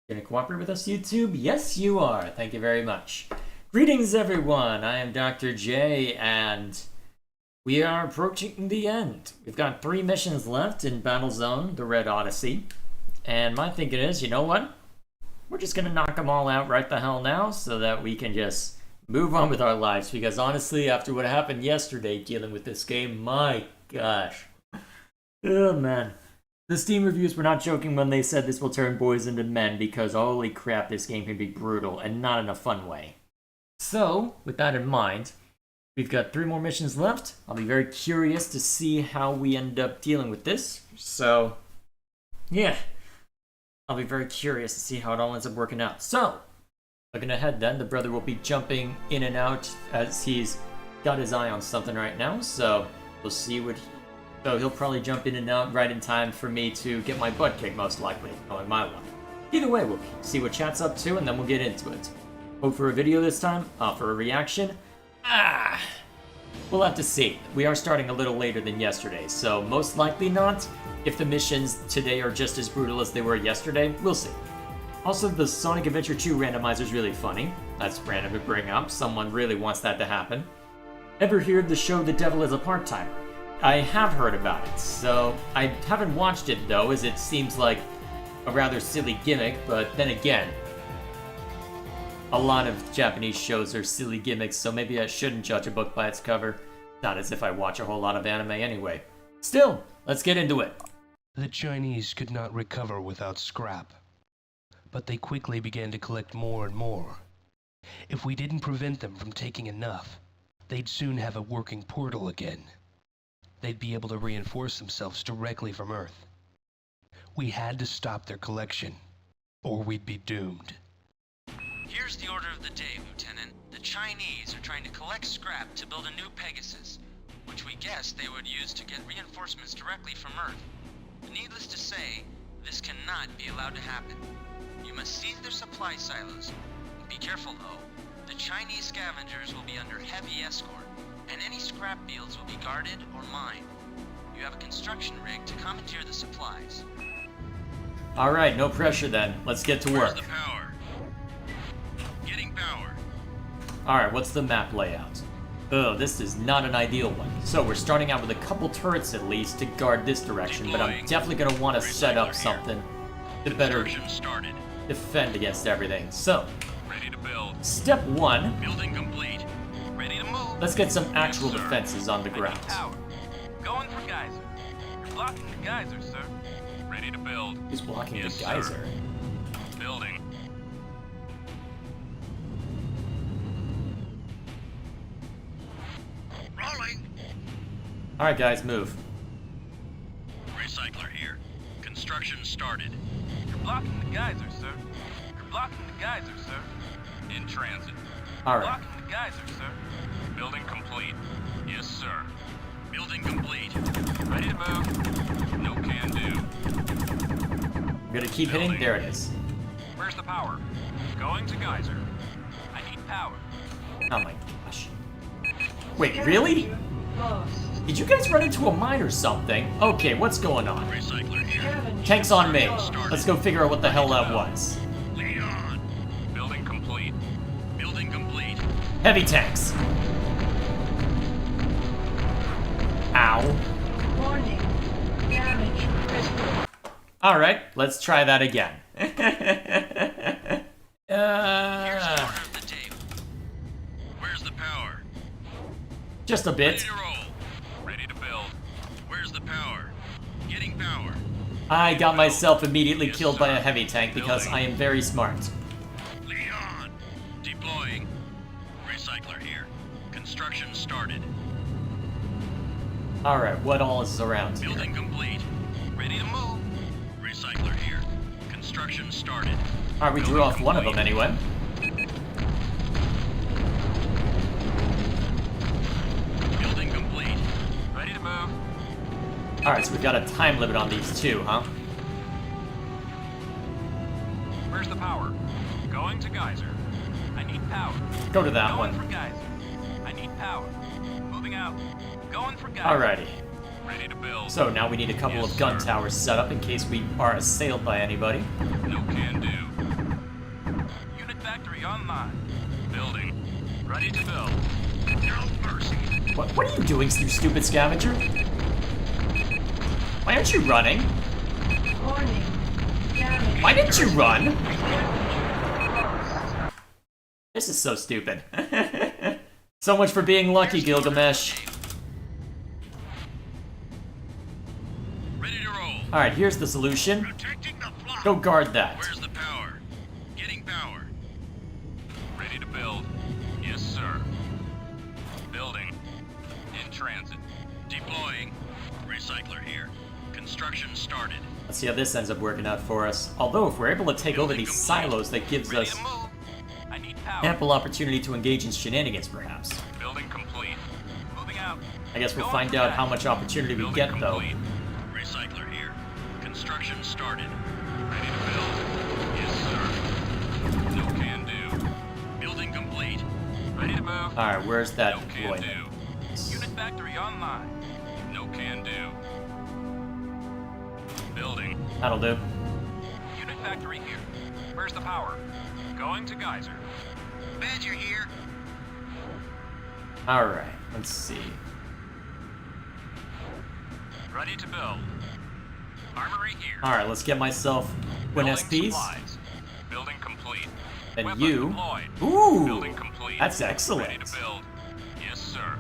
Gonna cooperate with us, YouTube? Yes, you are. Thank you very much. Greetings, everyone. I am Dr. J, and we are approaching the end. We've got 3 missions left in Battlezone, the Red Odyssey. And my thinking is, you know what? We're just gonna knock them all out right the hell now so that we can just move on with our lives. Because honestly, after what happened yesterday dealing with this game, my gosh. Oh, man. The Steam reviews were not joking when they said this will turn boys into men, because holy crap, this game can be brutal, and not in a fun way. So, with that in mind, we've got 3 more missions left. I'll be very curious to see how we end up dealing with this. So, yeah. I'll be very curious to see how it all ends up working out. So, looking ahead then, the brother will be jumping in and out as he's got his eye on something right now, so we'll see what So he'll probably jump in and out right in time for me to get my butt kicked, most likely, knowing my luck. Either way, we'll see what chat's up to, and then we'll get into it. Hope for a video this time, for a reaction. We'll have to see. We are starting a little later than yesterday, so most likely not. If the missions today are just as brutal as they were yesterday, we'll see. Also, the Sonic Adventure 2 randomizer is really funny. That's random to bring up. Someone really wants that to happen. Ever hear the show The Devil is a Part-Timer? I have heard about it, so I haven't watched it though, as it seems like a rather silly gimmick, but then again, a lot of Japanese shows are silly gimmicks, so maybe I shouldn't judge a book by its cover. Not as if I watch a whole lot of anime anyway. Still, let's get into it. The Chinese could not recover without scrap, but they quickly began to collect more and more. If we didn't prevent them from taking enough, they'd soon have a working portal again. They'd be able to reinforce themselves directly from Earth. We had to stop their collection, or we'd be doomed. Here's the order of the day, Lieutenant. The Chinese are trying to collect scrap to build a new Pegasus, which we guessed they would use to get reinforcements directly from Earth. Needless to say, this cannot be allowed to happen. You must seize their supply silos. Be careful, though. The Chinese scavengers will be under heavy escort, and any scrap fields will be guarded or mined. You have a construction rig to commandeer the supplies. Alright, no pressure then. Let's get to work. Where's the power? Getting power. Alright, what's the map layout? Oh, this is not an ideal one. So we're starting out with a couple turrets at least to guard this direction, but I'm definitely going to want to set up something to better defend against everything. So, Ready to build. Step 1. Building complete. Ready to move. Let's get some actual defenses on the ground. Power. Going for geyser. You're blocking the geyser, sir. Ready to build. Who's blocking Yes, the geyser? Sir. Building. Rolling. Alright guys, move. Recycler here. Construction started. You're blocking the geyser, sir. You're blocking the geyser, sir. In transit. Alright. Blocking the geyser, sir. Building complete. Yes, sir. Building complete. Ready to move. No can do. I'm gonna keep hitting. There it is. Where's the power? Going to geyser. I need power. Oh my gosh. Wait, really? Did you guys run into a mine or something? Okay, what's going on? Recycler here. Tank's on me. Let's go figure out what the hell that was. Lead on. Building complete. Building complete. Heavy tanks. Ow. Warning. Damage critical. Alright, let's try that again. Here's the order of the day. Where's the power? Just a Ready bit. to roll. Ready to build. Where's the power? Getting power. I got myself immediately Yes, killed by sir. a heavy tank because Building. I am very smart. Lead on. Deploying. Recycler here. Construction started. Alright, what all is around here? Building complete. Ready to move. Recycler here. Construction started. Alright, we drew off one of them anyway. Building complete. Ready to move. Alright, so we've got a time limit on these two, huh? Where's the power? Going to geyser. I need power. Go to that Going one. for geyser. I need power. Moving out. Going for geyser. Alrighty. Ready to build. So now we need a couple Yes, of gun sir. towers set up in case we are assailed by anybody. No can do. Ready to build. No mercy. What are you doing, you stupid scavenger? Why aren't you running? Warning. Damage. Why didn't you run? Lost. This is so stupid. So much for being lucky, Gilgamesh. Ready to roll. Alright, here's the solution. Protecting the block. Go guard that. Where's the power? Getting power. Ready to build. Yes, sir. Building. In transit. Deploying. Recycler here. Construction started. Let's see how this ends up working out for us. Although, if we're able to take over these silos, that gives Ready us to move. I need power. ample opportunity to engage in shenanigans, perhaps. Building complete. Moving out. I guess we'll Going find for out that. how much opportunity we Building get, though. complete. Recycler here. Construction started. Ready to build. Yes, sir. No can do. Building complete. Ready to move. Alright, where's that No can deployment? do. Unit factory online. No can do. Building. That'll do. Unit factory here. Where's the power? Going to geyser. Badger here. Alright, let's see. Ready to build. Armory here. Alright, let's get myself Twin Building SPs. supplies. Building complete. And Weapon you. deployed. Ooh! Building complete. That's excellent. Ready to build. Yes, sir.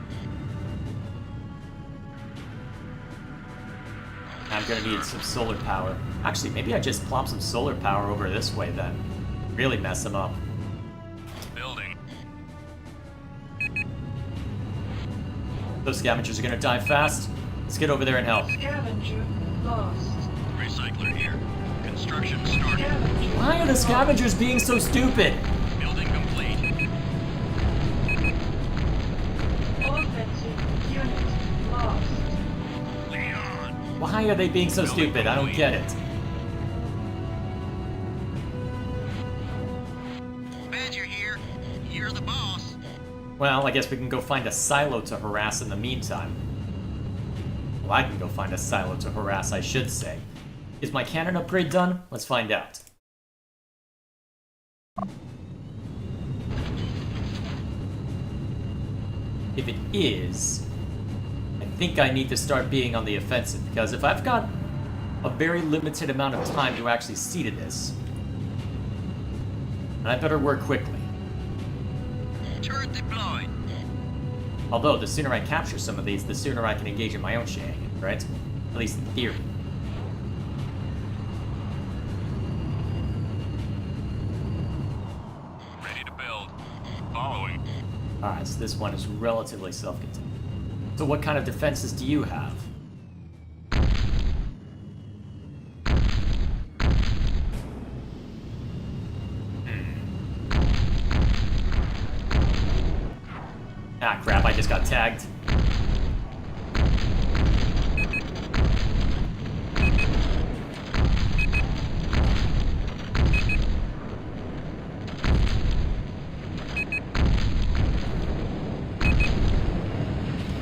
I'm gonna need some solar power. Actually, maybe I just plop some solar power over this way then. Really mess them up. Building. Those scavengers are gonna die fast. Let's get over there and help. Scavenger lost. Recycler here. Construction started. Scavenger. Why are the scavengers being so stupid? Building complete. Offensive unit lost. Leon. Why are they being so stupid? I don't get it. Badger here. You're the boss. Well, I guess we can go find a silo to harass in the meantime. Well, I can go find a silo to harass, I should say. Is my cannon upgrade done? Let's find out. If it is, I think I need to start being on the offensive, because if I've got a very limited amount of time to actually see to this, then I better work quickly. Turret deployed. Although, the sooner I capture some of these, the sooner I can engage in my own shenanigans, right? At least in theory. Ready to build. Following. Alright, so this one is relatively self-contained. So what kind of defenses do you have? Ah, crap, I just got tagged.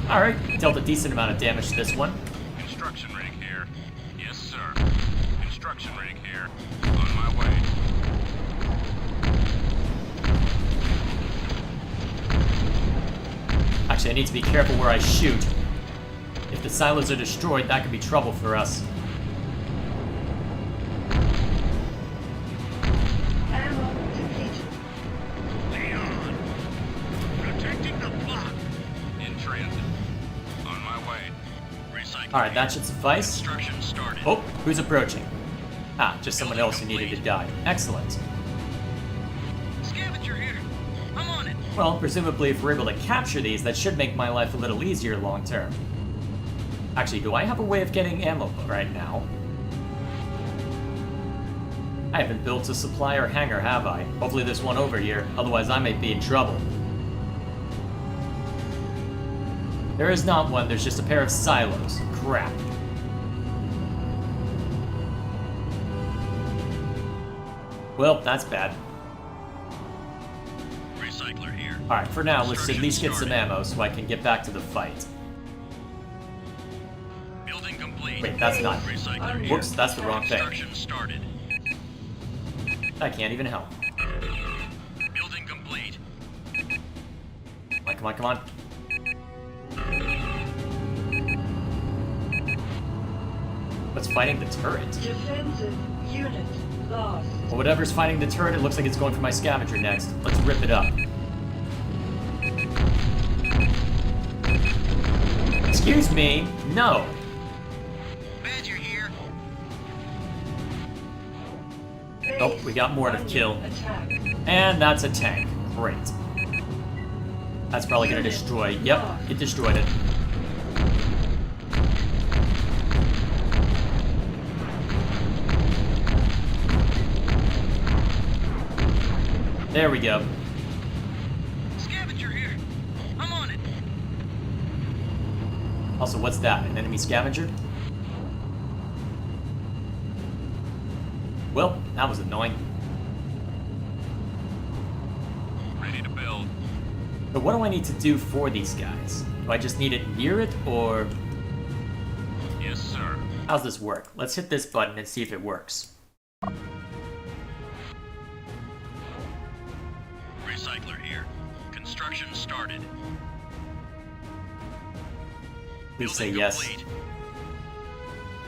Alright, dealt a decent amount of damage to this one. Construction rig here. Yes, sir. Construction rig here. On my way. Actually, I need to be careful where I shoot. If the silos are destroyed, that could be trouble for us. Ammo depleted. Leon. Protecting the block. In transit. On my way. Recycling. Alright, that should suffice. Construction started. Oh, who's approaching? Ah, just someone else who needed to die. Excellent. Scavenger here. I'm on it. Well, presumably if we're able to capture these, that should make my life a little easier long term. Actually, do I have a way of getting ammo right now? I haven't built a supply or hangar, have I? Hopefully there's one over here, otherwise I may be in trouble. There is not one, there's just a pair of silos. Crap. Well, that's bad. Recycler here. Alright, for now, let's at least get some Construction ammo so I can get back to the fight. Building complete. Wait, that's not... Recycler here. Whoops, that's the wrong thing. Construction started. I can't even help. Building complete. on, come on, come on. What's fighting the turret? Defensive unit lost. Well, whatever's fighting the turret, it looks like it's going for my scavenger next. Let's rip it up. Excuse me? No. Badger here. Nope, we got more to Under kill. attack. And that's a tank. Great. That's probably gonna destroy. Yep, it destroyed it. There we go. Scavenger here. I'm on it. Also, what's that? An enemy scavenger? Well, that was annoying. Ready to build. But what do I need to do for these guys? Do I just need it near it, or Yes, sir. how's this work? Let's hit this button and see if it works. Recycler here. Construction started. Please say Building yes. complete.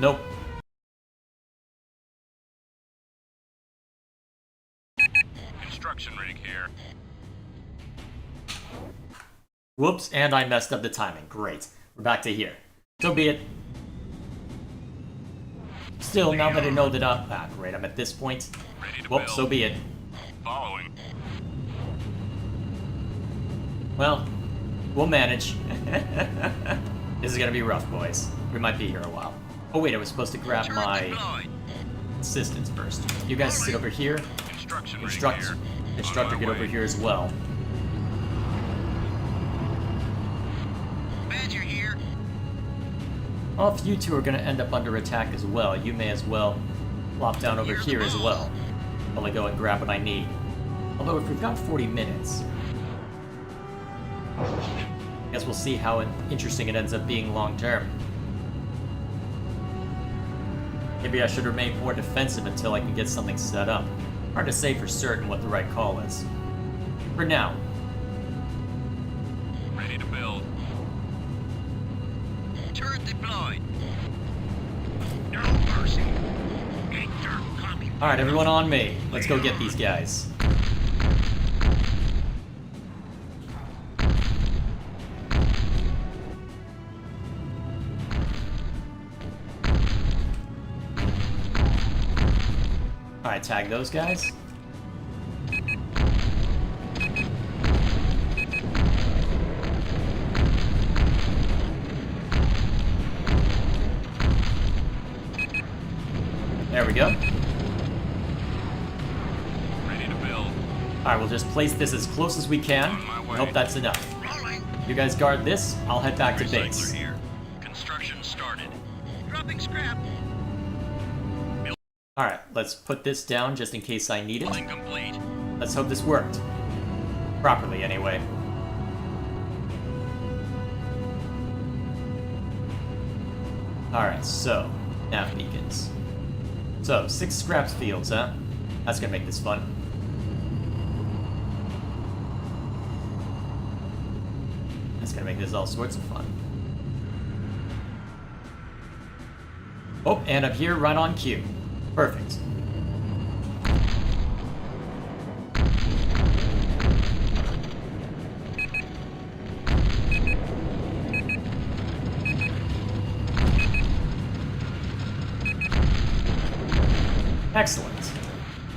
Nope. Construction rig here. Whoops, and I messed up the timing. Great. We're back to here. So be it. Still, now that I know that great, I'm at this point. Ready to Well, build. so be it. Following. Well, we'll manage. This is gonna be rough, boys. We might be here a while. Oh wait, I was supposed to grab Turret my deployed. assistants first. You guys sit over here. Construction rig Instructor, here. instructor, On my get over way. here as well. Badger here. Well, if you two are gonna end up under attack as well, you may as well plop down over Here's the here as boss. well. While I go and grab what I need. Although if we've got 40 minutes, I guess we'll see how interesting it ends up being long term. Maybe I should remain more defensive until I can get something set up. Hard to say for certain what the right call is. For now, Ready to build. Turret deployed. No mercy. Ain't dirt coming. alright, everyone on me. Let's go get these guys. Alright, tag those guys. There we go. Ready to build. Alright, we'll just place this as close as we can. On my way. Nope, that's enough. Rolling. You guys guard this, I'll head back to Recycler base. here. Construction started. Dropping scrap. Alright, let's put this down just in case I need it. Building complete. Let's hope this worked. Properly, anyway. Alright, so, nav beacons. So, 6 scraps fields, huh? That's gonna make this fun. That's gonna make this all sorts of fun. Oh, and up here, right on cue. Perfect. Excellent.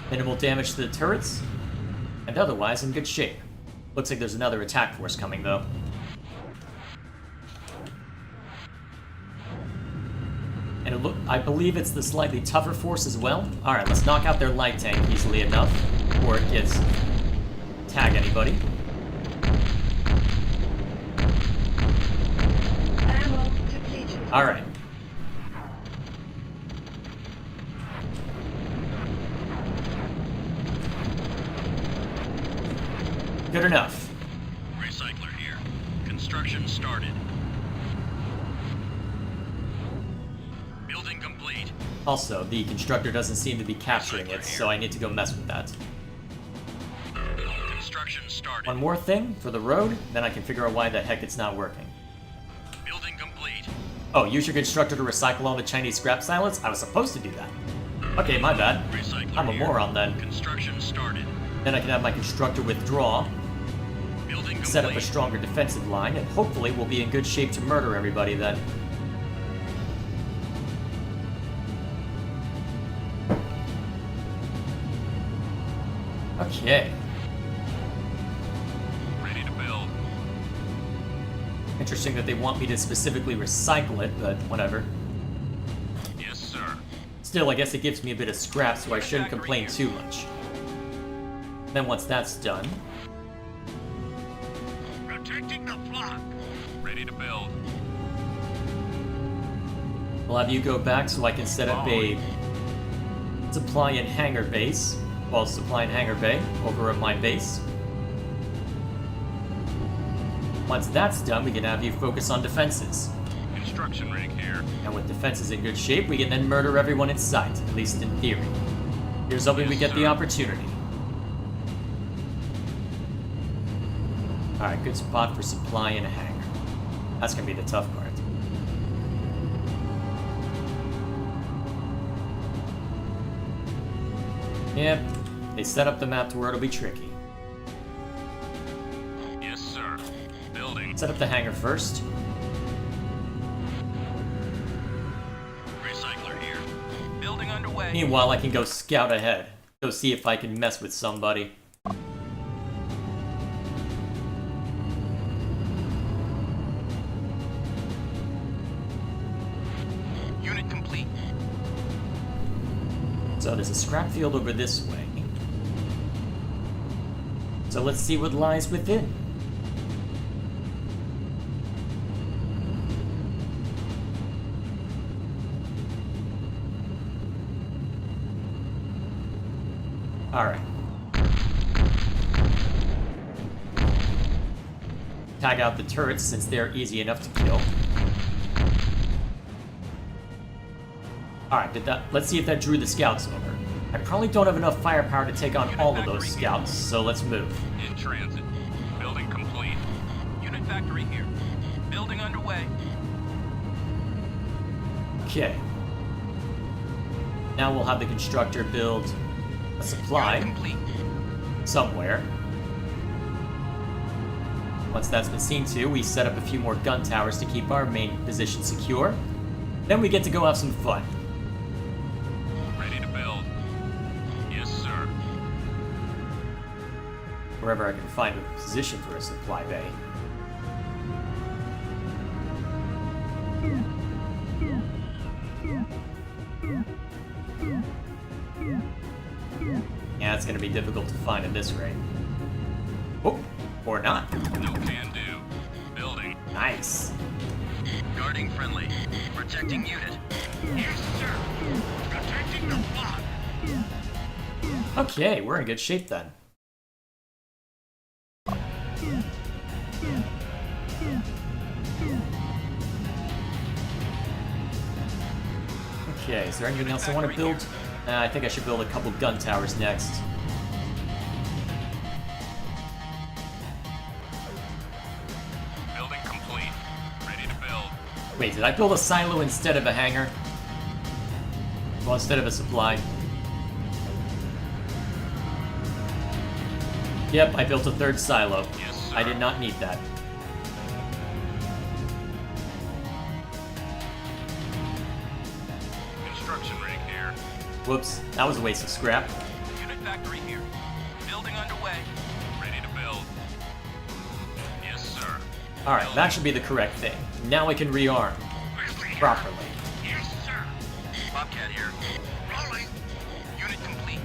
Minimal damage to the turrets, and otherwise in good shape. Looks like there's another attack force coming, though. And I believe it's the slightly tougher force as well. Alright, let's knock out their light tank easily enough, before it gets... tag anybody. Ammo depleted. Alright. Good enough. Recycler here. Construction started. Building complete. Also, the constructor doesn't seem to be capturing it, so I need to go mess with that. Construction started. One more thing for the road, then I can figure out why the heck it's not working. Building complete. Oh, use your constructor to recycle all the Chinese scrap silos? I was supposed to do that. Okay, my bad. Recycler I'm a here. moron then. Construction started. Then I can have my constructor withdraw, Building complete. set up a stronger defensive line, and hopefully we'll be in good shape to murder everybody then. Okay. Ready to build. Interesting that they want me to specifically recycle it, but whatever. Yes, sir. Still, I guess it gives me a bit of scrap, so I shouldn't complain too much. Then once that's done, Protecting the flock. Ready to build. I'll have you go back so I can set up a supply and hangar base. Well, supply and hangar bay over at my base. Once that's done, we can have you focus on defenses. Construction rig here. And with defenses in good shape, we can then murder everyone in sight, at least in theory. Here's hoping we get the opportunity. Alright, good spot for supply and hangar. That's gonna be the tough part. Yep, they set up the map to where it'll be tricky. Yes, sir. Building. Set up the hangar first. Recycler here. Building underway. Meanwhile, I can go scout ahead. Go see if I can mess with somebody. Unit complete. So there's a scrap field over this way. So let's see what lies within. Alright. Tag out the turrets since they're easy enough to kill. Alright, let's see if that drew the scouts over. I probably don't have enough firepower to take on all of those scouts, so let's move. In transit. Building complete. Unit factory here. Building underway. Okay. Now we'll have the constructor build a supply Unit complete. somewhere. Once that's been seen to, we set up a few more gun towers to keep our main position secure. Then we get to go have some fun. Ready to build. Yes, sir. Wherever I can find a position for a supply bay. Yeah, it's gonna be difficult to find at this rate. Oh, or not. No can do. Building. Nice. Guarding friendly. Protecting unit. Yes, sir. Protecting the flock. Okay, we're in good shape then. Okay, is there anything else I want to build? I think I should build a couple gun towers next. Building complete. Ready to build. Wait, did I build a silo instead of a hangar? Well, instead of a supply. Yep, I built a third silo. Yes, sir. I did not need that. Construction rig here. Whoops, that was a waste of scrap. Unit factory here. Building underway. Ready to build. Yes, sir. Alright, that should be the correct thing. Now I can rearm properly. Yes, sir. Bobcat here. Rolling. Unit complete.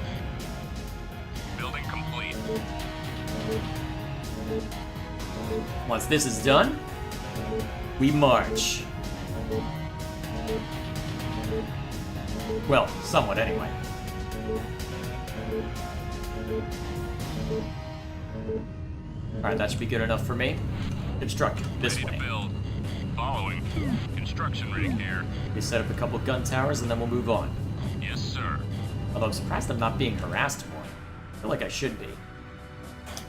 Building complete. Once this is done, we march. Well, somewhat anyway. Alright, that should be good enough for me. Construct this Ready way. to build. Following. Construction rig here. We set up a couple gun towers and then we'll move on. Yes, sir. Although I'm surprised I'm not being harassed more. I feel like I should be.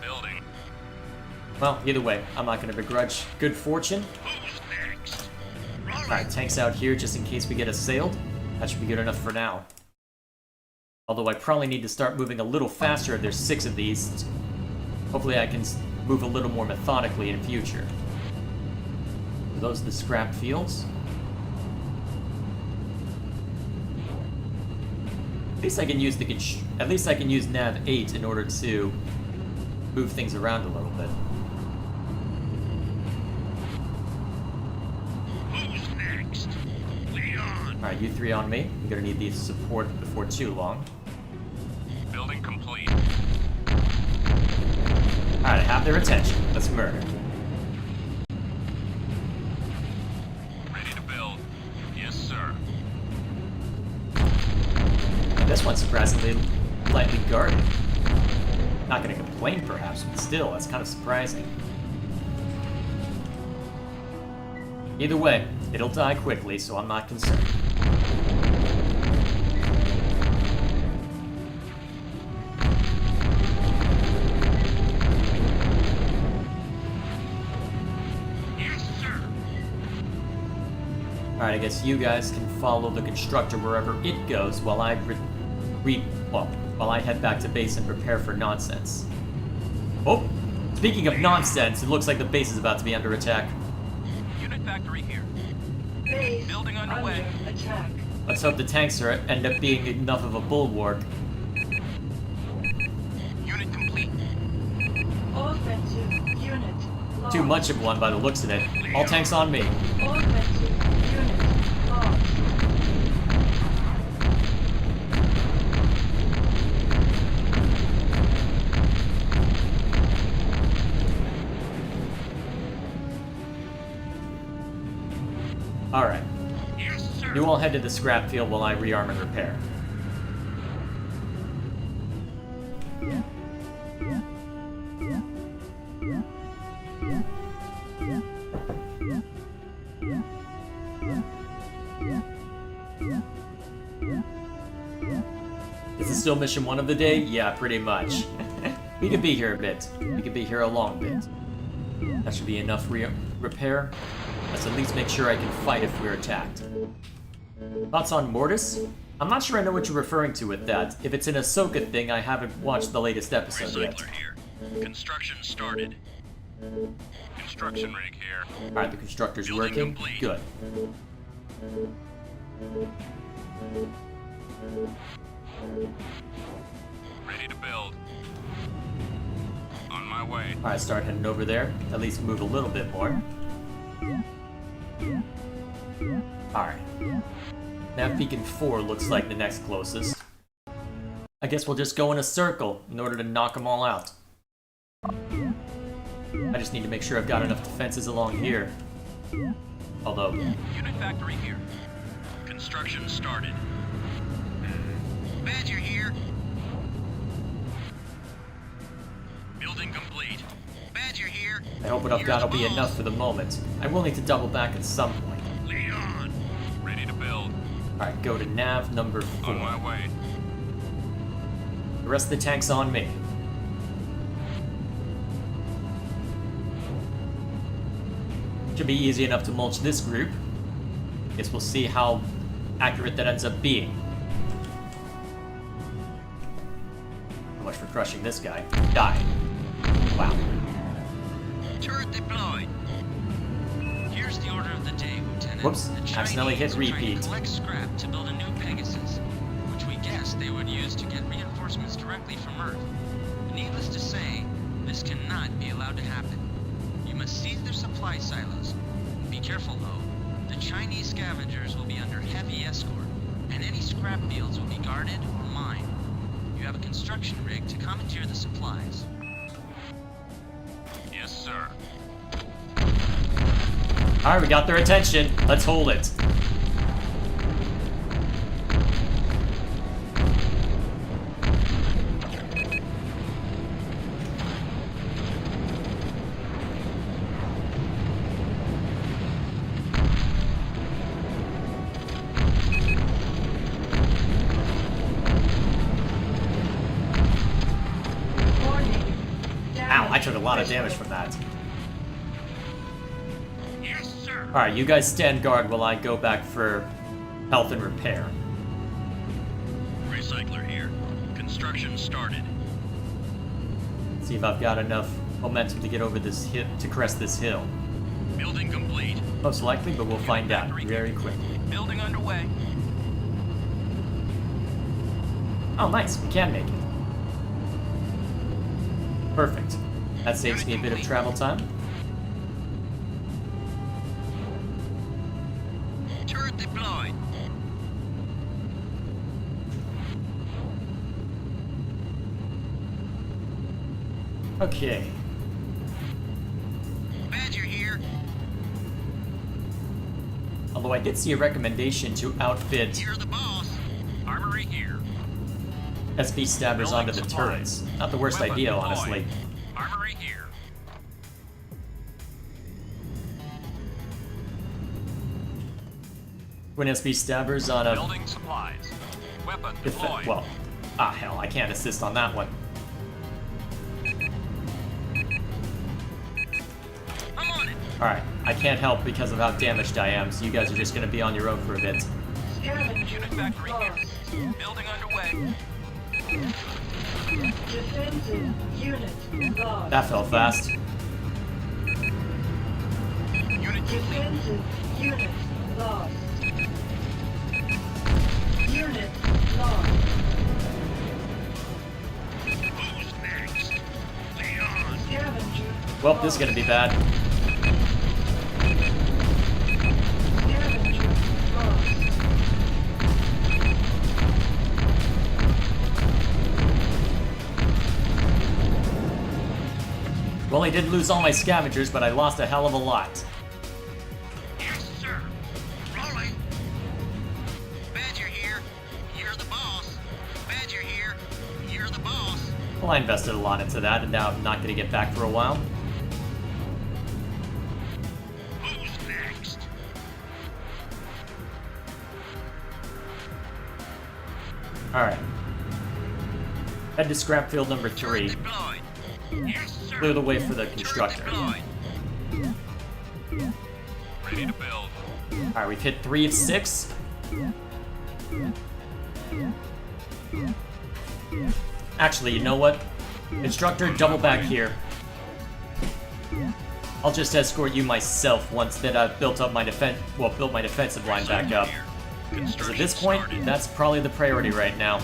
Building. Well, either way, I'm not going to begrudge good fortune. Alright, tanks out here just in case we get assailed. That should be good enough for now. Although I probably need to start moving a little faster if there's 6 of these. Hopefully I can move a little more methodically in future. Are those the scrap fields? At least I can use nav 8 in order to move things around a little bit. Who's next? Lead on. Alright, you 3 on me. I'm gonna need these support before too long. Building complete. Alright, I have their attention. Let's murder. Ready to build. Yes, sir. This one's surprisingly lightly guarded. Not gonna complain perhaps, but still, that's kind of surprising. Either way, it'll die quickly, so I'm not concerned. Yes, sir. Alright, I guess you guys can follow the constructor wherever it goes while I while I head back to base and prepare for nonsense. Oh! Speaking of nonsense, it looks like the base is about to be under attack. Unit factory here. Base Building underway. under attack. Let's hope the tanks end up being enough of a bulwark. Unit complete. Offensive unit lost. Too much of one by the looks of it. All tanks on me. Offensive unit lost. Alright. Yes, sir. You all head to the scrap field while I rearm and repair. Is this still mission 1 of the day? Yeah, pretty much. We could be here a bit. We could be here a long bit. That should be enough repair. Let's at least make sure I can fight if we're attacked. Thoughts on Mortis? I'm not sure I know what you're referring to with that. If it's an Ahsoka thing, I haven't watched the latest episode yet. Recycler here. Construction started. Construction rig here. Alright, the constructor's Building working. complete. Good. Ready to build. On my way. Alright, start heading over there. At least move a little bit more. Alright. Nav Beacon 4 looks like the next closest. I guess we'll just go in a circle in order to knock them all out. I just need to make sure I've got enough defenses along here. Although, Unit factory here. Construction started. Badger here. Building complete. Badger here. I hope what I've got will be enough for the moment. I will need to double back at some point. Lead on. Ready to build. Alright, go to nav number 4. On my way. The rest of the tank's on me. Should be easy enough to mulch this group. Guess we'll see how accurate that ends up being. So much for crushing this guy. Die. Wow. Turret deployed. Here's the order of the day, Lieutenant. Whoops, The accidentally hit Chinese are trying repeat. to collect scrap to build a new Pegasus, which we guessed they would use to get reinforcements directly from Earth. Needless to say, this cannot be allowed to happen. You must seize their supply silos. Be careful, though. The Chinese scavengers will be under heavy escort, and any scrap fields will be guarded or mined. You have a construction rig to commandeer the supplies. Yes, sir. Alright, we got their attention. Let's hold it. Warning. Ow. Wow, I took a lot of damage from that. Yes, sir. Alright, you guys stand guard while I go back for health and repair. Recycler here. Construction started. See if I've got enough momentum to get over this hill, to crest this hill. Building complete. Most likely, but we'll find out very quickly. Building underway. Oh, nice. We can make it. Perfect. That saves me a bit of travel time. Turret deployed. Okay. Badger here. Although I did see a recommendation to outfit You're the boss. Armory here. SP stabbers onto the turrets. Not the worst idea, honestly. Armory here. Twin SP stabbers on a Building supplies. Weapon well, hell, I can't assist on that one. I'm on it. Alright, I can't help because of how damaged I am, so you guys are just gonna be on your own for a bit. Scavenger Unit factory here. lost. Building underway. Defensive unit lost. That fell fast. Unit complete. Defensive unit lost. Unit lost. Who's next? Leon. Scavenger. Well, this is gonna be bad. Scavenger lost. Well, I did lose all my scavengers, but I lost a hell of a lot. Yes, sir. Rolling. Badger here. You're the boss. Badger here. You're the boss. Well, I invested a lot into that, and now I'm not gonna get back for a while. Who's next? Alright. Head to scrap field number 3. Deployed. Yes, sir. Clear the way for the constructor. Deployed. Ready to build. Alright, we've hit 3 of 6. Actually, you know what? Constructor, double back here. I'll just escort you myself once that I've built up my built my defensive line back up. Because at this point, that's probably the priority right now.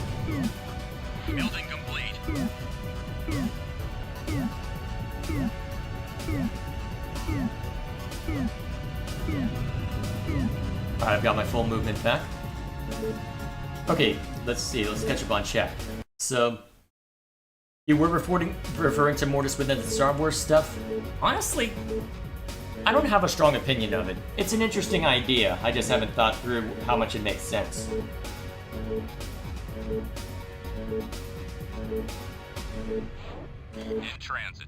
Building complete. Alright, I've got my full movement back. Okay, let's see, let's catch up on chat. So, you were referring to Mortis within the Star Wars stuff? Honestly, I don't have a strong opinion of it. It's an interesting idea, I just haven't thought through how much it makes sense. In transit.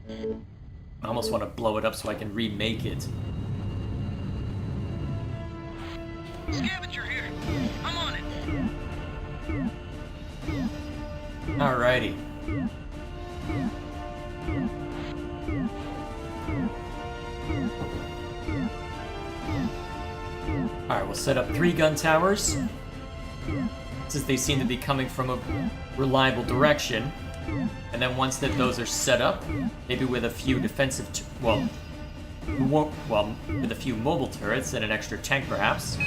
I almost want to blow it up so I can remake it. Scavenger here. I'm on it. Alrighty. Alright, we'll set up 3 gun towers. Since they seem to be coming from a reliable direction. And then once that those are set up, maybe with a few defensive, with a few mobile turrets and an extra tank perhaps.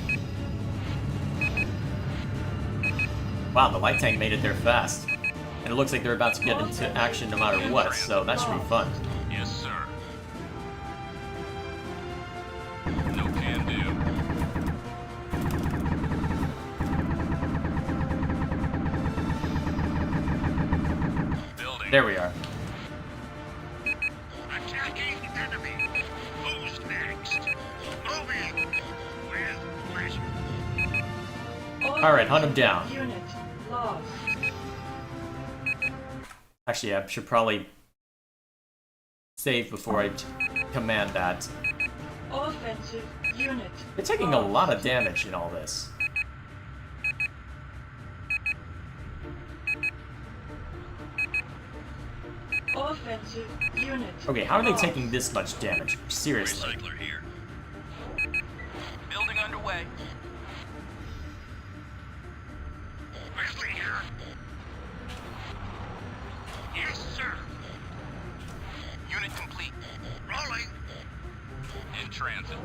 Wow, the light tank made it there fast. And it looks like they're about to get into action no matter what, so that should be fun. Yes, sir. No can do. Building. There we are. Attacking enemy. Who's next? Moving. With pleasure. Alright, hunt him down. Unit lost. Actually, I should probably save before I command that. Offensive unit. They're taking a lot of damage in all this. Offensive unit. Okay, how are they lost. taking this much damage? Seriously. Recycler here. Building underway. Quickly here. Yes, sir. Unit complete. Rolling. In transit.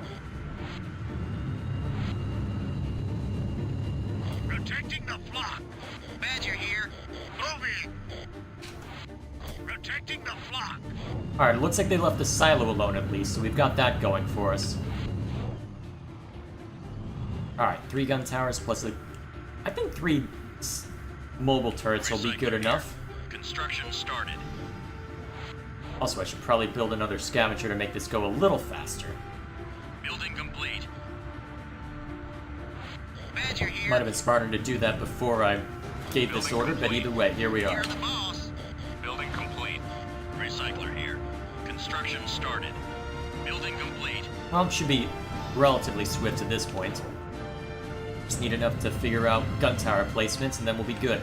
Protecting the flock. Badger here. Moving. Protecting the flock. Alright, looks like they left the silo alone at least, so we've got that going for us. Alright, 3 gun towers plus I think 3 mobile turrets will be Recycler good here. enough. Construction started. Also, I should probably build another scavenger to make this go a little faster. Building complete. Badger here. Might have been smarter to do that before I gave this order, but either way, here we are. You're the boss. Building complete. Recycler here. Construction started. Building complete. Well, it should be relatively swift at this point. Just need enough to figure out gun tower placements, and then we'll be good.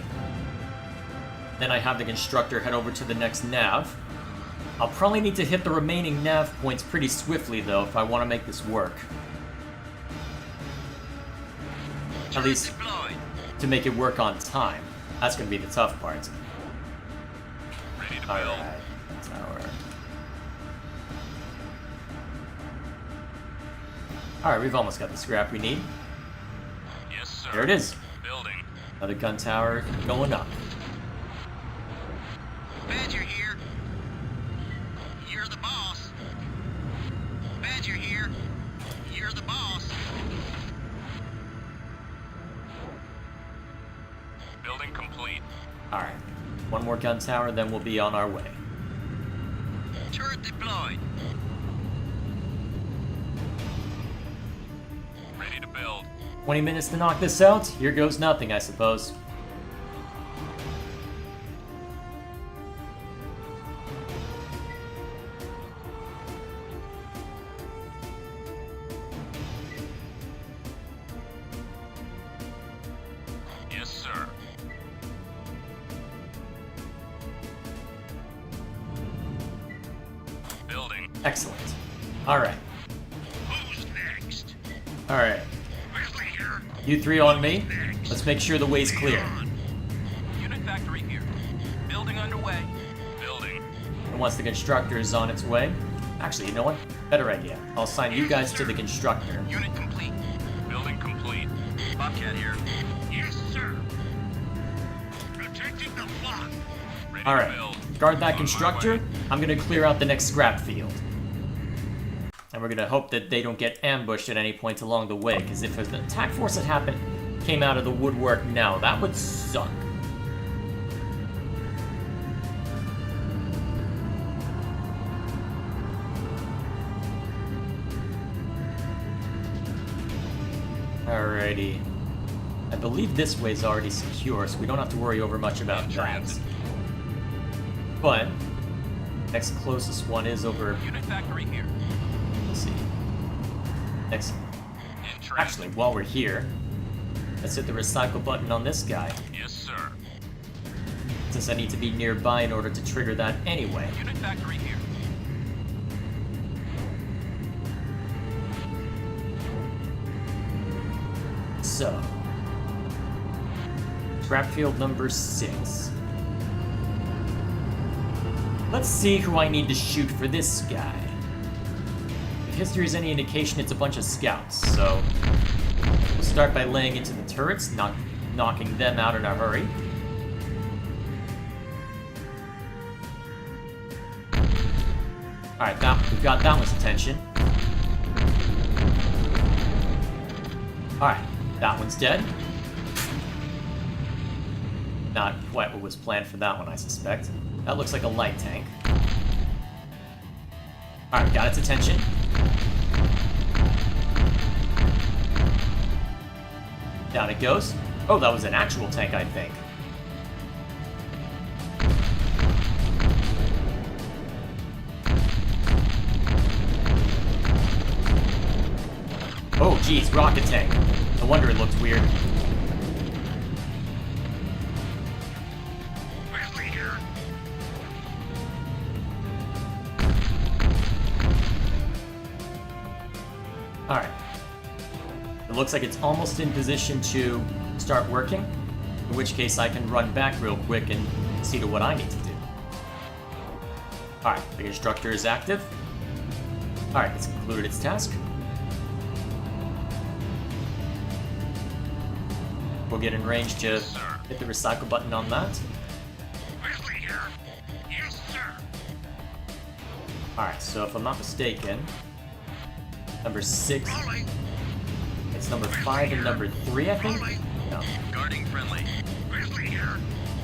Then I have the constructor head over to the next nav. I'll probably need to hit the remaining nav points pretty swiftly, though, if I want to make this work. At least Deployed. to make it work on time. That's going to be the tough part. Ready to build. Alright, tower. Alright, we've almost got the scrap we need. Yes, sir. There it is. Building. Another gun tower going up. Badger here. You're the boss. Badger here. You're the boss. Building complete. Alright, one more gun tower, then we'll be on our way. Turret deployed. Ready to build. 20 minutes to knock this out? Here goes nothing, I suppose. Yes, sir. Building. Excellent. Alright, Who's next? alright. Quickly here. You 3 on me. Let's make sure the way's clear. Unit factory here. Building underway. Building. And once the constructor is on its way... Actually, you know what? Better idea. I'll assign you guys to the constructor. Unit complete. Building complete. Bobcat here. Yes, sir. Protecting the flock. Ready Alright, to build. guard that On my constructor. way. I'm gonna clear out the next scrap field. And we're gonna hope that they don't get ambushed at any point along the way, because if an attack force that came out of the woodwork now, that would suck. Alrighty. I believe this way's already secure, so we don't have to worry over much about that. Transit. But, next closest one is over, Unit factory here. let's see. Next, In transit. actually, while we're here, let's hit the recycle button on this guy, Yes, sir. since I need to be nearby in order to trigger that anyway. Unit factory here. So, scrap field number 6. Let's see who I need to shoot for this guy. If history is any indication, it's a bunch of scouts, so we'll start by laying into the turrets, knocking them out in a hurry. Alright, we've got that one's attention. Alright, that one's dead. Not quite what was planned for that one, I suspect. That looks like a light tank. Alright, got its attention. Down it goes. Oh, that was an actual tank, I think. Oh, geez, rocket tank. No wonder it looked weird. Quickly here. looks like it's almost in position to start working, in which case I can run back real quick and see to what I need to do. Alright, the constructor is active. Alright, it's concluded its task. We'll get in range to hit the recycle button on that. Quickly here. Yes, sir. Alright, so if I'm not mistaken, number 6, Rolling. it's number 5 and number 3, I think? No. Guarding friendly. Quickly here.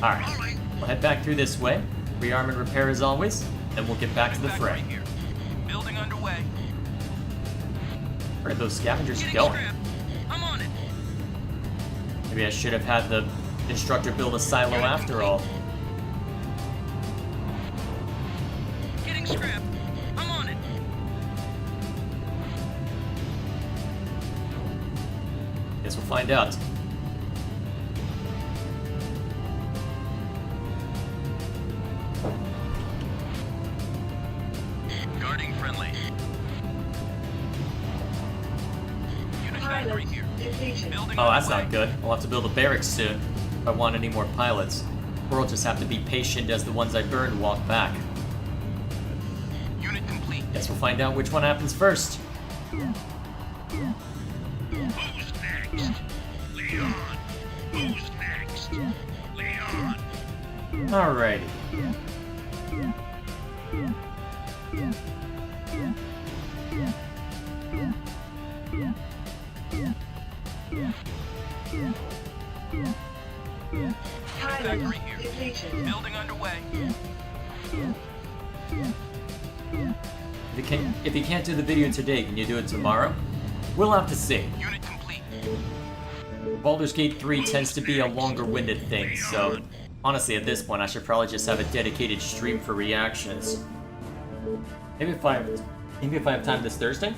Alright, Rolling. we'll head back through this way, rearm and repair as always, then we'll get back to the fray. Right here. Building underway. Where are those scavengers Getting going? scrap. I'm on it. Maybe I should have had the instructor build a silo after all. Getting scrap. I'm on it. Guess we'll find out. Guarding friendly. Unit Pilot factory here. depleted. Building Oh, that's underway. not good. We'll have to build a barracks soon if I want any more pilots. Or I'll just have to be patient as the ones I burned walk back. Unit complete. Guess we'll find out which one happens first. Who's next? Leon. Who's next? Leon. Alrighty. Pilot Factory here. depleted. Building underway. If you can't do the video today, can you do it tomorrow? We'll have to see. Unit complete. Baldur's Gate 3 tends to be a longer-winded thing, so honestly, at this point, I should probably just have a dedicated stream for reactions. Maybe if I have time this Thursday.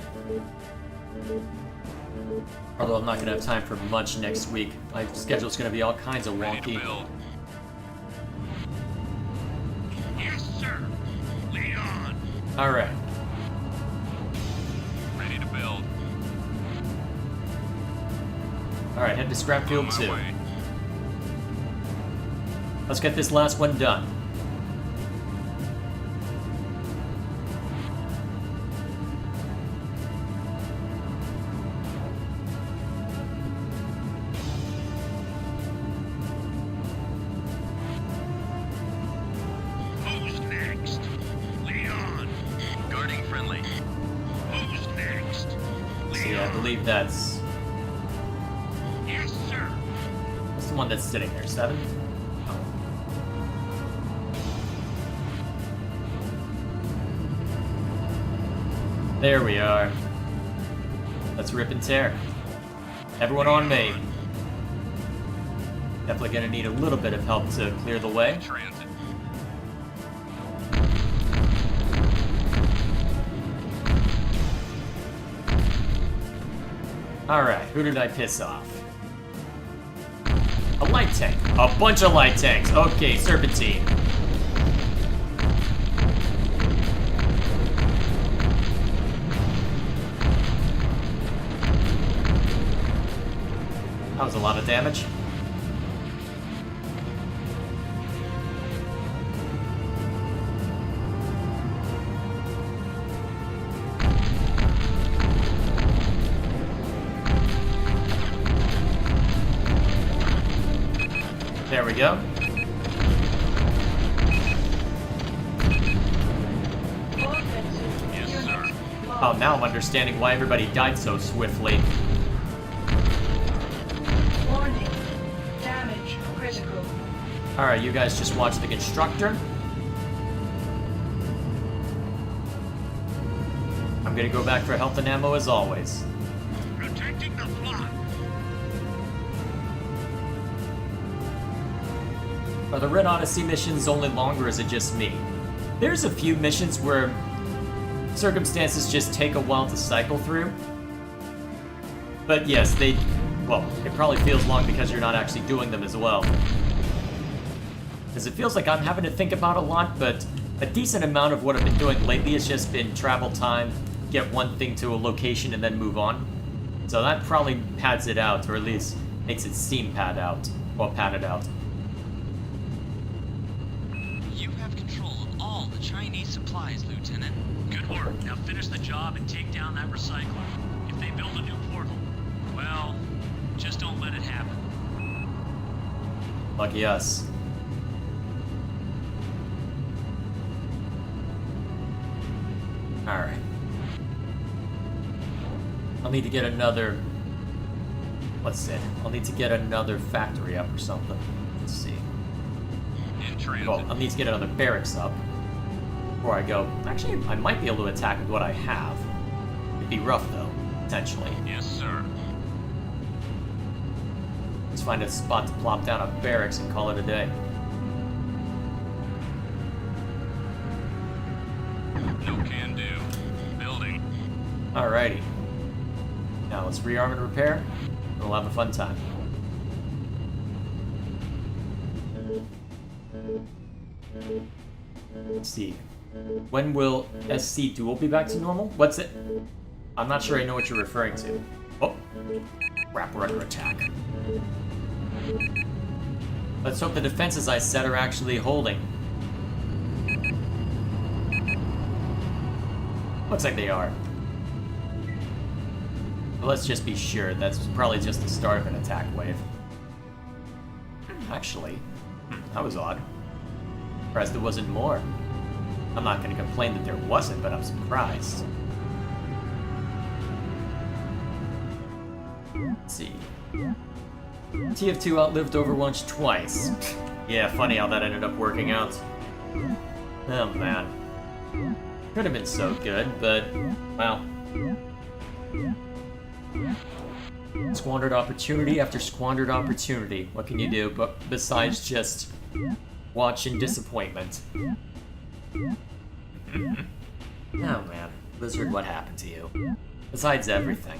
Although I'm not gonna have time for much next week. My schedule's gonna be all kinds of Ready to wonky. build. Yes, sir. Leon. All right. Ready to build. All right, head to Scrapfield On my 2. way. Let's get this last one done. Who's next? Leon. Guarding friendly. Who's next? See, I Leon. believe that's Yes, sir. what's the one that's sitting there. 7? There we are. Let's rip and tear. Everyone on me. Definitely gonna need a little bit of help to clear the way. Transit. Alright, who did I piss off? A light tank. A bunch of light tanks. Okay, Serpentine. That was a lot of damage. There we go. Offensive Yes, unit sir. lost. Oh, now I'm understanding why everybody died so swiftly. Warning. Damage critical. Alright, you guys just watch the constructor. I'm gonna go back for health and ammo as always. Protecting the flock. Are the Red Odyssey missions only longer, or is it just me? There's a few missions where circumstances just take a while to cycle through. But yes, well, it probably feels long because you're not actually doing them as well. Because it feels like I'm having to think about a lot, but a decent amount of what I've been doing lately has just been travel time, get one thing to a location, and then move on. So that probably pads it out, or at least makes it seem padded out. You have control of all the Chinese supplies, Lieutenant. Good work. Now finish the job and take down that recycler. If they build a new portal, well, just don't let it happen. Lucky us. Alright. I'll need to get another... What's it? I'll need to get another factory up or something. Let's see. In transit. Well, I'll need to get another barracks up before I go. Actually, I might be able to attack with what I have. It'd be rough, though, potentially. Yes, sir. Let's find a spot to plop down a barracks and call it a day. No can do. Building. Alrighty. Now let's rearm and repair, and we'll have a fun time. Let's see. When will SC Duel be back to normal? What's it? I'm not sure I know what you're referring to. Oh. Crap, we're under attack. Let's hope the defenses I set are actually holding. Looks like they are. But let's just be sure. That's probably just the start of an attack wave. Actually, that was odd. Surprised there wasn't more. I'm not going to complain that there wasn't, but I'm surprised. Let's see. TF2 outlived Overwatch twice. Yeah, funny how that ended up working out. Oh man. Could have been so good, but, well. Squandered opportunity after squandered opportunity. What can you do but besides just watch in disappointment? Oh man, Blizzard, what happened to you? Besides everything.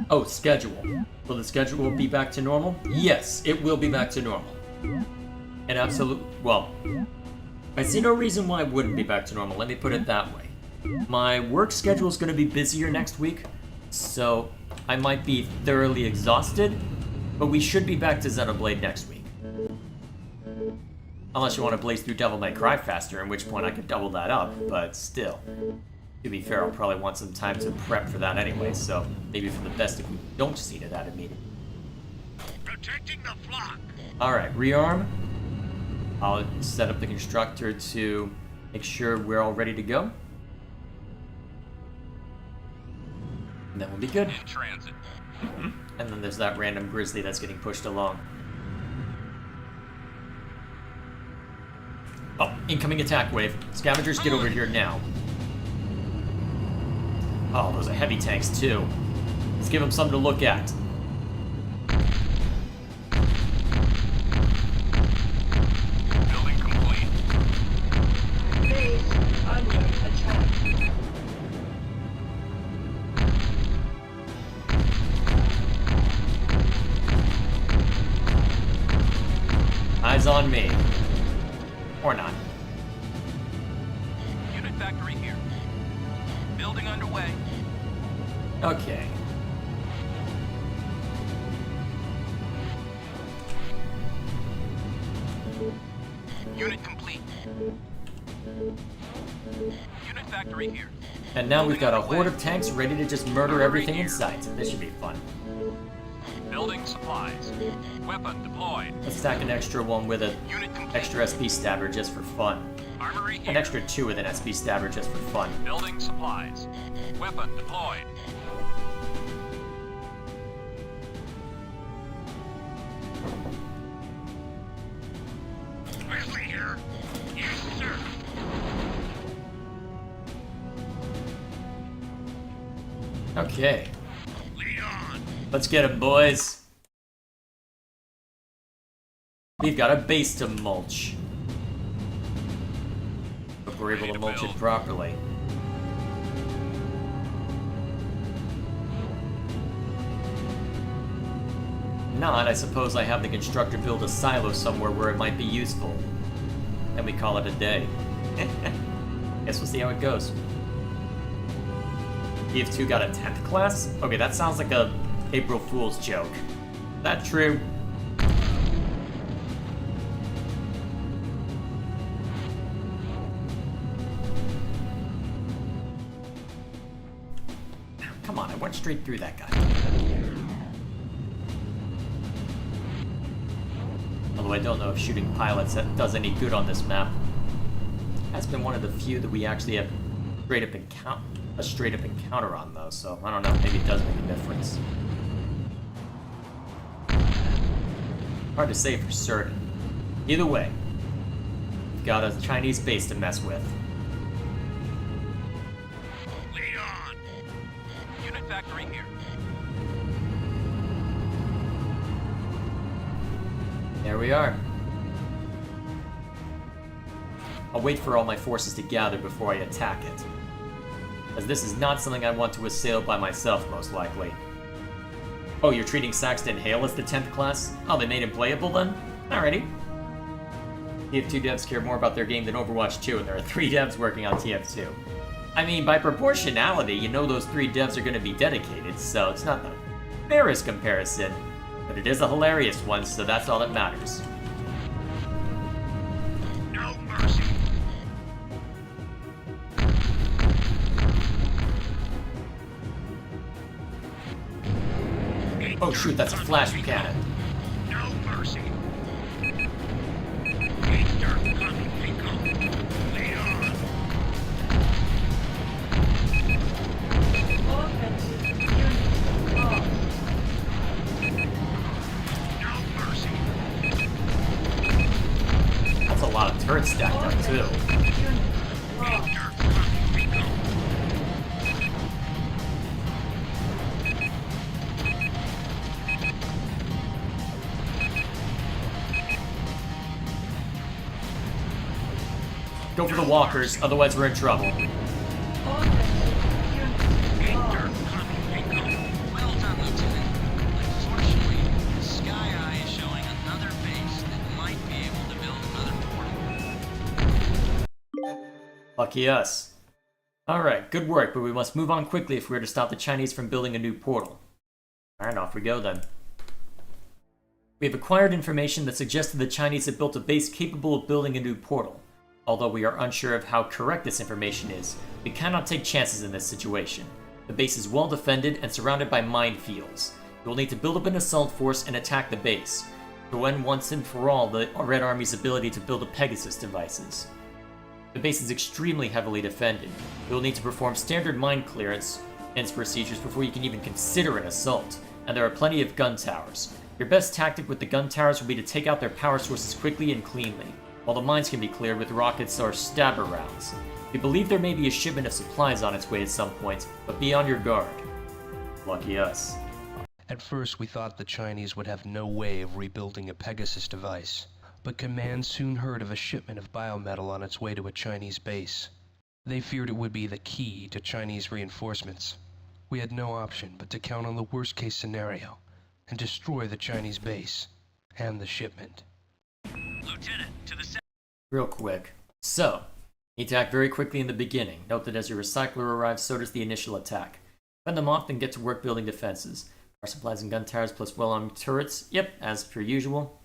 Oh, schedule. Will the schedule be back to normal? Yes, it will be back to normal. And absolute, well, I see no reason why it wouldn't be back to normal, let me put it that way. My work schedule is going to be busier next week, so I might be thoroughly exhausted, but we should be back to Xenoblade next week. Unless you want to blaze through Devil May Cry faster, in which point I could double that up, but still. To be fair, I'll probably want some time to prep for that anyway, so maybe for the best if we don't see to that immediately. Protecting the flock. Alright, rearm. I'll set up the constructor to make sure we're all ready to go. And then we'll be good. In transit. And then there's that random grizzly that's getting pushed along. Oh, incoming attack wave. Scavengers, get over here now. Oh, those are heavy tanks too. Let's give them something to look at. Building complete. Base under attack. Eyes on me. Or not. Unit factory here. Building underway. Okay. Unit complete. Unit factory here. And now we've got a horde of tanks ready to just murder everything in sight. This should be fun. Building supplies. Weapon deployed. Let's stack an extra one with an Unit complete. extra SP stabber just for fun. Armory here. An extra two with an SP stabber just for fun. Building supplies. Weapon deployed. Grizzly here. Yes, sir. Okay. Lead on. Let's get him, boys. We've got a base to mulch. Hope we're able Ready to to mulch it build. properly. Not, I suppose I have the constructor build a silo somewhere where it might be useful. And we call it a day. Guess we'll see how it goes. TF2 got a 10th class? Okay, that sounds like a April Fool's joke. Is that true? Come on, I went straight through that guy. Although I don't know if shooting pilots does any good on this map. That's been one of the few that we actually have a straight up encounter on though, so I don't know, maybe it does make a difference. Hard to say for certain. Either way, we've got a Chinese base to mess with. Lead on! Unit factory here. There we are. I'll wait for all my forces to gather before I attack it, as this is not something I want to assail by myself, most likely. Oh, you're treating Saxton Hale as the 10th class? Oh, they made him playable then? Alrighty. TF2 devs care more about their game than Overwatch 2, and there are 3 devs working on TF2. I mean, by proportionality, you know those 3 devs are going to be dedicated, so it's not the fairest comparison, but it is a hilarious one, so that's all that matters. No mercy. Oh shoot, that's a flash cannon. No mercy. Ain't dirt coming, Pico. Lead on. Offensive unit lost. No mercy. That's a lot of turrets stacked up too. Unit lost. Dirt coming, Pico. Go for the walkers, otherwise we're in trouble. Offensive unit lost. Well done, Lieutenant. Unfortunately, the Sky Eye is showing another base that might be able to build another portal. Lucky us. Alright, good work, but we must move on quickly if we're to stop the Chinese from building a new portal. Alright, off we go then. We have acquired information that suggests that the Chinese have built a base capable of building a new portal. Although we are unsure of how correct this information is, we cannot take chances in this situation. The base is well defended and surrounded by minefields. We will need to build up an assault force and attack the base, to end once and for all the Red Army's ability to build a Pegasus devices. The base is extremely heavily defended. We will need to perform standard mine clearance procedures before you can even consider an assault, and there are plenty of gun towers. Your best tactic with the gun towers will be to take out their power sources quickly and cleanly, while the mines can be cleared with rockets or stabber rounds. We believe there may be a shipment of supplies on its way at some point, but be on your guard. Lucky us. At first, we thought the Chinese would have no way of rebuilding a Pegasus device, but Command soon heard of a shipment of biometal on its way to a Chinese base. They feared it would be the key to Chinese reinforcements. We had no option but to count on the worst-case scenario and destroy the Chinese base and the shipment. Lieutenant, to the south. Real quick. So, you attack very quickly in the beginning. Note that as your recycler arrives, so does the initial attack. Fend them off, then get to work building defenses. Power supplies and gun towers plus well-armed turrets. Yep, as per usual.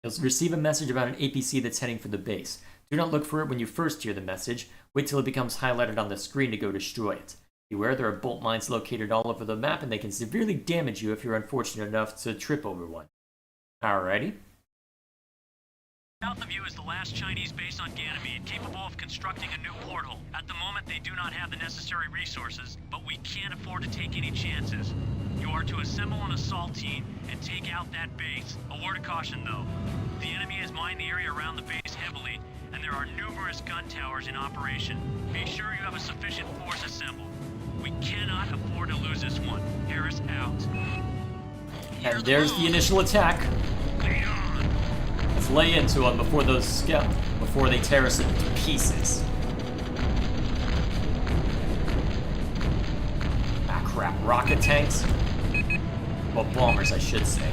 You'll receive a message about an APC that's heading for the base. Do not look for it when you first hear the message. Wait till it becomes highlighted on the screen to go destroy it. Beware, there are bolt mines located all over the map, and they can severely damage you if you're unfortunate enough to trip over one. Alrighty. South of you is the last Chinese base on Ganymede, capable of constructing a new portal. At the moment, they do not have the necessary resources, but we can't afford to take any chances. You are to assemble an assault team and take out that base. A word of caution, though. The enemy has mined the area around the base heavily, and there are numerous gun towers in operation. Be sure you have a sufficient force assembled. We cannot afford to lose this one. Harris out. And there's the initial attack. Let's lay into them before before they tear us into pieces. Ah crap, rocket tanks? Well, bombers, I should say.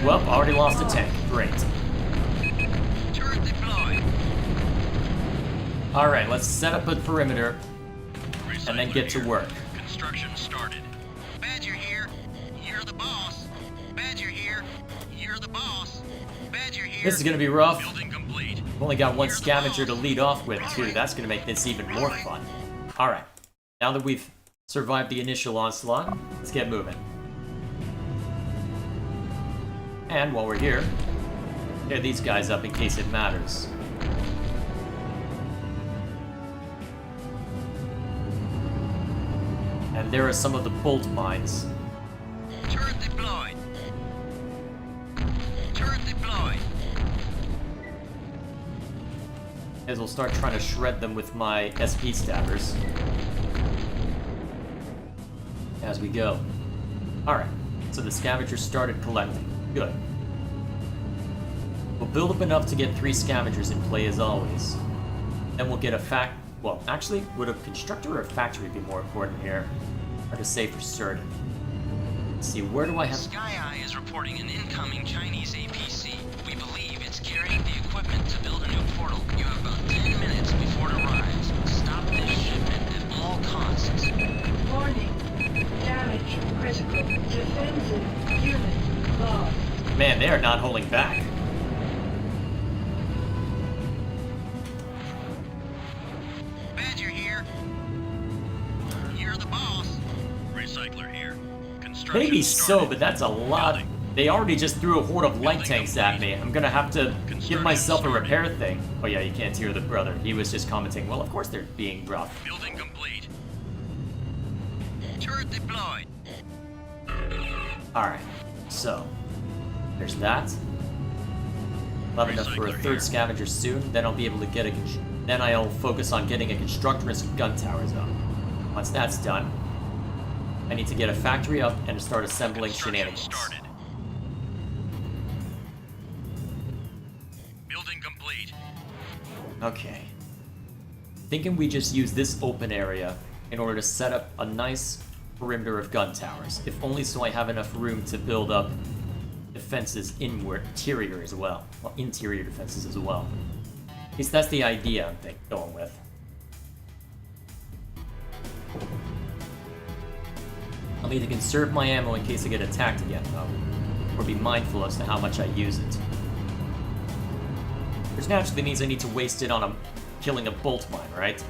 Well, already lost a tank. Great. Turret deployed. Alright, let's set up a perimeter and then get to work. Construction started. Badger here. You're the boss. Badger here. You're the boss. Badger here. This is gonna be rough. Building complete. I've only got one scavenger to lead off with, too. That's gonna make this even more fun. Alright, now that we've survived the initial onslaught, let's get moving. And while we're here, tear these guys up in case it matters. And there are some of the bolt mines. Turret deployed. Turret deployed. As we'll start trying to shred them with my SP stabbers. As we go. Alright, so the scavengers started collecting. Good. We'll build up enough to get 3 scavengers in play as always. Then we'll get a well, actually, would a constructor or a factory be more important here? Hard to say for certain. Let's see, where do I have... Sky Eye is reporting an incoming Chinese APC. We believe it's carrying the equipment to build a new portal. You have about 10 minutes before it arrives. Stop this shipment at all costs. Warning. Damage critical. Defensive unit lost. Man, they are not holding back. Badger here. You're the boss. Recycler here. Construction Maybe so, started. but that's a lot. They already just threw a horde of light tanks at me. I'm gonna have to give myself a repair thing. Oh yeah, you can't hear the brother. He was just commenting, well, of course they're being rough. Building complete. Turret deployed. Alright, so there's that. I'll have enough for a 3rd scavenger soon, then I'll be able to get a... Then I'll focus on getting a constructor and some gun towers up. Once that's done, I need to get a factory up and start assembling Construction shenanigans. started. Building complete. Okay. Thinking we just use this open area in order to set up a nice perimeter of gun towers, if only so I have enough room to build up defenses interior as well. Well, interior defenses as well. At least that's the idea I'm going with. I'll need to conserve my ammo in case I get attacked again, though, or be mindful as to how much I use it. Which naturally means I need to waste it on killing a bolt mine, right?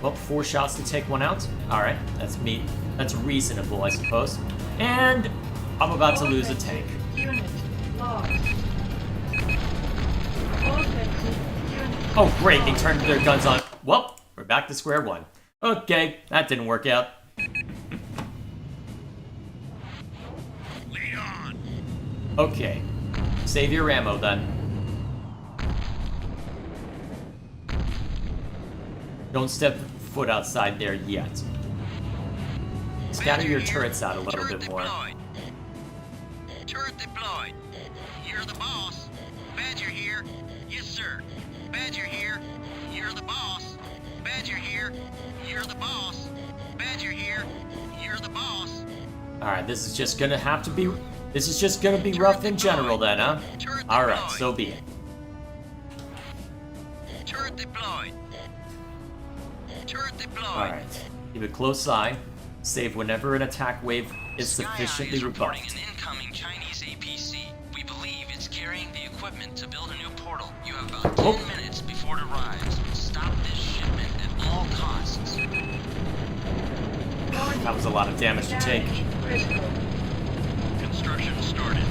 Well, 4 shots to take one out. Alright, that's me. That's reasonable, I suppose. And I'm about to lose a tank. Unit lost. Offensive unit Oh, great, they turned their guns on. Well, we're back to square one. Okay, that didn't work out. Lead on. Okay, save your ammo then. Don't step foot outside there yet. Scatter your turrets out a little Turret bit more. deployed. Turret deployed. You're the boss. Badger here. Yes, sir. Badger here. You're the boss. Badger here. You're the boss. Badger here. You're the boss. Alright, this is just gonna have to be... This is just gonna be rough in general then, huh? Alright, so be it. Turret deployed. Turret deployed. Alright, keep a close eye. Save whenever an attack wave is Sky Eye sufficiently is reporting rebuffed. an incoming Chinese APC. We believe it's carrying the equipment to build a new portal. You have about 10 minutes before it arrives. Stop this shipment at all costs. That was a lot of damage to take. damage critical. Construction started.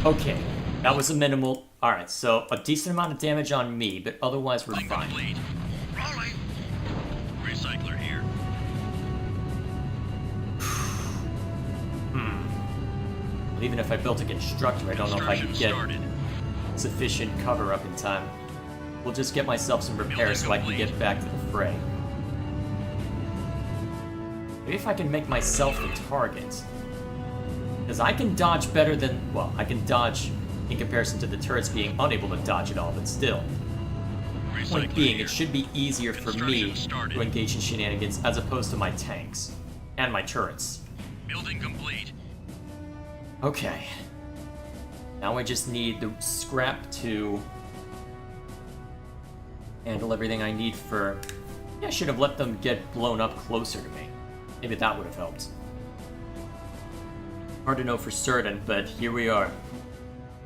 Okay, that was a minimal... Alright, so a decent amount of damage on me, but otherwise we're Building fine. complete. Rolling. Recycler here. Even if I built a constructor, I don't know if I Construction could get started. sufficient cover up in time. We'll just get myself some repairs so I can get back to the fray. Maybe if I can make myself the target. Because I can dodge better than... Well, I can dodge in comparison to the turrets being unable to dodge at all, but still. Point being, it should be easier for me to engage in shenanigans as opposed to my tanks and my turrets. Building complete. Okay. Now I just need the scrap to handle everything I need for... Yeah, I should have let them get blown up closer to me. Maybe that would have helped. Hard to know for certain, but here we are.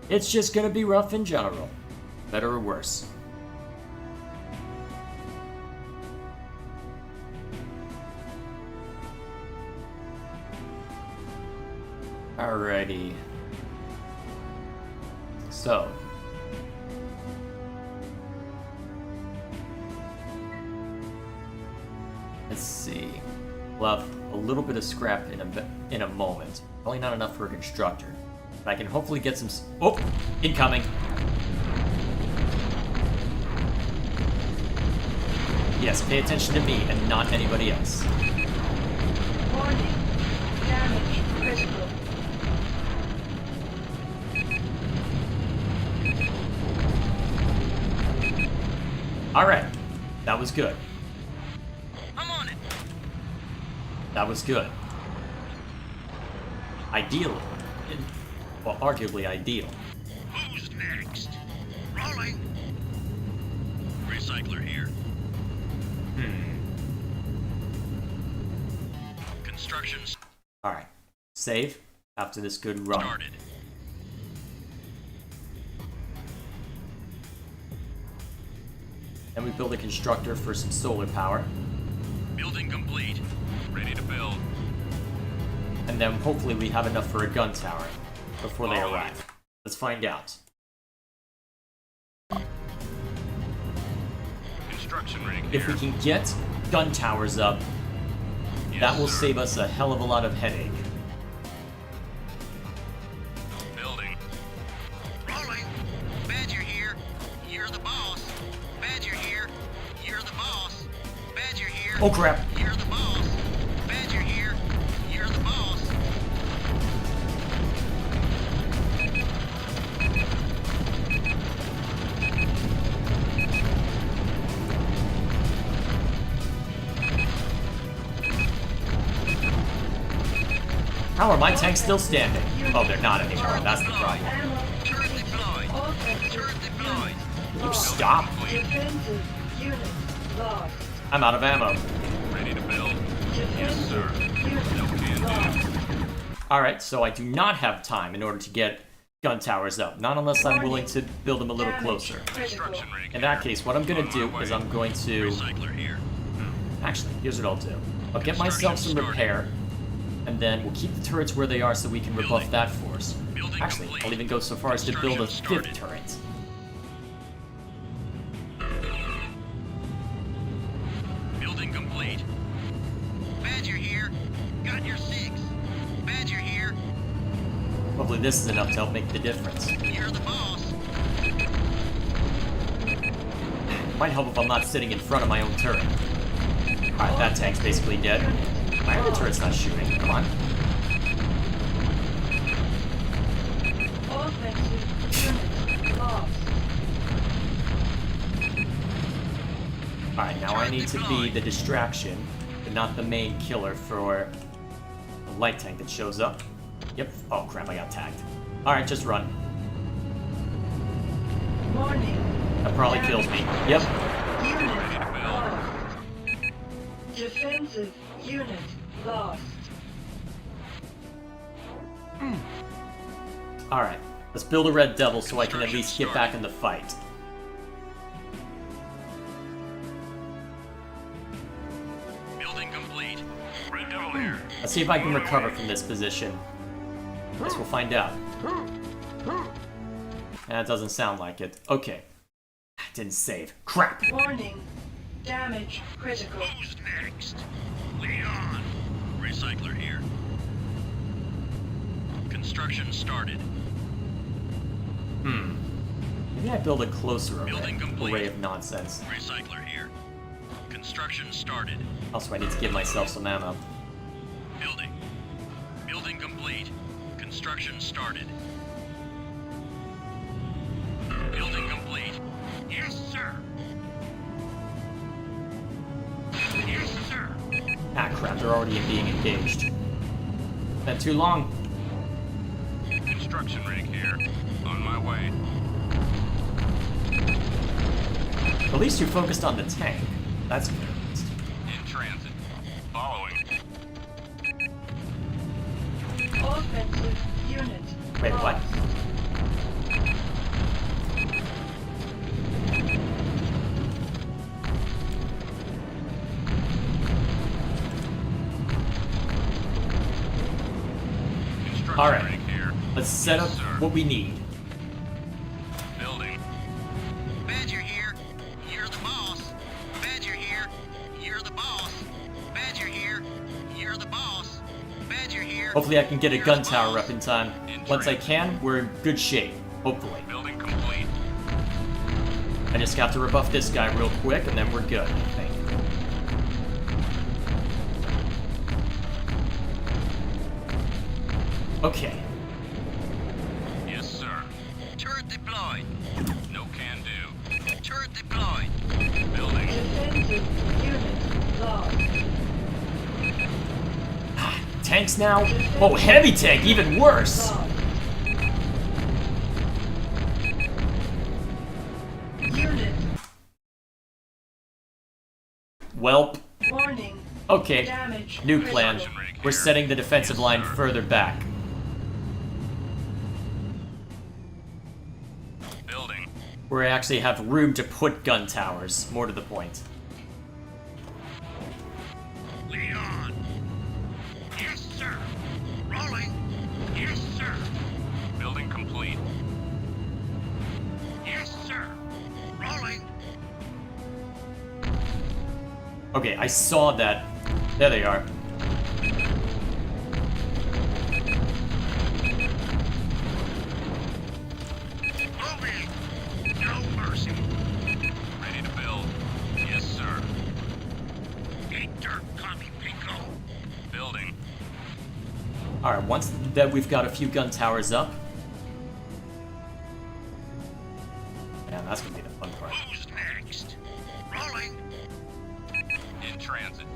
It's just gonna be rough in general. Better or worse. Alrighty. So. Let's see. We'll have a little bit of scrap in a moment. Probably not enough for a constructor. But I can hopefully get some... Oh! Incoming! Yes, pay attention to me and not anybody else. Warning. Damage critical. Alright. That was good. I'm on it. That was good. Ideal. Well, arguably ideal. Who's next? Rolling. Recycler here. Construction Alright. Save after this good run. started. Then we build a constructor for some solar power. Building complete. Ready to build. And then hopefully we have enough for a gun tower before they arrive. Let's find out. Construction rig If we can get gun towers up, that will save us a hell of a lot of headache. Building. Rolling. Badger here. You're the boss. Badger here. You're the boss. Badger here. Oh crap! You're the boss. Badger here. You're the boss. How are my tanks still standing? Oh, they're not anymore. That's the problem. Ammo. Turret deployed. Offensive. Turret deployed. You stop! Defensive. Unit lost. I'm out of ammo. Ready to build. Defensive. Unit lost. Alright, so I do not have time in order to get gun towers up. Not unless I'm willing to build them a little closer. Construction rig. In that case, what I'm going to do is I'm going to... Recycler here. Actually, here's what I'll do. I'll get myself some repair, and then we'll keep the turrets where they are so we can rebuff that force. Actually, I'll even go so far as to build a fifth turret. Building complete. Badger here. Got your six. Badger here. Hopefully this is enough to help make the difference. You're the boss. Might help if I'm not sitting in front of my own turret. Alright, that tank's basically dead. My other turret's not shooting. Come on. Offensive. Unit lost. Alright, now I need to be the distraction, but not the main killer for the light tank that shows up. Yep. Oh crap, I got tagged. Alright, just run. Warning. That probably kills me. Yep. Unit lost. Defensive. Unit lost. Alright. Let's build a red devil so I can at least get back in the fight. Building complete. Red Devil here. Let's see if I can recover from this position. Guess we'll find out. That doesn't sound like it. Okay. Didn't save. Crap! Warning. Damage critical. Who's next? Lead on. Recycler here. Construction started. Maybe I build a closer Building complete. array of nonsense. Recycler here. Construction started. Also, I need to give myself some ammo. Building. Building complete. Construction started. Building complete. Yes, sir. crap, they're already being engaged. Been too long. Construction rig here. On my way. At least you're focused on the tank. That's good. In transit. Following. Offensive unit. Wait, what? lost. Construction All right. rig here. Let's set up Yes, sir. what we need. Building. Badger here. You're the boss. Badger here. You're the boss. Badger here. You're the boss. Badger here. Hopefully I can get a You're gun the tower boss. up in time. Once I can, we're in good shape. Hopefully. Building complete. I just got to rebuff this guy real quick, and then we're good, I think. Okay. Yes, sir. Turret deployed. No can do. Turret deployed. Building. Defensive unit lost. Tanks now? Oh, heavy tank, even worse! Lost. Unit. Welp. Warning. Okay, Damage. new plan. critical. We're setting the defensive line further back. Building. Where I actually have room to put gun towers, more to the point. Lead on. Yes, sir. Rolling. Yes, sir. Building complete. Yes, sir. Rolling. Okay, I saw that. There they are. Moving. No mercy. Ready to build. Yes, sir. Eat dirt, commie pinko. Building. Alright, once that we've got a few gun towers up. Man, that's gonna be the fun part. Who's next? Rolling. In transit.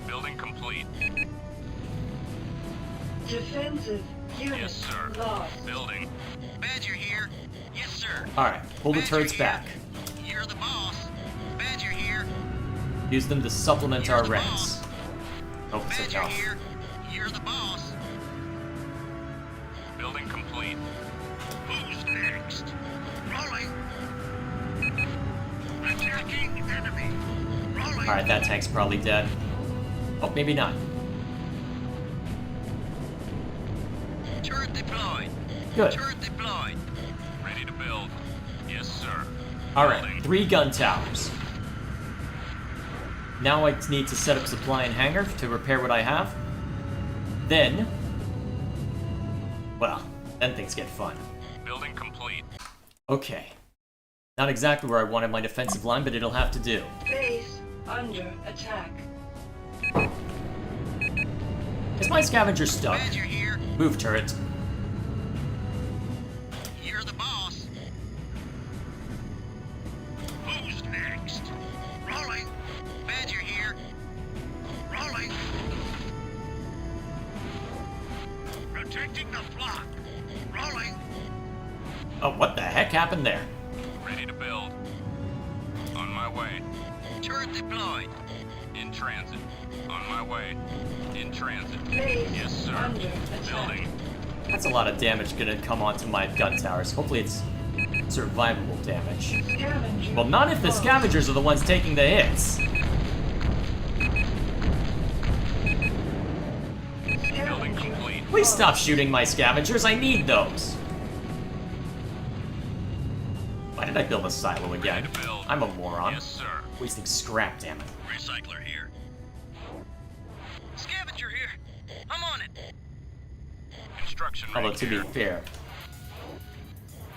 Building complete. Defensive unit Yes, sir. lost. Building. Badger here. Yes, sir. Alright, pull the Badger turrets here. back. You're the boss. Badger here. Use them to supplement You're our the ranks. boss. Hope it's Badger enough. here. You're the boss. Building complete. Who's next? Rolling. Attacking enemy. Rolling. Alright, that tank's probably dead. Oh, maybe not. Turret deployed. Good. Turret deployed. Ready to build. Yes, sir. Alright, Building. 3 gun towers. Now I need to set up supply and hangar to repair what I have. Then... well, then things get fun. Building complete. Okay. Not exactly where I wanted my defensive line, but it'll have to do. Base under attack. Is my scavenger stuck? Badger here. Move, turret. You're the boss. Who's next? Rolling. Badger here. Rolling. Protecting the flock. Rolling. Oh, what the heck happened there? Ready to build. On my way. Turret deployed. In transit. On my way. In transit. Base Yes, sir. under attack. Building. That's a lot of damage gonna come onto my gun towers. Hopefully it's survivable damage. Scavenger. Well, not if the lost. scavengers are the ones taking the hits. Scavenger Building complete. Please stop shooting my scavengers, I need those. Why did I build a silo again? Ready to build. I'm a moron. Yes, sir. Wasting scrap, damn it. Recycler here. Scavenger here. I'm on it. Construction rig Although, to be here. fair,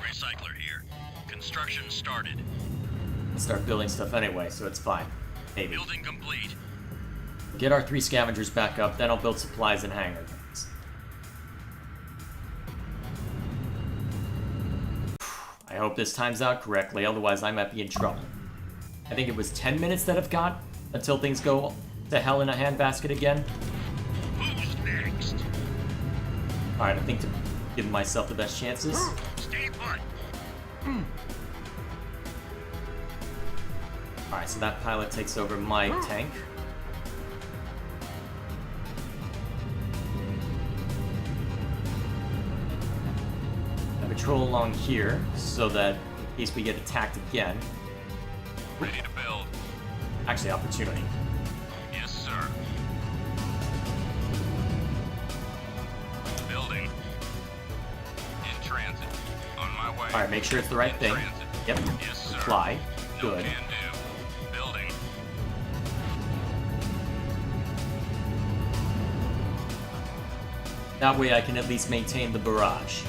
Recycler here. Construction started. I'll start building stuff anyway, so it's fine. Maybe. Building complete. Get our 3 scavengers back up, then I'll build supplies and hangar things. I hope this times out correctly, otherwise I might be in trouble. I think it was 10 minutes that I've got until things go The hell in a handbasket again? Who's next? Alright, I think to give myself the best chances. Stay put. Alright, so that pilot takes over my tank. I patrol along here so that in case we get attacked again. Ready to build. Actually, opportunity. Yes, sir. Building. In transit. On my way. Alright, make sure it's the right In thing. transit. Yep. Yes, sir. Fly. No Good. can do. Building. That way I can at least maintain the barrage.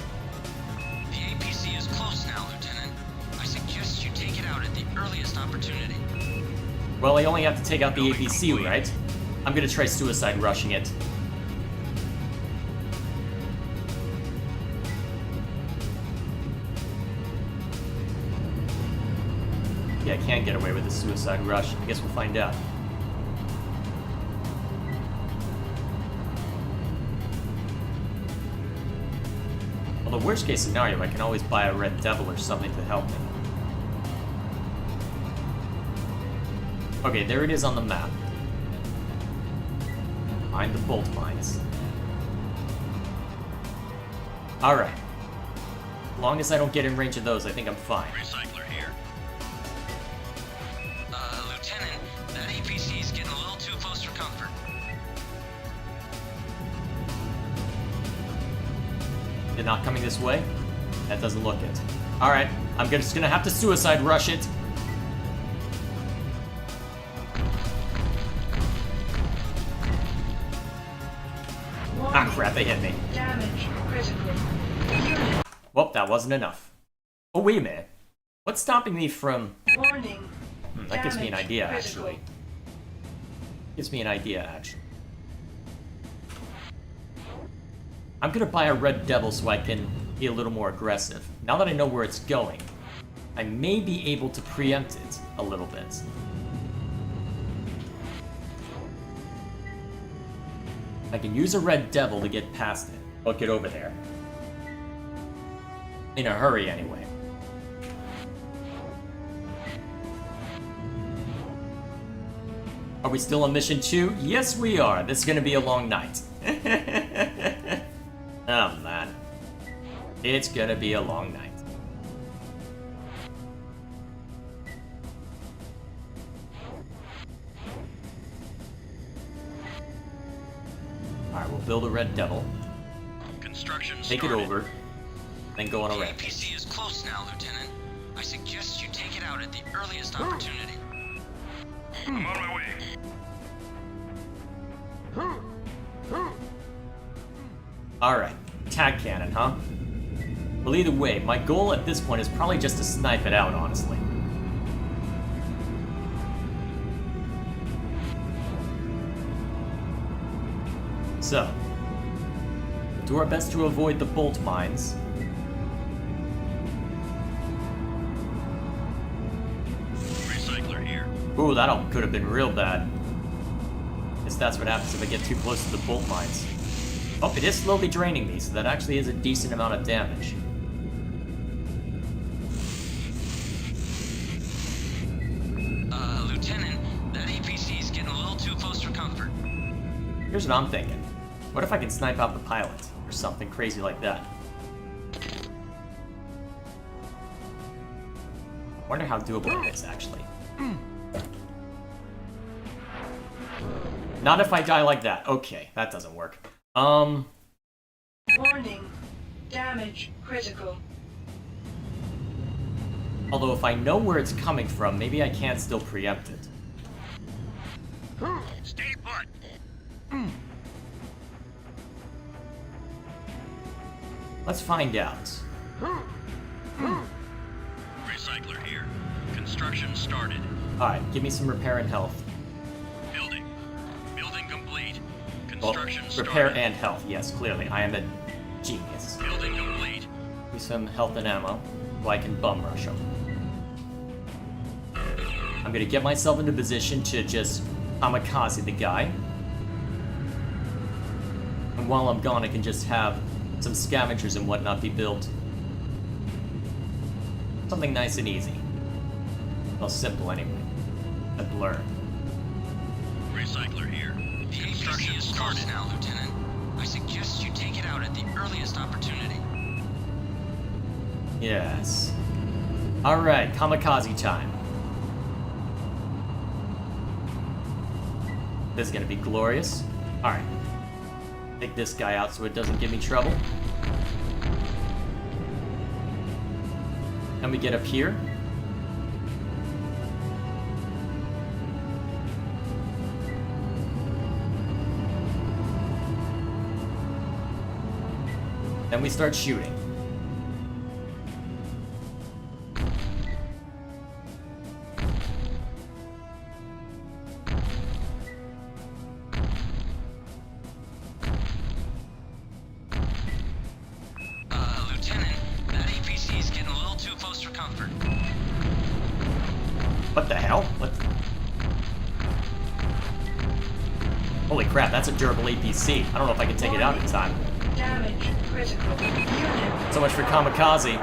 The APC is close now, Lieutenant. I suggest you take it out at the earliest opportunity. Well, I only have to take out the Building APC, complete. right? I'm gonna try suicide rushing it. Yeah, I can't get away with the suicide rush. I guess we'll find out. Well, the worst case scenario, I can always buy a Red Devil or something to help me. Okay, there it is on the map. Behind the bolt mines. Alright. As long as I don't get in range of those, I think I'm fine. Recycler here. Lieutenant, that APC is getting a little too close for comfort. They're not coming this way? That doesn't look it. Alright, I'm just gonna have to suicide rush it. Ah, crap, they hit me. Damage critical. Unit. Well, that wasn't enough. Oh, wait a minute. What's stopping me from... Warning. that gives me an Damage idea, critical. actually. Gives me an idea, actually. I'm gonna buy a Red Devil so I can be a little more aggressive. Now that I know where it's going, I may be able to preempt it a little bit. I can use a Red Devil to get past it. Or get over there. In a hurry, anyway. Are we still on mission 2? Yes, we are. This is gonna be a long night. Oh, man. It's gonna be a long night. Alright, we'll build a Red Devil. Construction Take it started. over. Then go on The a rampage. APC is close now, Lieutenant. I suggest you take it out at the earliest opportunity. I'm on my way. Alright, tag cannon, huh? Well, either way, my goal at this point is probably just to snipe it out, honestly. So, do our best to avoid the bolt mines. Recycler here. Ooh, that could have been real bad. Guess that's what happens if I get too close to the bolt mines. Oh, it is slowly draining me, so that actually is a decent amount of damage. Lieutenant, that APC is getting a little too close for comfort. Here's what I'm thinking. What if I can snipe out the pilot? Or something crazy like that. Wonder how doable it is, actually. Not if I die like that. Okay, that doesn't work. Warning. Damage critical. Although if I know where it's coming from, maybe I can still preempt it. Stay put. Let's find out. Recycler here. Construction started. Alright, give me some repair and health. Building. Building complete. Well, Construction repair started. and health, yes, clearly. I am a genius. Building complete. Give me some health and ammo, so I can bum rush them. I'm gonna get myself into position to just kamikaze the guy. And while I'm gone, I can just have some scavengers and whatnot be built. Something nice and easy. Well, simple anyway. I've learned. Recycler here. The APC is close now, Lieutenant. I suggest you take it out at the earliest opportunity. Yes. Alright, kamikaze time. This is gonna be glorious. Alright. Take this guy out so it doesn't give me trouble. And we get up here. Then we start shooting. Lieutenant, that APC is getting a little too close for comfort. What the hell? What? Holy crap, that's a durable APC. I don't know if I can take it out in time. Damage critical. Unit. So much for kamikaze.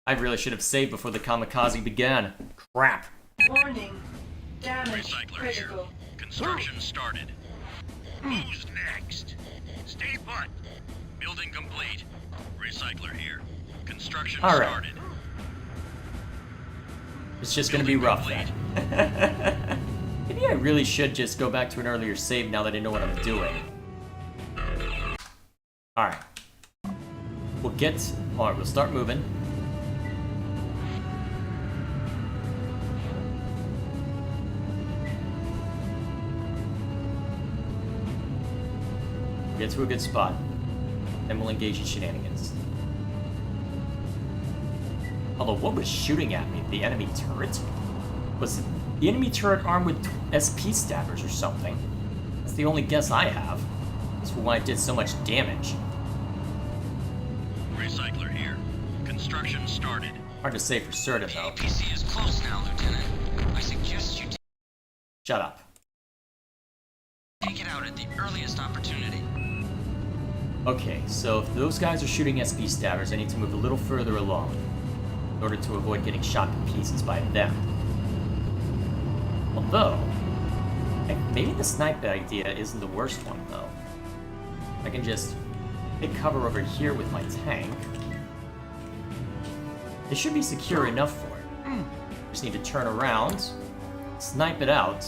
I really should have saved before the kamikaze began. Crap. Warning. Damage Recycler critical. here. Construction started. Who's next? Stay put. Building complete. Recycler here. Construction All right. started. It's just gonna be Building rough then. Maybe I really should just go back to an earlier save now that I know what I'm doing. Alright. Alright, we'll start moving. Get to a good spot. Then we'll engage in shenanigans. Although, what was shooting at me? The enemy turret? Was the enemy turret armed with SP stabbers or something? That's the only guess I have. That's why it did so much damage. Recycler here. Construction started. Hard to say for certain, The though. APC is close now, Lieutenant. I suggest you Shut up. take it out at the earliest opportunity. Okay, so if those guys are shooting SP stabbers, I need to move a little further along in order to avoid getting shot to pieces by them. Although, maybe the sniper idea isn't the worst one, though. I can just take cover over here with my tank. It should be secure enough for it. Just need to turn around, snipe it out.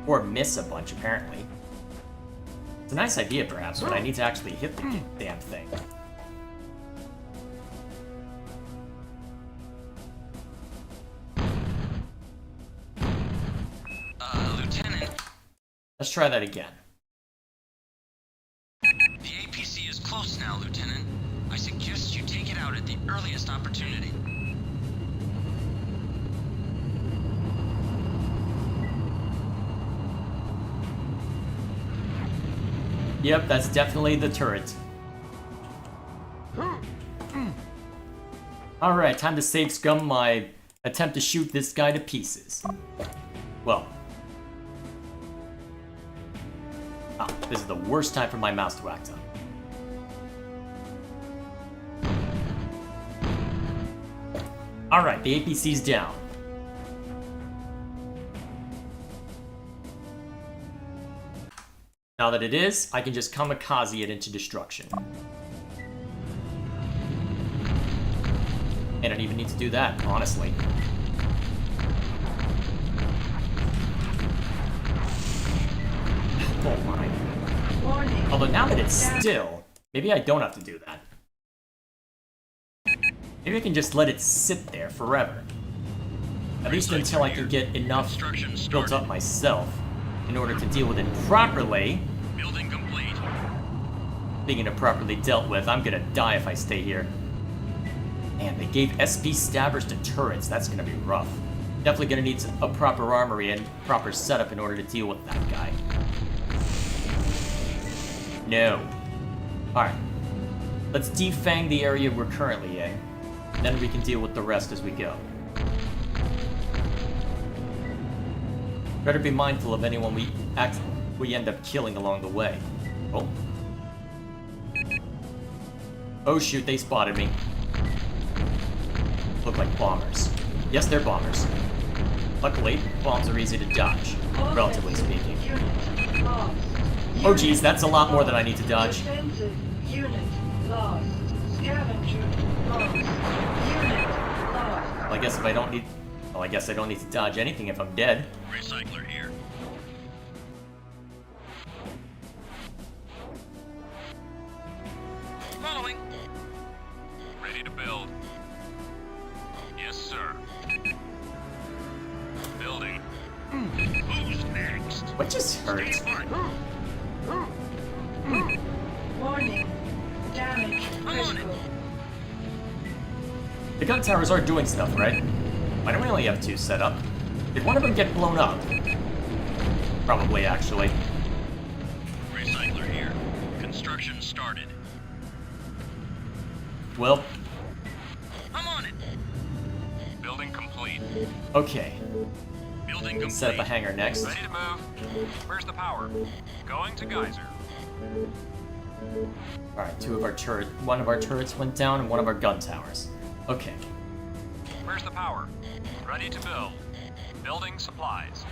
Or miss a bunch, apparently. It's a nice idea, perhaps, but I need to actually hit the damn thing. Lieutenant, Let's try that again. the APC is close now, Lieutenant. I suggest you take it out at the earliest opportunity. Yep, that's definitely the turret. Alright, time to save scum my attempt to shoot this guy to pieces. Well. Oh, this is the worst time for my mouse to act up. Alright, the APC's down. Now that it is, I can just kamikaze it into destruction. And I don't even need to do that, honestly. Oh my. Warning. Although now that it's still, maybe I don't have to do that. Maybe I can just let it sit there forever. At least until I can get enough built up myself in order to deal with it properly. Building complete. Being it properly dealt with, I'm gonna die if I stay here. Man, they gave SP stabbers to turrets. That's gonna be rough. Definitely gonna need a proper armory and proper setup in order to deal with that guy. No. Alright. Let's defang the area we're currently in. Then we can deal with the rest as we go. Better be mindful of anyone we end up killing along the way. Oh. Oh shoot, they spotted me. Look like bombers. Yes, they're bombers. Luckily, bombs are easy to dodge, relatively speaking. Unit lost. Oh geez, that's a lot more than I need to dodge. Defensive unit lost. Scavenger lost. Unit lost. Well, I guess if I don't need... Well, I guess I don't need to dodge anything if I'm dead. Recycler here. Following. Ready to build. Yes, sir. Building. Who's next? What just hurt? Warning. Damage critical. The gun towers are doing stuff, right? Why do we only have 2 set up? Did one of them get blown up? Probably, actually. Recycler here. Construction started. Well, I'm on it. Building complete. okay. Building complete. Set up a hangar next. Ready to move. Where's the power? Going to geyser. Alright, one of our turrets went down and one of our gun towers. Okay. Where's the power? Ready to build. Building supplies.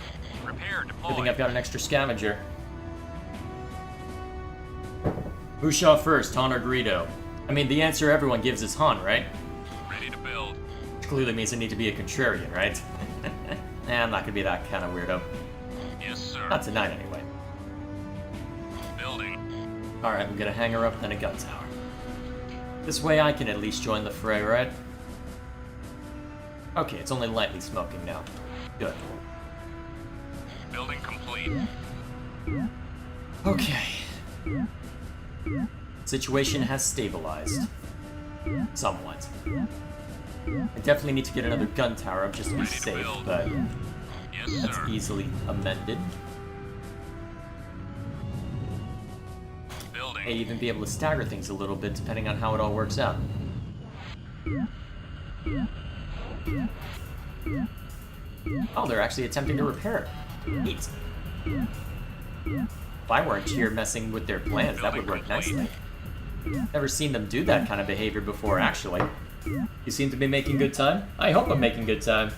Repair Good deployed. thing I've got an extra scavenger. Who shot first, Han or Greedo? I mean, the answer everyone gives is Han, right? Ready to build. Which clearly means I need to be a contrarian, right? Nah, I'm not gonna be that kind of weirdo. Yes, sir. Not tonight, anyway. Building. Alright, I'm gonna hang her up, then a gun tower. This way I can at least join the fray, right? Okay, it's only lightly smoking now. Good. Building complete. Okay. Situation has stabilized. Somewhat. I definitely need to get another gun tower up just to be Ready to safe, build. but Yes, that's sir. easily amended. Building. May even be able to stagger things a little bit depending on how it all works out. Oh, they're actually attempting to repair it. Neat. If I weren't here messing with their plans, that would work nicely. Never seen them do that kind of behavior before, actually. You seem to be making good time? I hope I'm making good time.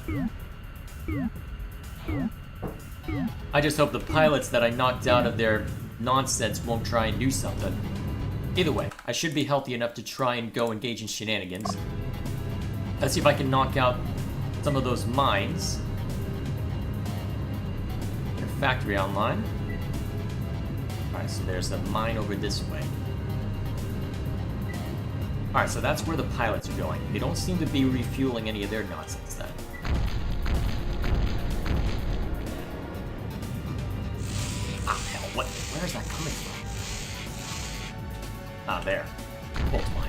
I just hope the pilots that I knocked out of their nonsense won't try and do something. Either way, I should be healthy enough to try and go engage in shenanigans. Let's see if I can knock out some of those mines. Get a factory online. Alright, so there's a mine over this way. Alright, so that's where the pilots are going. They don't seem to be refueling any of their nonsense then. Ah, hell, where is that coming from? Ah, there. Bolt mine.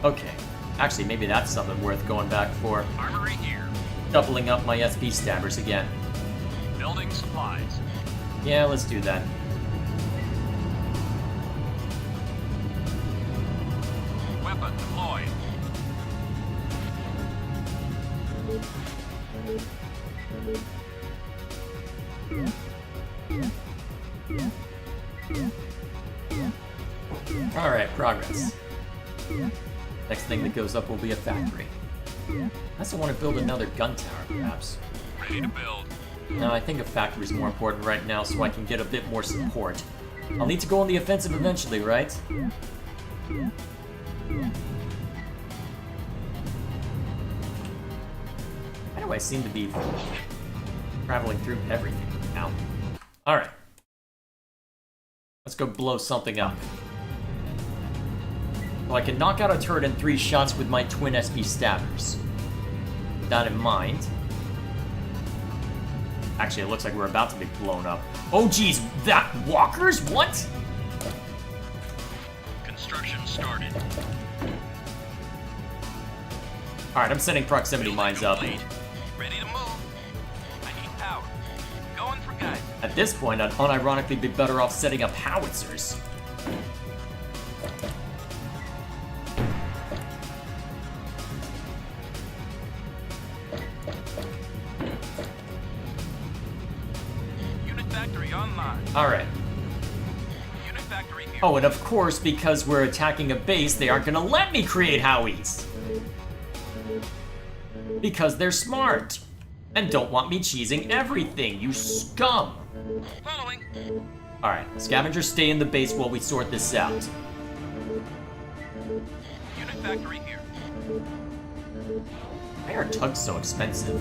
Okay. Actually, maybe that's something worth going back for. Armory here. Doubling up my SP stabbers again. Building supplies. Yeah, let's do that. Weapon deployed. Alright, progress. Next thing that goes up will be a factory. I also want to build another gun tower, perhaps. Ready to build. No, I think a factory is more important right now so I can get a bit more support. I'll need to go on the offensive eventually, right? Why do I seem to be traveling through everything now? Alright. Let's go blow something up. Well, I can knock out a turret in 3 shots with my twin SP stabbers. With that in mind... Actually, it looks like we're about to be blown up. Oh geez, that walkers? What? Construction started. Alright, I'm setting proximity Building mines up. complete. Ready to move. I need power. Going for guys. At this point, I'd unironically be better off setting up howitzers. supplies. Alright. Unit factory here. Oh, and of course, because we're attacking a base, they aren't gonna let me create Howies. Because they're smart. And don't want me cheesing everything, you scum. Following. Alright, scavengers stay in the base while we sort this out. Unit factory here. Why are tugs so expensive?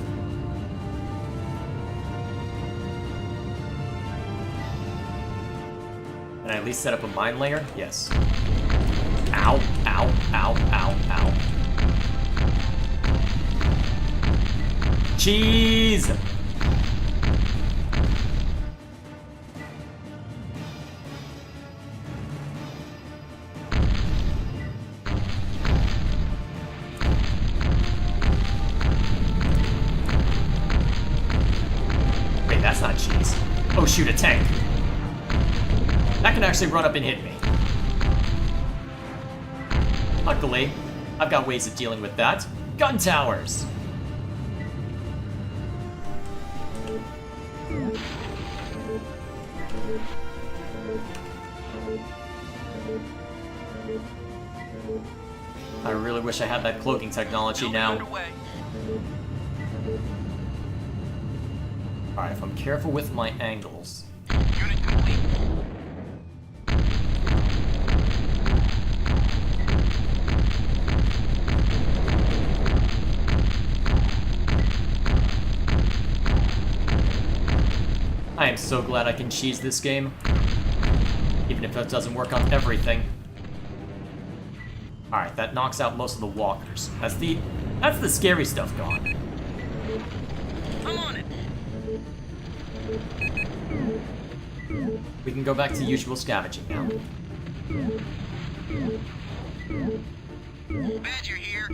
Can I at least set up a mine layer? Yes. Ow, ow, ow, ow, ow. Cheese! Wait, that's not cheese. Oh shoot, a tank. That can actually run up and hit me. Luckily, I've got ways of dealing with that. Gun towers! I really wish I had that cloaking technology Building now. underway. Alright, if I'm careful with my angles. Unit complete. I am so glad I can cheese this game. Even if that doesn't work on everything. Alright, that knocks out most of the walkers. That's the scary stuff gone. I'm on it. We can go back to usual scavenging now. Badger here.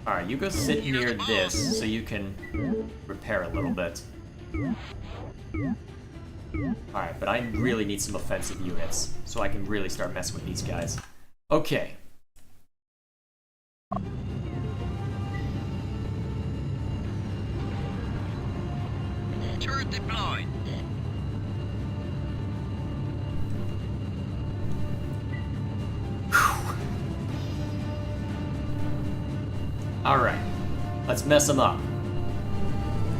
Alright, you go sit near this so you can repair a little bit. Alright, but I really need some offensive units so I can really start messing with these guys. Okay. Turret deployed. Alright. Let's mess them up.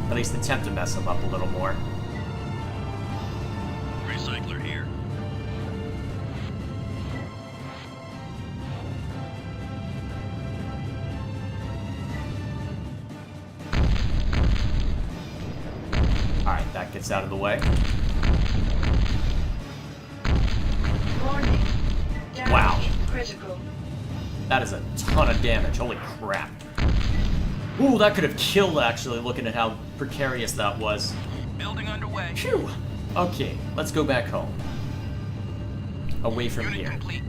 At least attempt to mess them up a little more. Recycler here. Alright, that gets out of the way. Warning. Damage Wow. critical. That is a ton of damage. Holy crap. Ooh, that could have killed, actually, looking at how precarious that was. Building underway. Phew. Okay, let's go back home. Away from Unit here. complete.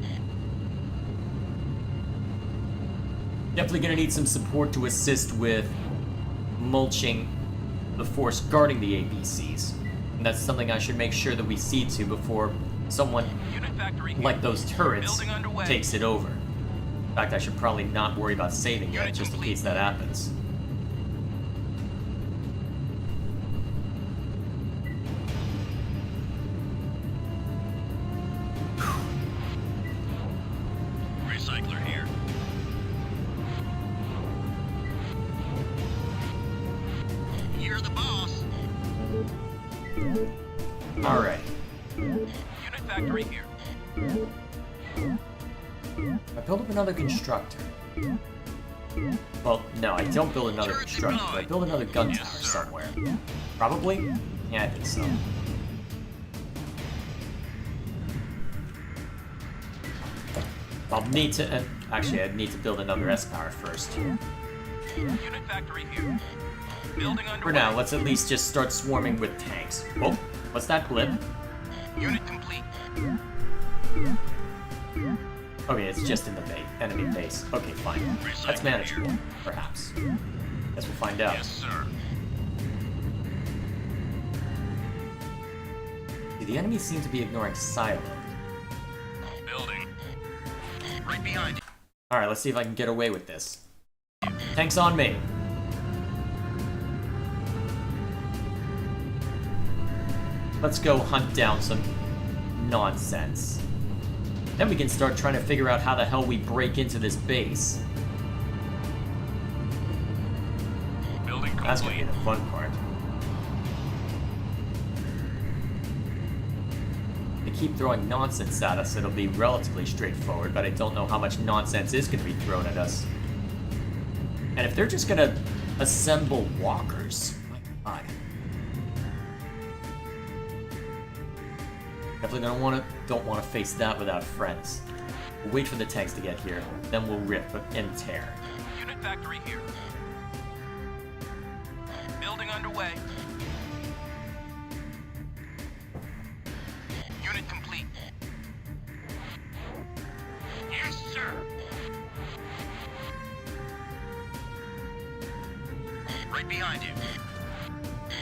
Definitely gonna need some support to assist with mulching the force guarding the APCs. And that's something I should make sure that we see to before someone Unit factory here. like those turrets Building underway. takes it over. In fact, I should probably not worry about saving it, just in case that happens. Recycler here. You're the boss. Alright. Unit factory here. I build up another constructor. Well, no, I don't build another Turret constructor, but I deployed. build another gun Yes, tower sir. somewhere. Probably? Yeah, I think so. I'll need to... actually, I'd need to build another S-Power first. Unit factory here. Building underway. For now, let's at least just start swarming with tanks. Oh, what's that blip? Unit complete. Okay, it's just in the enemy base. Okay, fine. That's manageable, perhaps. Guess we'll find out. Yes, sir. See, the enemies seem to be ignoring silo. Building. Right behind you. Alright, let's see if I can get away with this. Tanks on me. Let's go hunt down some nonsense. Then we can start trying to figure out how the hell we break into this base. Building That's gonna be complete. the fun part. They keep throwing nonsense at us, it'll be relatively straightforward, but I don't know how much nonsense is gonna be thrown at us. And if they're just gonna assemble walkers, my god. Definitely don't wanna face that without friends. We'll wait for the tanks to get here, then we'll rip and tear. Unit factory here. Building underway. Unit complete. Yes, sir. Right behind you.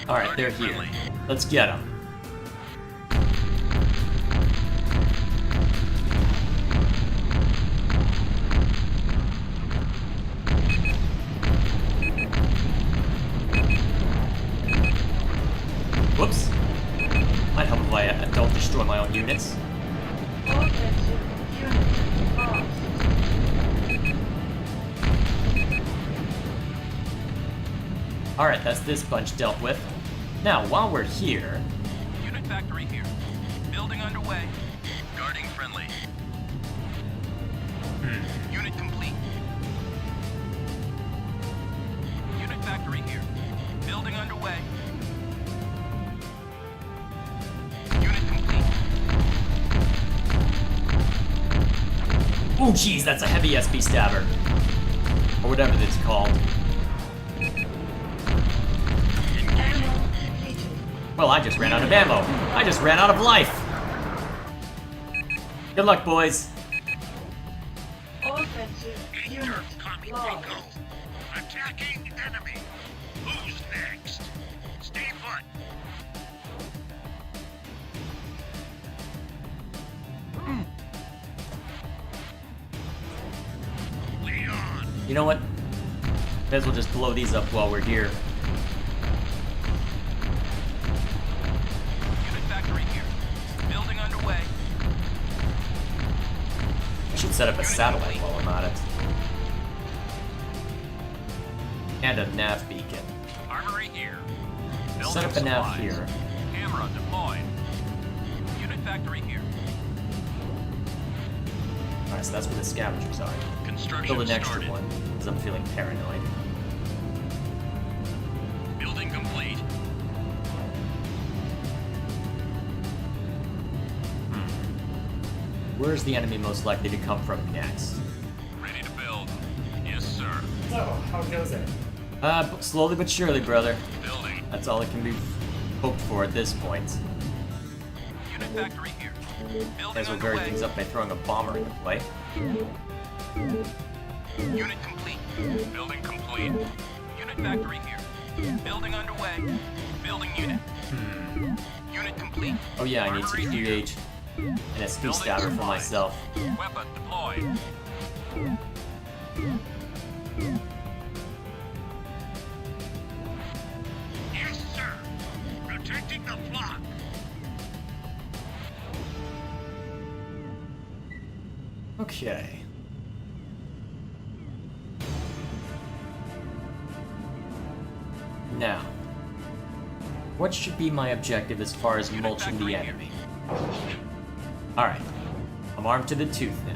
Alright, they're here. Let's get them. Whoops. Might help if I don't destroy my own units. Offensive unit lost. Alright, that's this bunch dealt with. Now, while we're here, Unit factory here. Building underway. Guarding friendly. Unit complete. Unit factory here. Building underway. Unit complete. oh jeez, that's a heavy SP stabber. Or whatever it's called. Ammo depleted. Well, I just ran out of ammo. I just ran out of life. Good luck, boys. Offensive unit lost. Attacking enemy. Who's next? Stay put. Lead on. You know what? May as well just blow these up while we're here. Unit factory here. Building underway. I should set up a satellite while I'm at it. And a nav beacon. Armory here. Building Set up a nav supplies. here. Camera deployed. Unit factory here. Alright, so that's where the scavengers are. Construction Build an extra started. one, because I'm feeling paranoid. Building complete. Where's the enemy most likely to come from next? Ready to build. Yes, sir. So, how goes it? Slowly but surely, brother. Building. That's all it can be hoped for at this point. Unit factory here. Building Guys will vary underway. things up by throwing a bomber into play. Unit complete. Building complete. Unit factory here. Building underway. Building unit. Unit complete. Oh yeah, I need to Armory here. create an SP stabber for myself. Weapon deployed. Yes, sir. Protecting the flock. Okay. Now, what should be my objective as far as mulching the enemy? Alright, I'm armed to the tooth now.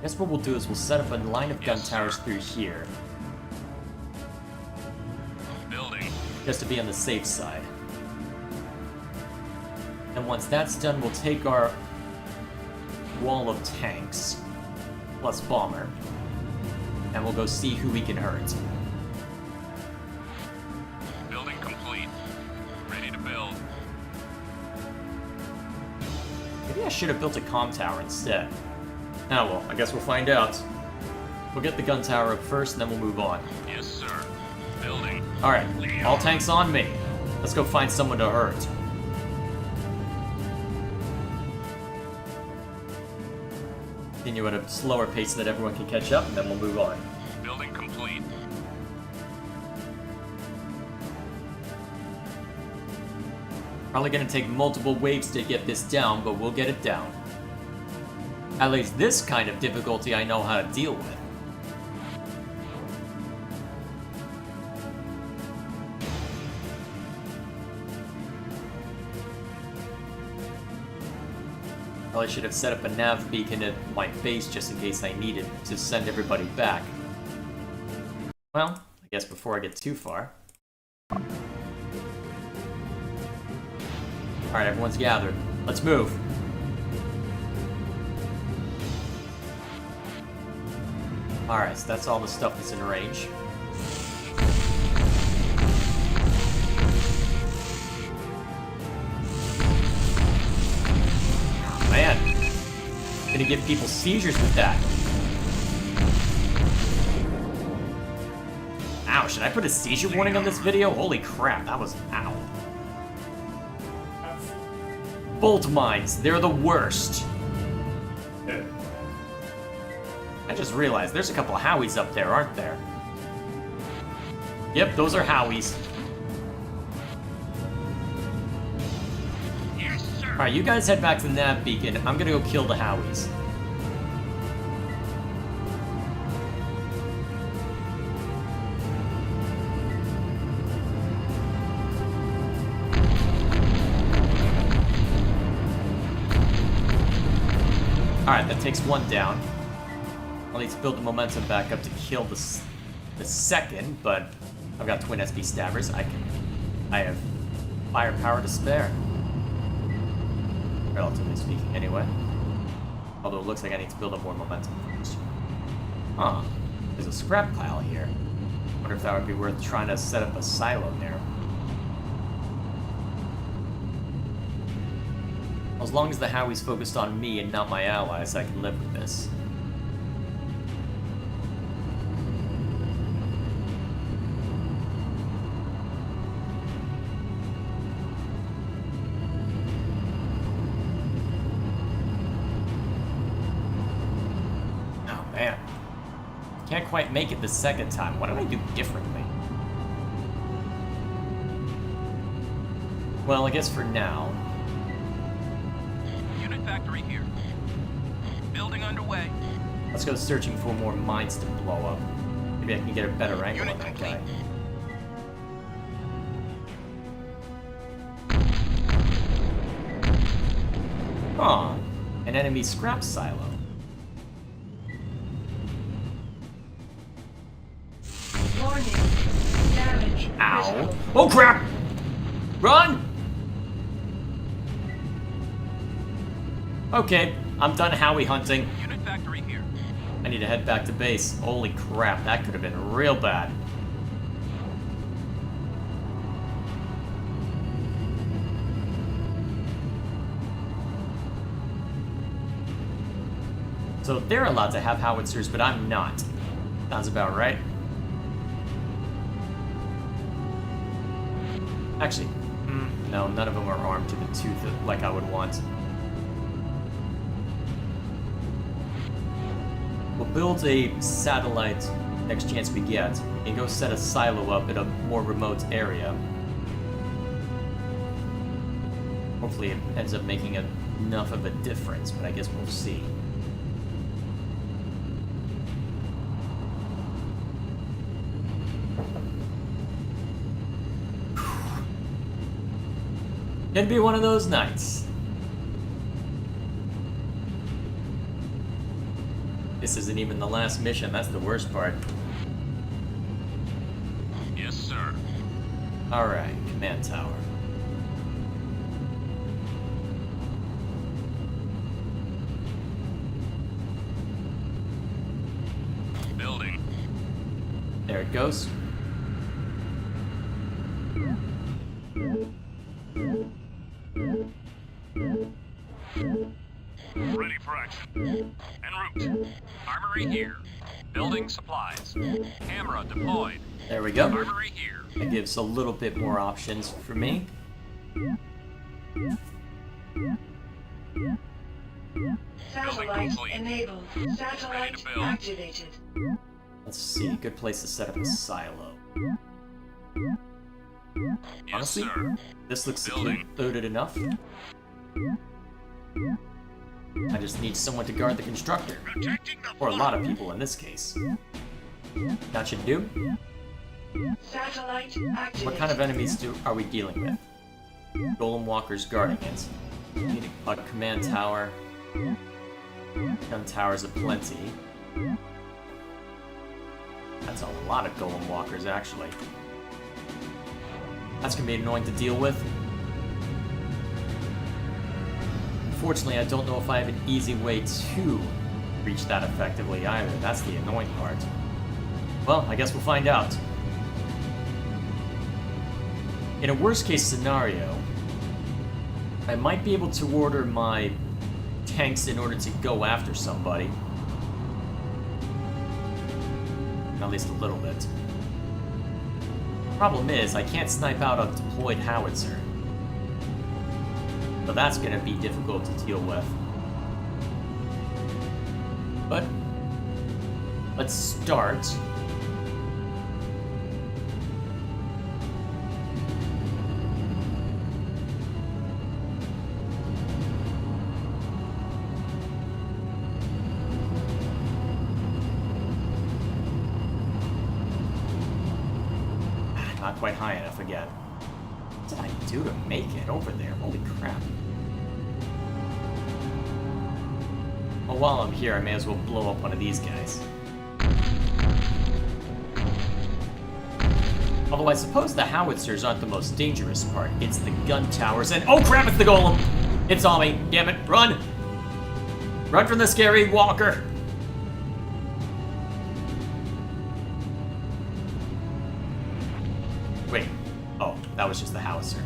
Guess what we'll do is we'll set up a line of gun Yes, towers sir. through here, Building. just to be on the safe side. And once that's done, we'll take our wall of tanks, plus bomber, and we'll go see who we can hurt. Building complete. Ready to build. Maybe I should have built a comm tower instead. Ah well, I guess we'll find out. We'll get the gun tower up first, and then we'll move on. Yes, sir. Building. Alright, all tanks on me. Let's go find someone to hurt. Continue at a slower pace so that everyone can catch up, and then we'll move on. Building complete. Probably gonna take multiple waves to get this down, but we'll get it down. At least this kind of difficulty I know how to deal with. Probably should have set up a nav beacon at my base just in case I needed to send everybody back. Well, I guess before I get too far. Alright, everyone's gathered. Let's move. Alright, so that's all the stuff that's in range. Oh, man. Gonna give people seizures with that. Ow, should I put a seizure warning on this video? Holy crap, that was... ow. Bolt mines, they're the worst. I just realized there's a couple of Howies up there, aren't there? Yep, those are Howies. Yes, sir. Alright, you guys head back to the nav beacon. I'm gonna go kill the Howies. Alright, that takes one down. I'll need to build the momentum back up to kill the second, but I've got twin SP stabbers. I have firepower to spare. Relatively speaking, anyway. Although it looks like I need to build up more momentum first. Huh. There's a scrap pile here. Wonder if that would be worth trying to set up a silo there. As long as the Howie's focused on me and not my allies, I can live with this. Oh man. Can't quite make it the second time. What did I do differently? Well, I guess for now. Unit factory here. Building underway. Let's go searching for more mines to blow up. Maybe I can get a better angle on that guy. Huh. An enemy scrap silo. Warning. Damage. Ow. Critical. Oh crap! Run! Okay, I'm done Howie hunting. Unit factory here. I need to head back to base. Holy crap, that could have been real bad. So they're allowed to have howitzers, but I'm not. Sounds about right. Actually, no, none of them are armed to the tooth like I would want. We'll build a satellite next chance we get, and go set a silo up in a more remote area. Hopefully it ends up making enough of a difference, but I guess we'll see. Gonna be one of those nights. This isn't even the last mission, that's the worst part. Yes, sir. Alright, command tower. Building. There it goes. Ready for action. En route. Armory here. Building supplies. Camera deployed. There we go. Armory here. That gives a little bit more options for me. Satellite complete. enabled. Satellite Ready to build. activated. Let's see, good place to set up a silo. Honestly, sir. this looks Building. secluded enough. I just need someone to guard the constructor. Protecting the Or a lot of people in this case. That should do. Satellite activated. What kind of enemies are we dealing with? Golem walkers guarding it. Need a command tower. Gun towers aplenty. That's a lot of golem walkers, actually. That's gonna be annoying to deal with. Unfortunately, I don't know if I have an easy way to reach that effectively either. That's the annoying part. Well, I guess we'll find out. In a worst-case scenario, I might be able to order my tanks in order to go after somebody. At least a little bit. Problem is, I can't snipe out a deployed howitzer. So that's gonna be difficult to deal with. But let's start. Not quite high enough again. What did I do to make it over there? Holy crap. Well, while I'm here, I may as well blow up one of these guys. Although I suppose the howitzers aren't the most dangerous part. It's the gun towers and— oh crap, it's the golem! It's on me! Damn it, run! Run from the scary walker! Wait. Oh, that was just the howitzer.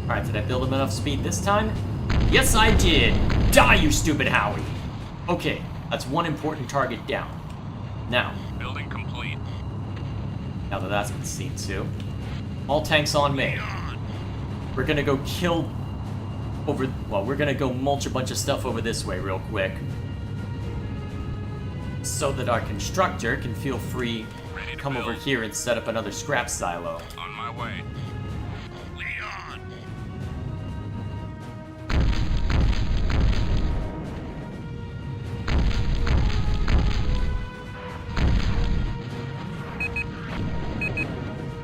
Alright, did I build him enough speed this time? Yes, I did! Die, you stupid Howie! Okay, that's one important target down. Now, Building complete. now that that's been seen to, all tanks on me. We're gonna go kill over— well, we're gonna go mulch a bunch of stuff over this way real quick. So that our constructor can feel free Ready to to come over build. here and set up another scrap silo. On my way. Leon.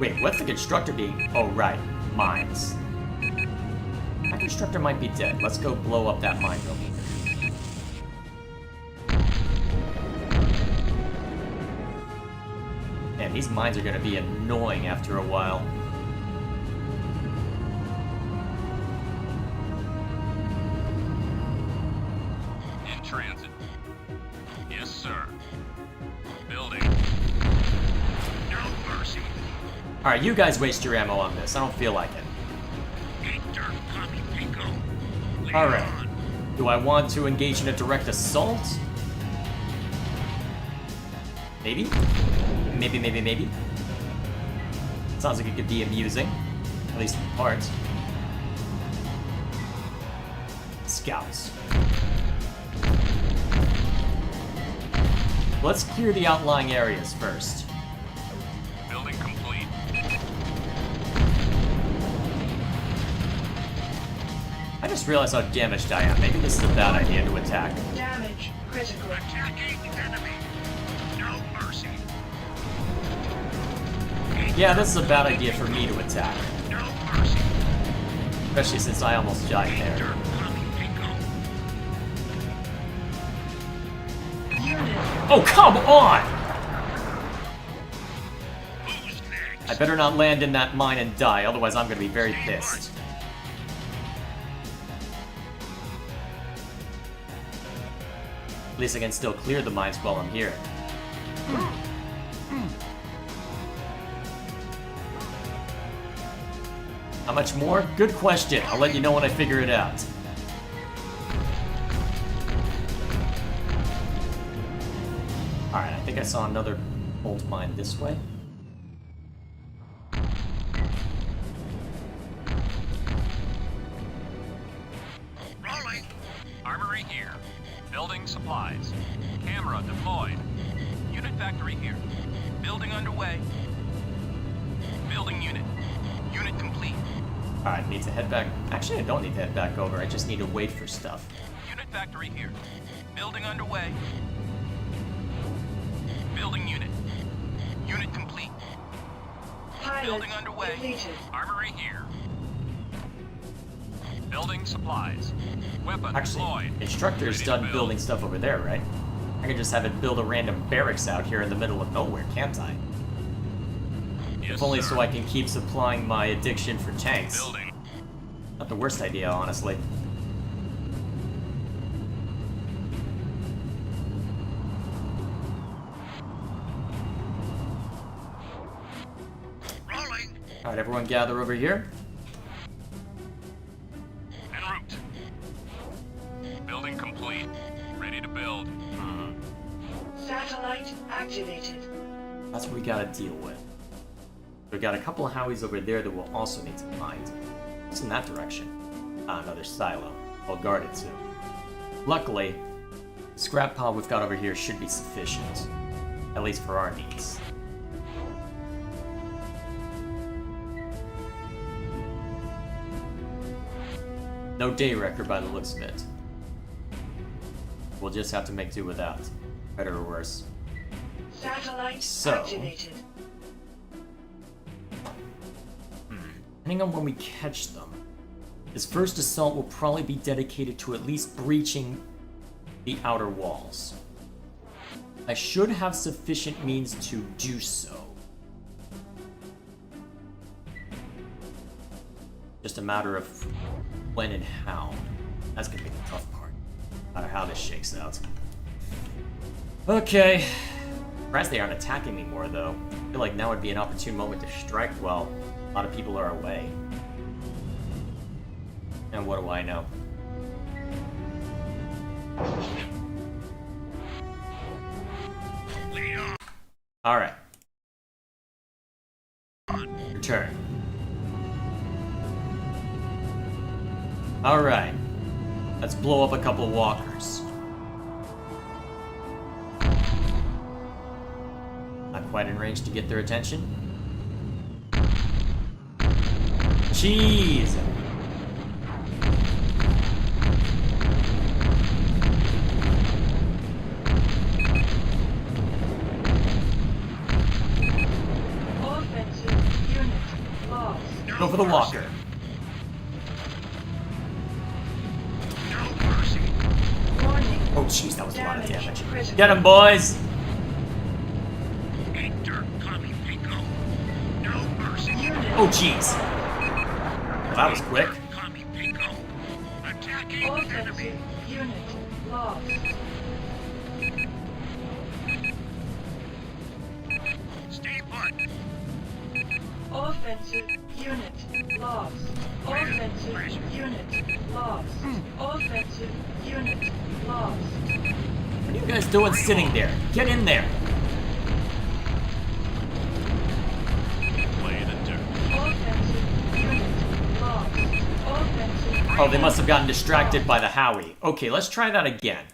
Wait, what's the constructor being— oh right, mines. My constructor might be dead. Let's go blow up that mine building. Man, these mines are gonna be annoying after a while. In transit. Yes, sir. Building. No mercy. Alright, you guys waste your ammo on this. I don't feel like it. Ain't dirt copy, Pico. Leon. Alright. Do I want to engage in a direct assault? Maybe? Maybe. Sounds like it could be amusing. At least in part. Scouts. Let's clear the outlying areas first. Building complete. I just realized how damaged I am. Maybe this is a bad idea to attack. Damage critical. Attacking enemy. No mercy. Yeah, this is a bad idea for me to attack. No mercy. Especially since I almost died there. Dirt copy, Pico. Unit Oh, come on! Who's next? I better not land in that mine and die, otherwise I'm gonna be very pissed. At least I can still clear the mines while I'm here. How much more? Good question. I'll let you know when I figure it out. Alright, I think I saw another bolt mine this way. Rolling. Aurora deployed. Unit factory here. Building underway. Building unit. Unit complete. Alright, need to head back. Actually, I don't need to head back over. I just need to wait for stuff. Unit factory here. Building underway. Building unit. Unit complete. Pilot Building underway. depleted. Armory here. Building supplies. Weapon Actually, deployed. instructor's Ready to done build. building stuff over there, right? I can just have it build a random barracks out here in the middle of nowhere, can't I? Yes, If only sir. so I can keep supplying my addiction for tanks. Building. Not the worst idea, honestly. Rolling. Alright, everyone gather over here. En route. Building complete. Ready to build. Satellite activated. That's what we gotta deal with. We've got a couple of Howies over there that we'll also need to find. What's in that direction? Ah, another silo. Well guarded too. Luckily, the scrap pile we've got over here should be sufficient. At least for our needs. No day record by the looks of it. We'll just have to make do with that. Better or worse. Satellite So- activated. Depending on when we catch them, this first assault will probably be dedicated to at least breaching the outer walls. I should have sufficient means to do so. Just a matter of when and how. That's gonna be the tough part. No matter how this shakes out. Okay. Surprised they aren't attacking me more, though. I feel like now would be an opportune moment to strike while a lot of people are away. And what do I know? Alright. Your turn. Alright. Let's blow up a couple of walkers. Not quite in range to get their attention. Cheese! Offensive unit lost. Go for the walker. No mercy. Warning. Oh jeez, that was a lot of damage. Critical. Get him, boys! Ain't dirt coming, Pico. No mercy. Unit Oh jeez. Well, that was quick. Coming, Pico. Attacking enemy. offensive unit lost. Stay put. Offensive unit lost. Offensive unit lost. Offensive unit lost. What are you guys doing sitting there? Get in there! Play the dirt. Offensive unit lost. Offensive. Oh, they must have gotten distracted by the Howie. Okay, let's try that again.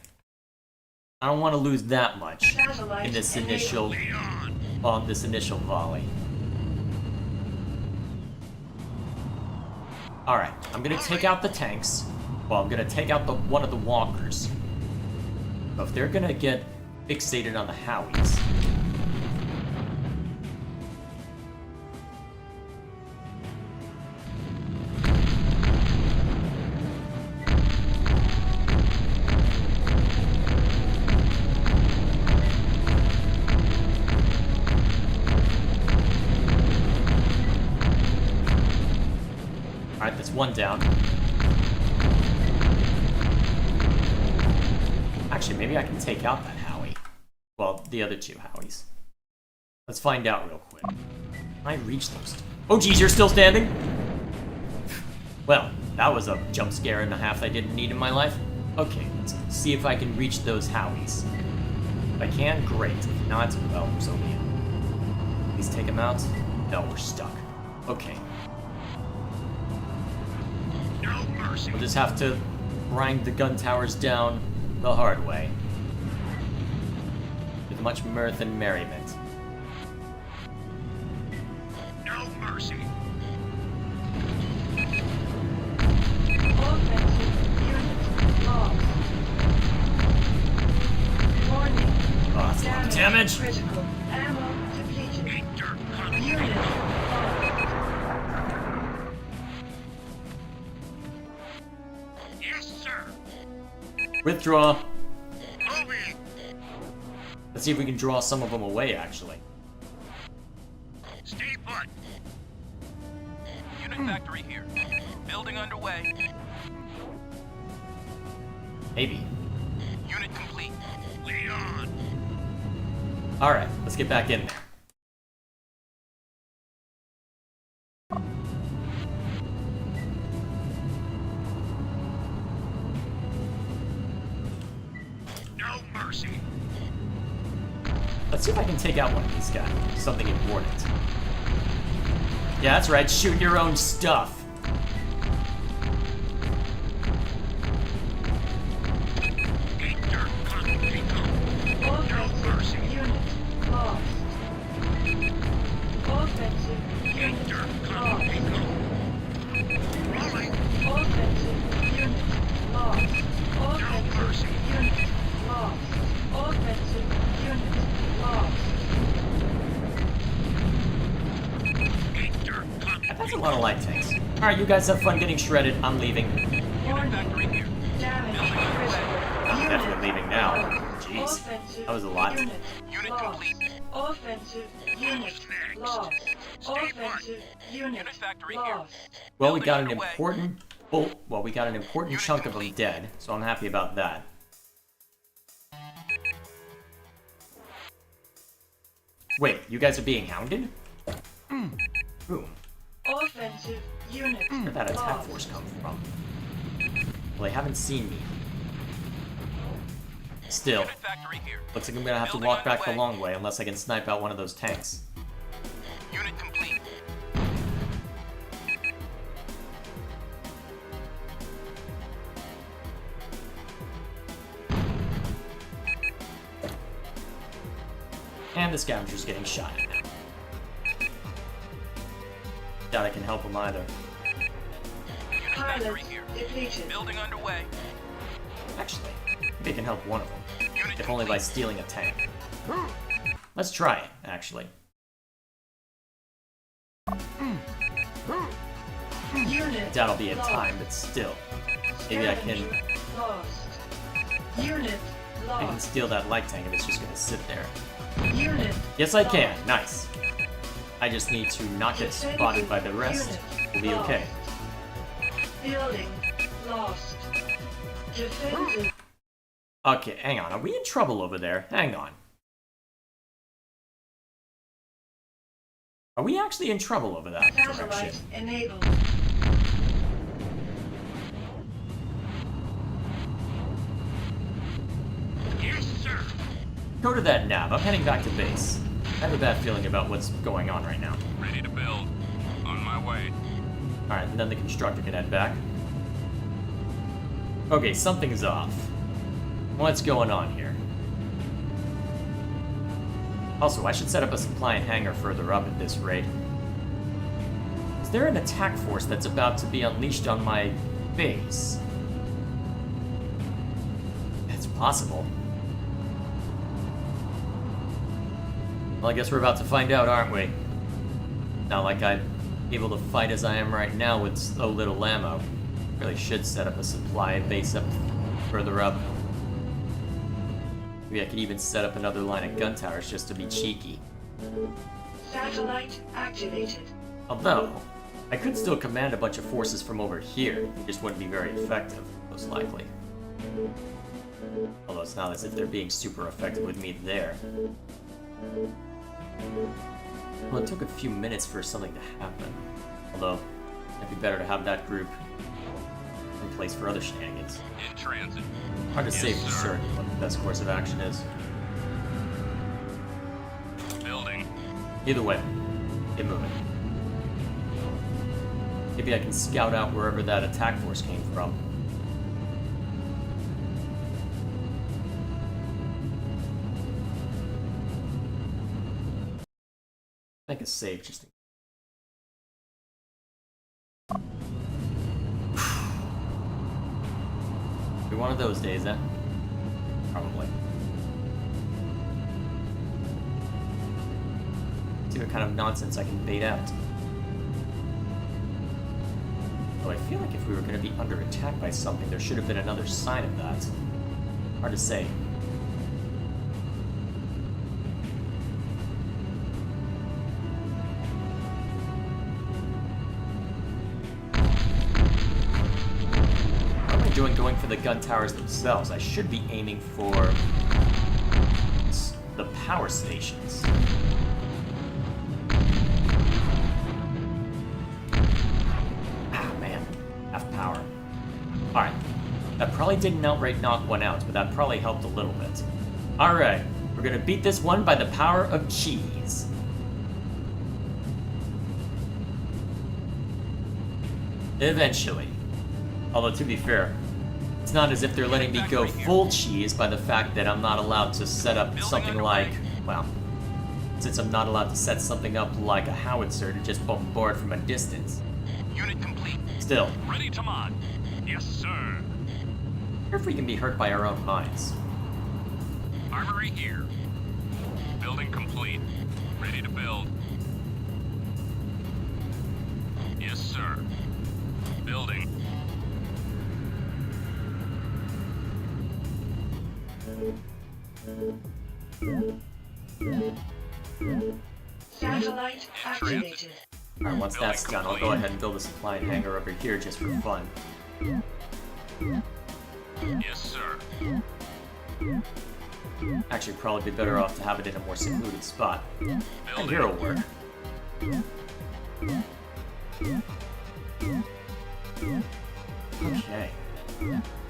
I don't want to lose that much in this initial, this initial volley. All right, I'm gonna take out the tanks. Well, I'm gonna take out one of the walkers. But if they're gonna get fixated on the Howies, alright, that's one down. Actually, maybe I can take out that Howie. Well, the other two Howies. Let's find out real quick. Can I reach those? Oh geez, you're still standing? Well, that was a jump scare and a half I didn't need in my life. Okay, let's see if I can reach those Howies. If I can, great. If not, well, so be it. Please take them out. No, we're stuck. Okay. No mercy. We'll just have to grind the gun towers down the hard way. much mirth and merriment. No mercy. Offensive unit lost. Warning. Oh, that's a lot of damage. Critical. Ammo depleted. Eat dirt, cunt. Unit lost. Yes, sir. Withdraw. Moving. Let's see if we can draw some of them away, actually. Stay put. Unit factory here. Building underway. Maybe. Unit complete. Lead on. Alright, let's get back in there. No mercy. Let's see if I can take out one of these guys. Something important. Yeah, that's right. Shoot your own stuff. Eat dirt, cunt. Pico. Offensive unit lost. Offensive Eat unit dirt, cunt. lost. Pico. Rolling. Offensive unit lost. Offensive unit lost. Offensive unit lost. Eat dirt, cunt. That's a lot of light tanks. Alright, you guys have fun getting shredded. I'm leaving. Unit factory here. Damage Building critical. I'm Unit definitely leaving now. lost. Jeez. Offensive That was a lot. Unit Unit lost. complete. Offensive unit next? lost. Stay put. Offensive unit Unit factory here. lost. Well, we Building got an underway. important... Well, we got an important Unit chunk of them complete. dead, so I'm happy about that. Wait, you guys are being hounded? Ooh, Offensive unit where'd that attack lost. force come from? Well, they haven't seen me. Still, Unit factory here. looks like I'm gonna have to Building walk back the underway. long way unless I can snipe out one of those tanks. Unit complete. And the scavenger's getting shot at now. Doubt I can help him either. Unit Pilot factory here. depleted. Building underway. Actually, maybe I can help one of them. Unit If only by complete. stealing a tank. Let's try it, actually. Unit Doubt I'll be in lost. time, but still. Maybe I can Scavenger lost. Unit I can lost. steal that light tank if it's just gonna sit there. Unit Yes, I lost. can. Nice. I just need to not get spotted by the rest. We'll be okay. Building lost. Defended. Okay, hang on. Are we in trouble over there? Hang on. Are we actually in trouble over that Satellite direction? enabled. Yes, sir. Go to that nav. I'm heading back to base. I have a bad feeling about what's going on right now. Ready to build. On my way. Alright, and then the constructor can head back. Okay, something's off. What's going on here? Also, I should set up a supply hangar further up at this rate. Is there an attack force that's about to be unleashed on my base? It's possible. Well, I guess we're about to find out, aren't we? Not like I'm able to fight as I am right now with so little ammo. Really should set up a supply base up further up. Maybe I could even set up another line of gun towers just to be cheeky. Satellite activated. Although, I could still command a bunch of forces from over here. It just wouldn't be very effective, most likely. Although it's not as if they're being super effective with me there. Well, it took a few minutes for something to happen. Although, it'd be better to have that group in place for other shenanigans. In transit. Hard to Yes, say for sir. certain what the best course of action is. Building. Either way, get moving. Maybe I can scout out wherever that attack force came from. make a save just. Be one of those days, eh? Probably. See what kind of nonsense I can bait out. Though I feel like if we were going to be under attack by something, there should have been another sign of that. Hard to say. Going for the gun towers themselves. I should be aiming for the power stations. Ah, man. Half power. Alright. That probably didn't outright knock one out, but that probably helped a little bit. Alright. We're gonna beat this one by the power of cheese. Eventually. Although, to be fair, it's not as if they're letting me go full cheese by the fact that I'm not allowed to set up something like, well, since I'm not allowed to set something up like a howitzer to just bombard from a distance. Unit complete. Still. Ready to mod. Yes, sir. I wonder if we can be hurt by our own mines. Armory here. Building complete. Ready to build. Yes, sir. Building. Satellite activated. Alright, once that's done, I'll go ahead and build a supply hangar over here just for fun. Yes, sir. Actually, probably be better off to have it in a more secluded spot. And here'll work. Okay.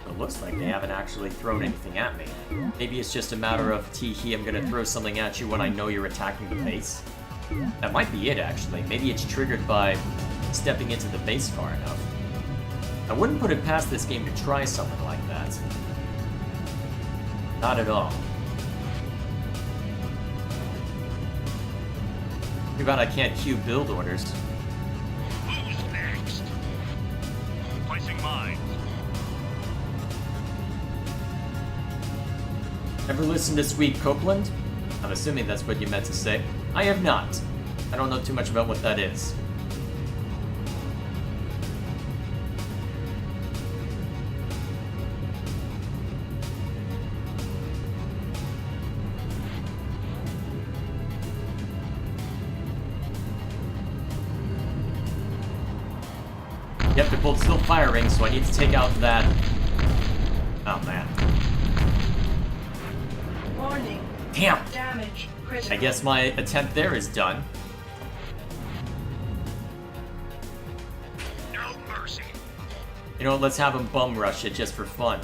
It looks like they haven't actually thrown anything at me. Maybe it's just a matter of, tee-hee, I'm gonna throw something at you when I know you're attacking the base. That might be it, actually. Maybe it's triggered by stepping into the base far enough. I wouldn't put it past this game to try something like that. Not at all. Too bad I can't queue build orders. Who's next? Placing mines. Ever listened to Sweet Copeland? I'm assuming that's what you meant to say. I have not. I don't know too much about what that is. Yep, the bolt's still firing, so I need to take out that... Oh, man. Warning. Damn! Damage critical. I guess my attempt there is done. No mercy. You know what, let's have him bum rush it just for fun.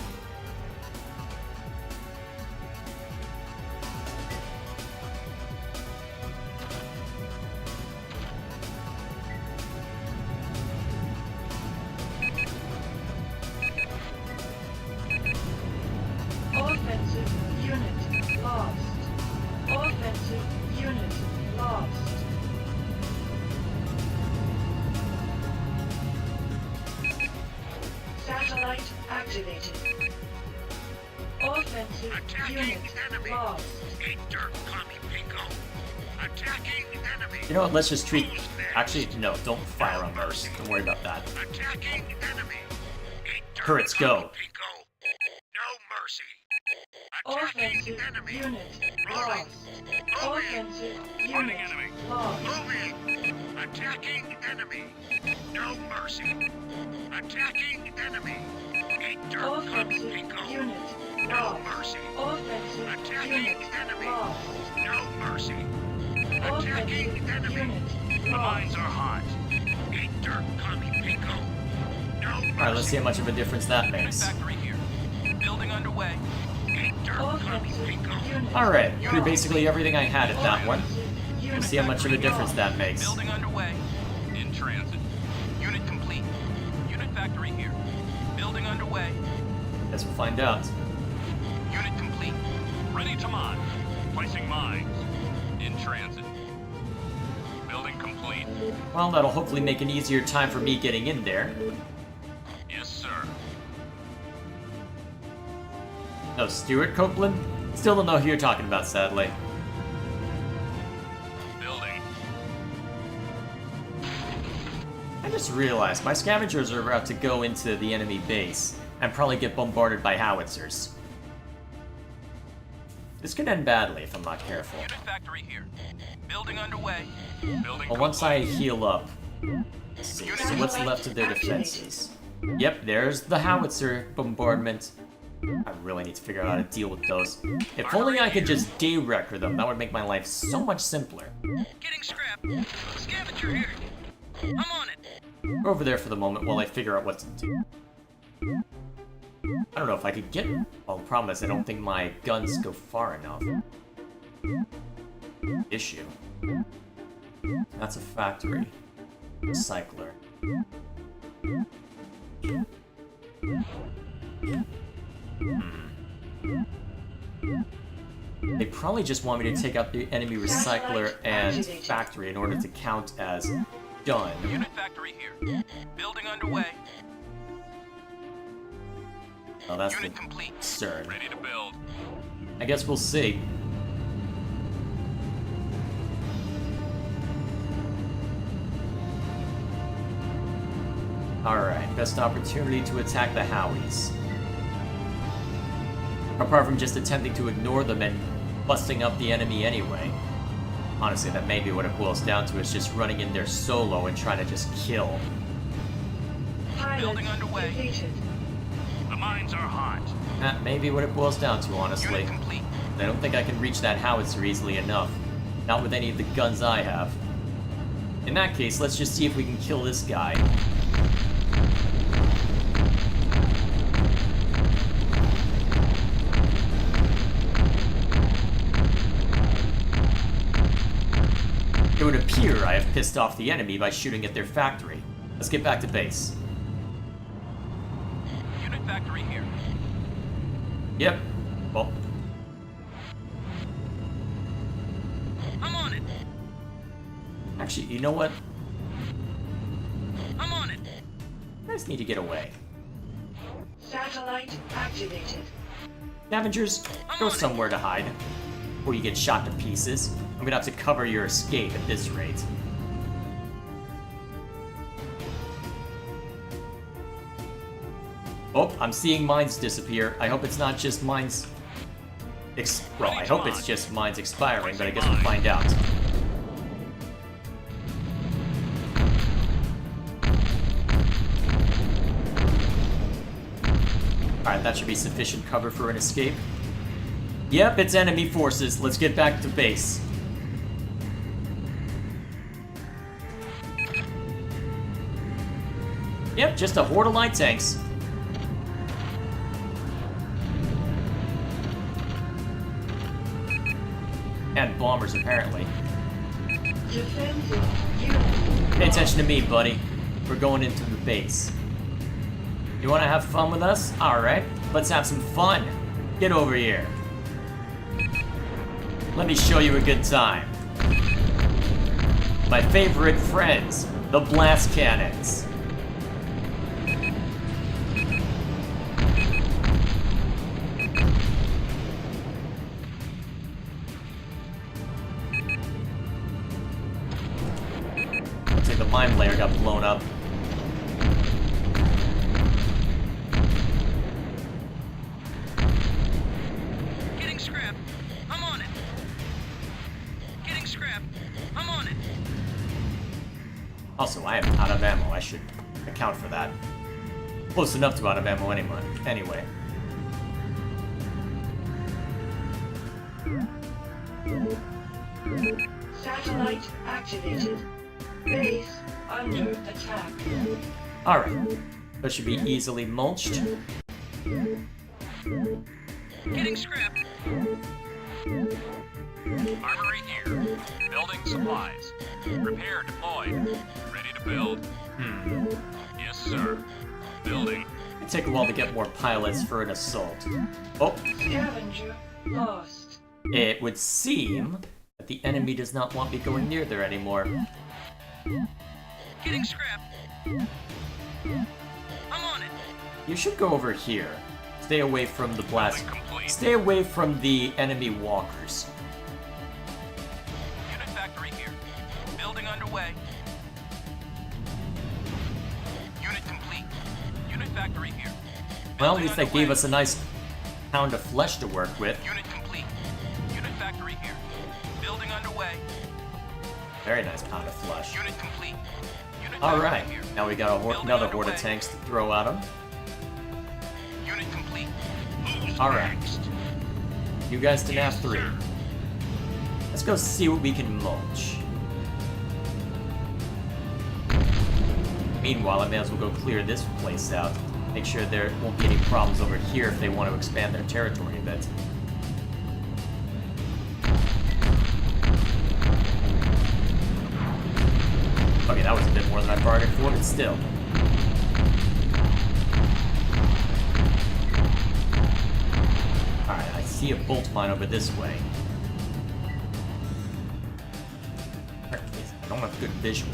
Offensive unit lost. Offensive unit lost. Satellite activated. Offensive Attacking unit enemy. lost. A dirt commie pinko. Attacking enemy. You know what, let's just treat... Actually, no, don't fire on those. Don't worry about that. Attacking enemy. A dirt Turrets, go. commie pinko. No mercy. Attacking Offensive enemy. unit Moving. lost. Offensive unit enemy. lost. Moving. Attacking enemy. No mercy. Attacking enemy. A dirt commie Offensive pinko. unit No lost. mercy. Offensive Attacking unit enemy. lost. No mercy. Offensive Attacking enemy. unit The lost. mines are hot. A dirt commie pinko. No mercy. Alright, let's see how much of a difference that makes. Factory here. Building underway. A dirt commie Offensive pinko. unit Alright, threw basically everything I had at that one. Offensive unit Let's see how much of a difference that makes. Building underway. In transit. Unit complete. Unit factory here. Building underway. Guess we'll find out. Unit complete. Ready to mod. Placing mines. In transit. complete. Well, that'll hopefully make an easier time for me getting in there. Yes, sir. No, Stuart Copeland? Still don't know who you're talking about, sadly. Building. I just realized my scavengers are about to go into the enemy base and probably get bombarded by howitzers. This could end badly if I'm not careful. Unit factory here. Building underway. Building But once I complete. heal up... Let's see, so what's left of their defenses? Yep, there's the howitzer bombardment. I really need to figure out how to deal with those. If only I could just day-wrecker them, that would make my life so much simpler. Getting scrap. Scavenger here. I'm on it. Over there for the moment while I figure out what to do. I don't know if I could get... Well, the problem is I don't think my guns go far enough. Issue. That's a factory. Recycler. They probably just want me to take out the enemy recycler and factory in order to count as done. Unit factory here. Building underway. Oh, that's the Unit complete. CERN. Ready to build. I guess we'll see. Alright, best opportunity to attack the Howies. Apart from just attempting to ignore them and busting up the enemy anyway. Honestly, that may be what it boils down to, is just running in there solo and trying to just kill. Pilot Building underway. completed. The mines are hot. That may be what it boils down to, honestly. Unit complete. I don't think I can reach that howitzer easily enough. Not with any of the guns I have. In that case, let's just see if we can kill this guy. It would appear I have pissed off the enemy by shooting at their factory. Let's get back to base. Unit factory here. Yep. Well, I'm on it. actually, you know what? I'm on it. I just need to get away. Satellite activated. Scavengers, go somewhere to hide. Before you get shot to pieces. I'm gonna have to cover your escape at this rate. Oh, I'm seeing mines disappear. I hope it's not just mines... Well, I hope it's just mines expiring, but I guess we'll find out. Alright, that should be sufficient cover for an escape. Yep, it's enemy forces. Let's get back to base. Yep, just a horde of light tanks. And bombers, apparently. Defensive unit. Pay attention to me, buddy. We're going into the base. You want to have fun with us? Alright, let's have some fun. Get over here. Let me show you a good time. My favorite friends, the blast cannons. Looks like the mine layer got blown up. Getting scrap. I'm on it. Getting scrap. I'm on it. Also, I am out of ammo. I should account for that. Close enough to out of ammo anyway. Satellite activated. Base under attack. Alright. That should be easily mulched. Getting scrap. Armory here. Building supplies. Repair deployed. Ready to build. Yes, sir. Building. It'd take a while to get more pilots for an assault. Oh, Scavenger lost. it would seem that the enemy does not want me going near there anymore. Getting scrap. I'm on it. You should go over here. Stay away from the blast. Building complete. Stay away from the enemy walkers. Unit factory here. Building underway. Unit complete. Unit factory here. Well, at Building least that underway. gave us a nice pound of flesh to work with. Unit complete. Unit factory here. Building underway. Very nice pound of flesh. Unit complete. Unit Alright, factory here. now we got Building another horde of underway. tanks to throw at them. Unit complete. Alright. You guys can have 3. Let's go see what we can mulch. Meanwhile, I may as well go clear this place out. Make sure there won't be any problems over here if they want to expand their territory a bit. Okay, that was a bit more than I bargained for, but still. Alright, I see a bolt mine over this way. I don't have good visual.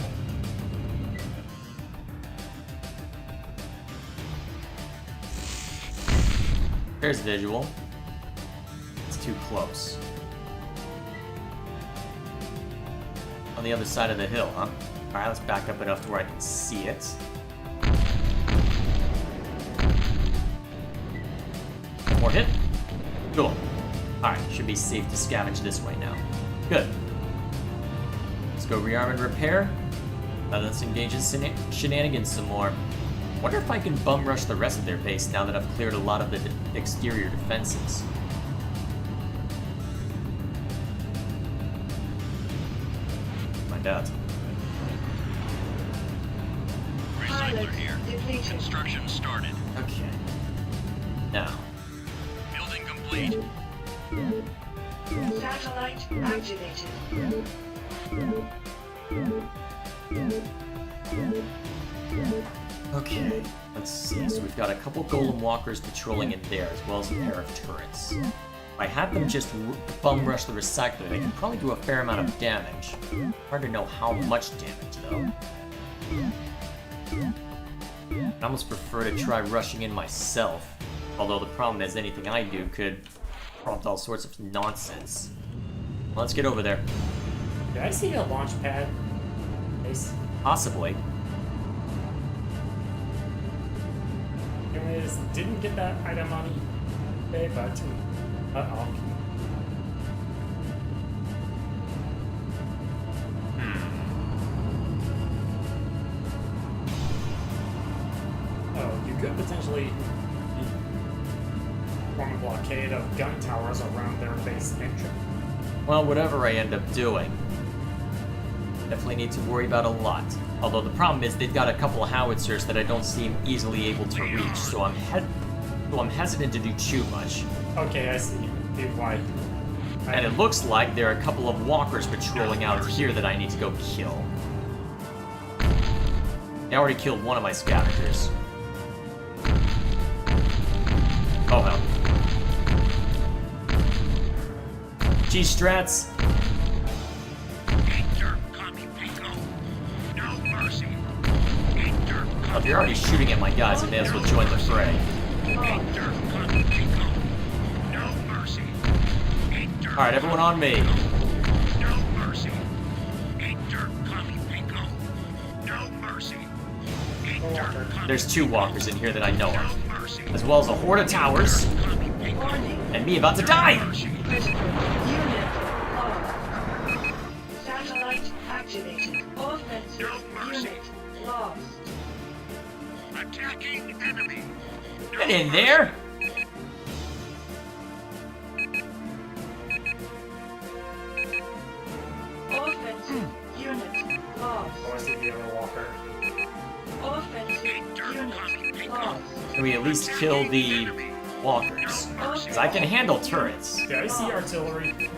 There's visual. It's too close. On the other side of the hill, huh? Alright, let's back up enough to where I can see it. More hit. Cool. Alright, should be safe to scavenge this way now. Good. Let's go rearm and repair. Let's engage in shenanigans some more. Wonder if I can bum rush the rest of their base now that I've cleared a lot of the exterior defenses. Find out. Pilot Recycler here. depleted. Construction started. Okay. Now, Building complete. Satellite activated. okay. Let's see. So we've got a couple golem walkers patrolling in there, as well as a pair of turrets. If I had them just bum rush the recycler, they can probably do a fair amount of damage. Hard to know how much damage, though. I'd almost prefer to try rushing in myself. Although the problem is anything I do could prompt all sorts of nonsense. Let's get over there. Did I see a launch pad? Nice. Possibly. Anyways, didn't get that item on eBay, but uh-oh. Oh, you could potentially form a blockade of gun towers around their base entrance. Well, whatever I end up doing, definitely need to worry about a lot. Although the problem is they've got a couple of howitzers that I don't seem easily able to reach, so I'm hesitant to do too much. Okay, I see why. And it looks like there are a couple of walkers patrolling out here that I need to go kill. I already killed one of my scavengers. Oh hell. G-strats. Oh, if you're already shooting at my guys, I may as well join the fray. Alright, everyone on me. There's 2 walkers in here that I know of, as well as a horde of towers, Warning. and me about to die! Critical. Unit lost. Satellite activated. Offensive unit lost. Attacking enemy. Get in there! Offensive unit lost. Oh, I see the other walker. Offensive unit lost. Can we at least kill the walkers? Because I can handle turrets. Did I see artillery?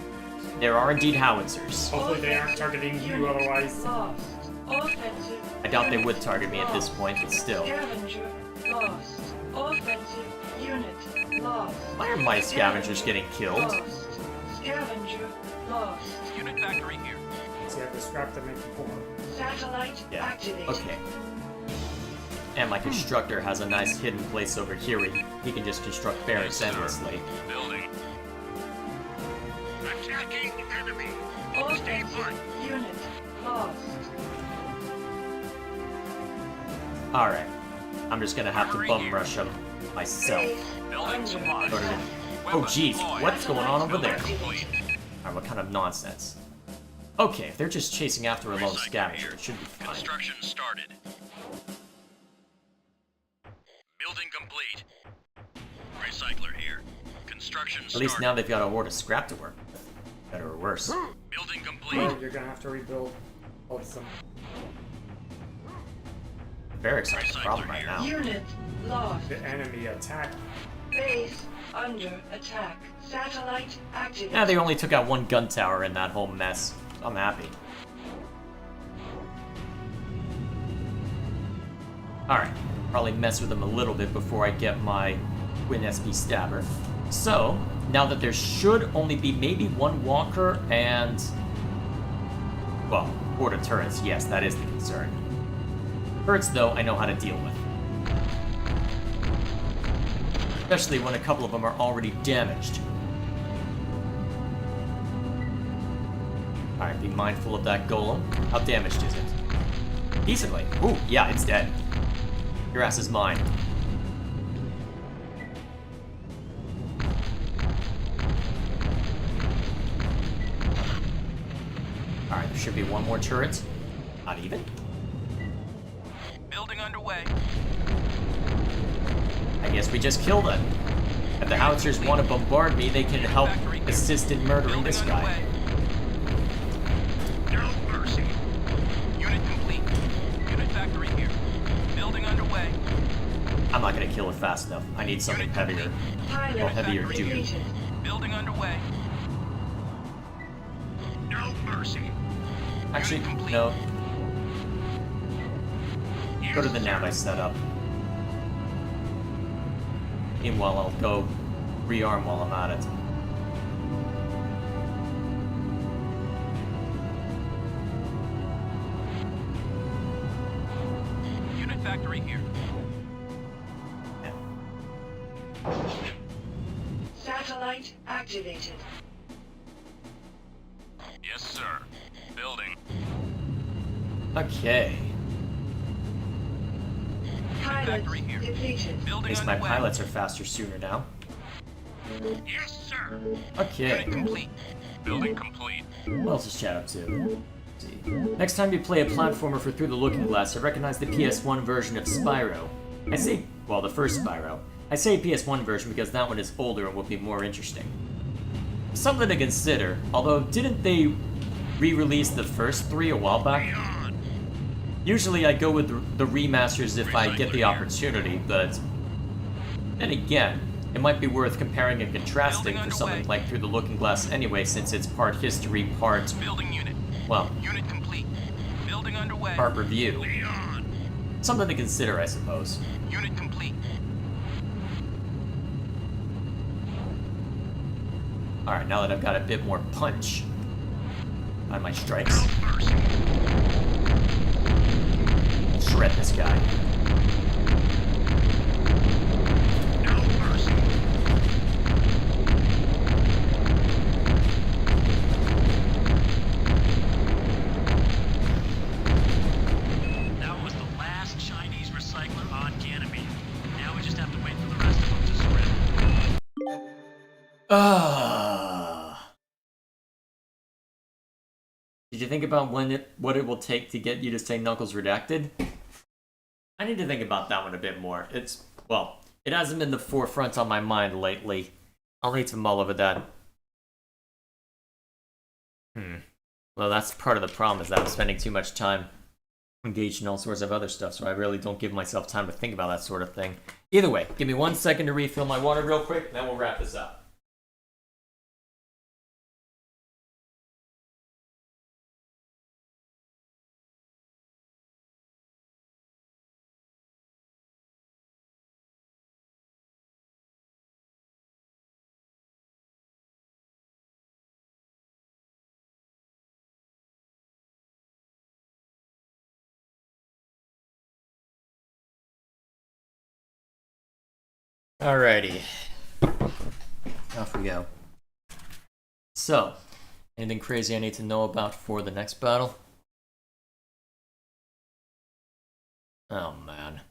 There are indeed howitzers. Hopefully they aren't targeting you, otherwise. Lost. Offensive. I doubt they would target me at this point, but still. Scavenger lost. Offensive unit lost. Why are my scavengers getting killed? Lost. Scavenger lost. Unit factory here. So you have to scrap them into 4. Satellite Yeah. activated. Okay. And my constructor has a nice hidden place over here where he can just construct barracks endlessly. Building. Attacking enemy. Offensive unit lost. Alright. I'm just gonna have to bum rush him myself. Base Building under supplies. attack. Oh jeez, what's going on over there? Complete. Alright, what kind of nonsense? Okay, if they're just chasing after a lone Recycler scavenger, here. it should be fine. Construction started. Building complete. Recycler here. Construction At started. least now they've got a horde of scrap to work with. Better or worse. Building complete. Well, you're gonna have to rebuild all some. Barracks aren't the problem right now. Unit lost. The enemy attack. Base under attack. Satellite activated. Yeah, they only took out one gun tower in that whole mess. I'm happy. Alright, probably mess with them a little bit before I get my Twin SP Stabber. So, now that there should only be maybe one walker and... well, horde of turrets, yes, that is the concern. Turrets, though, I know how to deal with. Especially when a couple of them are already damaged. Alright, be mindful of that golem. How damaged is it? Decently. Ooh, yeah, it's dead. Your ass is mine. Alright, there should be one more turret. Not even? Building underway. I guess we just killed it. If the howitzers want to bombard me, they can help assist in murdering this guy. Underway. No mercy. Unit complete. Unit factory here. Building underway. I'm not gonna kill it fast enough. I need something heavier. Pilot Well, heavier factory duty. depleted. Building underway. No mercy. Actually, no. Go to the nav I set up. Meanwhile, I'll go rearm while I'm at it. Unit factory here. Satellite activated. Yes, sir. Building. Okay. Pilot factory here. depleted. At Building least my underway. pilots are faster sooner now. Yes, sir. Okay. Unit complete. Building complete. What else is chat up to? Let's see. Next time you play a platformer for Through the Looking Glass, I recognize the PS1 version of Spyro. I say, well, the first Spyro. I say PS1 version because that one is older and will be more interesting. Something to consider, although didn't they re-release the first 3 a while back? Usually I go with the remasters if I get the opportunity, but then again, it might be worth comparing and contrasting for something like Through the Looking Glass anyway, since it's part history, part, Building unit. well, Unit complete. Building underway. part review. Something to consider, I suppose. Unit complete. Alright, now that I've got a bit more punch on my strikes, shred this guy. No mercy. That was the last Chinese recycler on Ganymede. Now we just have to wait for the rest of them to surrender. Did you think about what it will take to get you to say Knuckles redacted? I need to think about that one a bit more. Well, it hasn't been the forefront on my mind lately. I'll need to mull over that. Well, that's part of the problem, is that I'm spending too much time engaged in all sorts of other stuff, so I really don't give myself time to think about that sort of thing. Either way, give me 1 second to refill my water real quick, and then we'll wrap this up. Alrighty. Off we go. So, anything crazy I need to know about for the next battle? Oh man.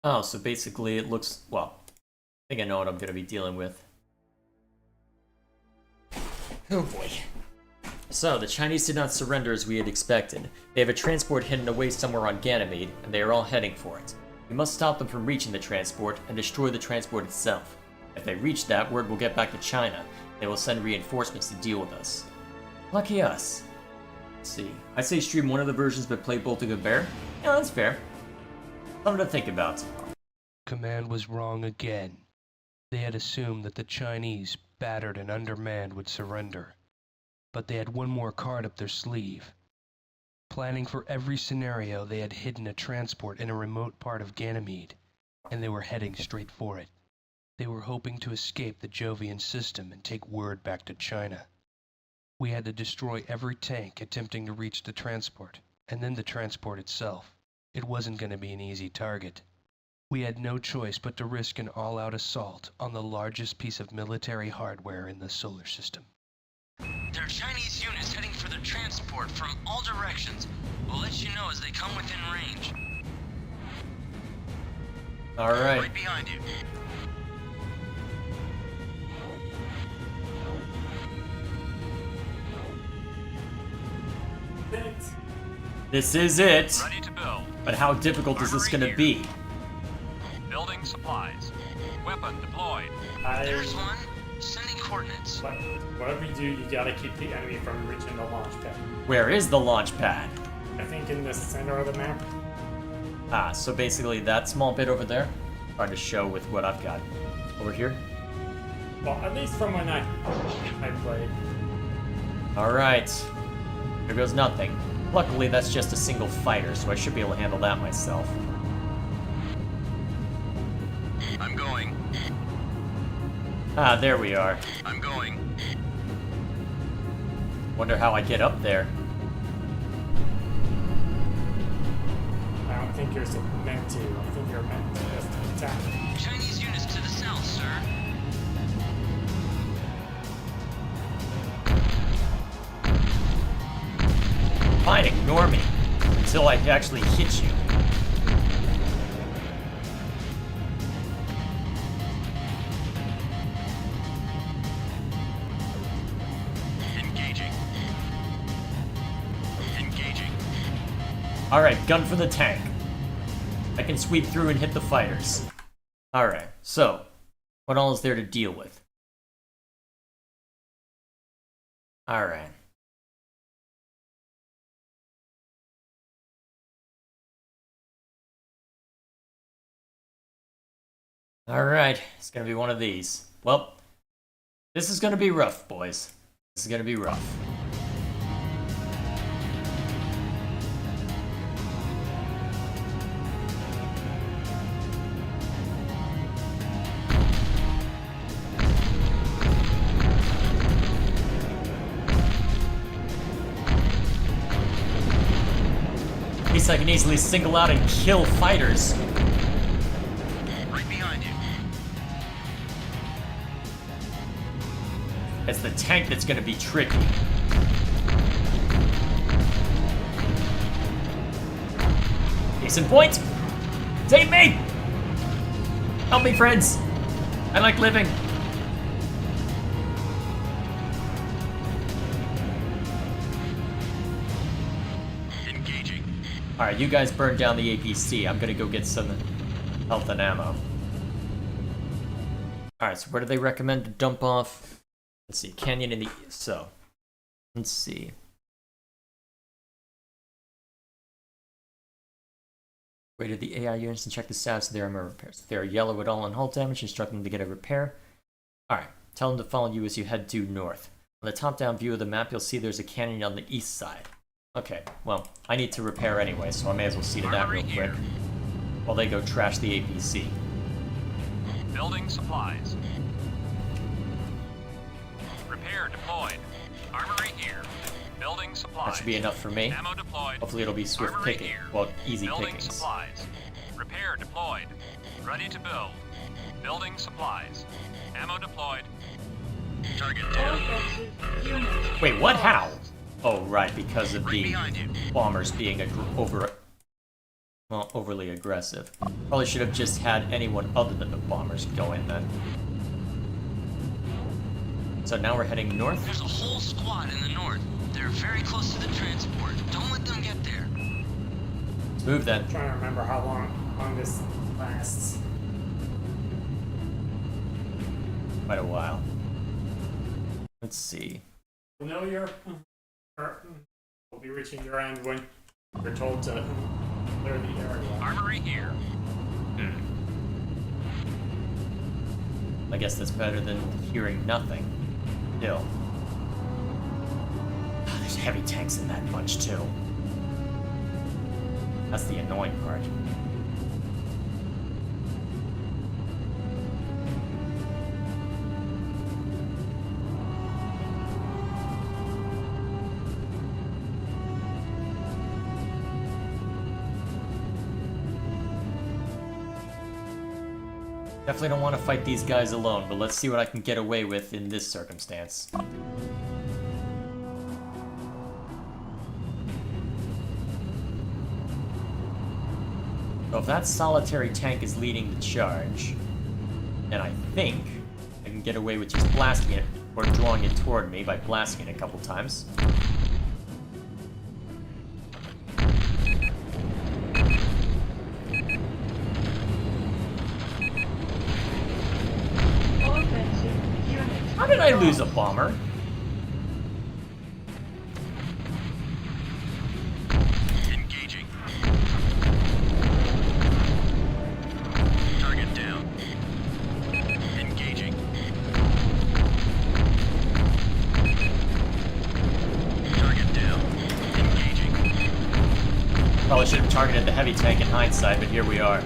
Oh, so basically it looks, well, I think I know what I'm going to be dealing with. Oh boy. So, the Chinese did not surrender as we had expected. They have a transport hidden away somewhere on Ganymede, and they are all heading for it. We must stop them from reaching the transport and destroy the transport itself. If they reach that, word will get back to China. They will send reinforcements to deal with us. Lucky us. Let's see. I say stream one of the versions but play Bolting a Bear? Yeah, that's fair. Something to think about. Command was wrong again. They had assumed that the Chinese, battered and undermanned, would surrender. But they had one more card up their sleeve. Planning for every scenario, they had hidden a transport in a remote part of Ganymede, and they were heading straight for it. They were hoping to escape the Jovian system and take word back to China. We had to destroy every tank attempting to reach the transport, and then the transport itself. It wasn't going to be an easy target. We had no choice but to risk an all-out assault on the largest piece of military hardware in the solar system. There are Chinese units heading for the transport from all directions. We'll let you know as they come within range. Alright. Right behind you. This is it. Ready to build. But how difficult is this Armory going to be? Building supplies. Weapon deployed. There's one. Sending coordinates. Whatever you do, you gotta keep the enemy from reaching the launch pad. Where is the launch pad? I think in the center of the map. Ah, so basically that small bit over there? Hard to show with what I've got. Over here? Well, at least from when I played. Alright. Here goes nothing. Luckily, that's just a single fighter, so I should be able to handle that myself. I'm going. Ah, there we are. I'm going. Wonder how I get up there. I don't think you're meant to. I think you're meant to just attack. Chinese units to the south, sir. Fine, ignore me. Until I actually hit you. Engaging. Engaging. Alright, gun for the tank. I can sweep through and hit the fighters. Alright, so, what all is there to deal with? Alright. Alright, it's gonna be one of these. Well, this is gonna be rough, boys. This is gonna be rough. At least I can easily single out and kill fighters. Right behind you. It's the tank that's gonna be tricky. Case in point, save me! Help me, friends! I like living. Engaging. Alright, you guys burn down the APC. I'm gonna go get some health and ammo. Alright, so where do they recommend to dump off? Let's see, canyon in the east. So, let's see. Rated the AI units and check the status of their armor repairs. If they are yellow at all on hull damage, instruct them to get a repair. Alright, tell them to follow you as you head due north. On the top-down view of the map, you'll see there's a canyon on the east side. Okay, well, I need to repair anyway, so I may as well see to that real quick. While they go trash the APC. Building supplies. Repair deployed. Armory Building supplies. That should be enough for me. Ammo deployed. Hopefully it'll be swift Armory picking. here. Well, easy Building pickings. supplies. Repair deployed. Ready to build. Building supplies. Ammo deployed. Target down. Offensive unit. Wait, what? lost. How? Oh, right, because of Right the behind you. bombers being overly aggressive. Probably should have just had anyone other than the bombers go in then. So now we're heading north. There's a whole squad in the north. They're very close to the transport. Don't let them get there. Let's move then. I'm trying to remember how long this lasts. Quite a while. Let's see. Familiar? We'll be reaching your end when you're told to clear the area. Armory here. I guess that's better than hearing nothing. Still. There's heavy tanks in that bunch too. That's the annoying part. Definitely don't want to fight these guys alone, but let's see what I can get away with in this circumstance. So if that solitary tank is leading the charge, then I think I can get away with just blasting it, or drawing it toward me by blasting it a couple times. Offensive unit. How did I lose a bomber? Engaging. Target down. Engaging. Target down. Engaging. Probably should have targeted the heavy tank in hindsight, but here we are.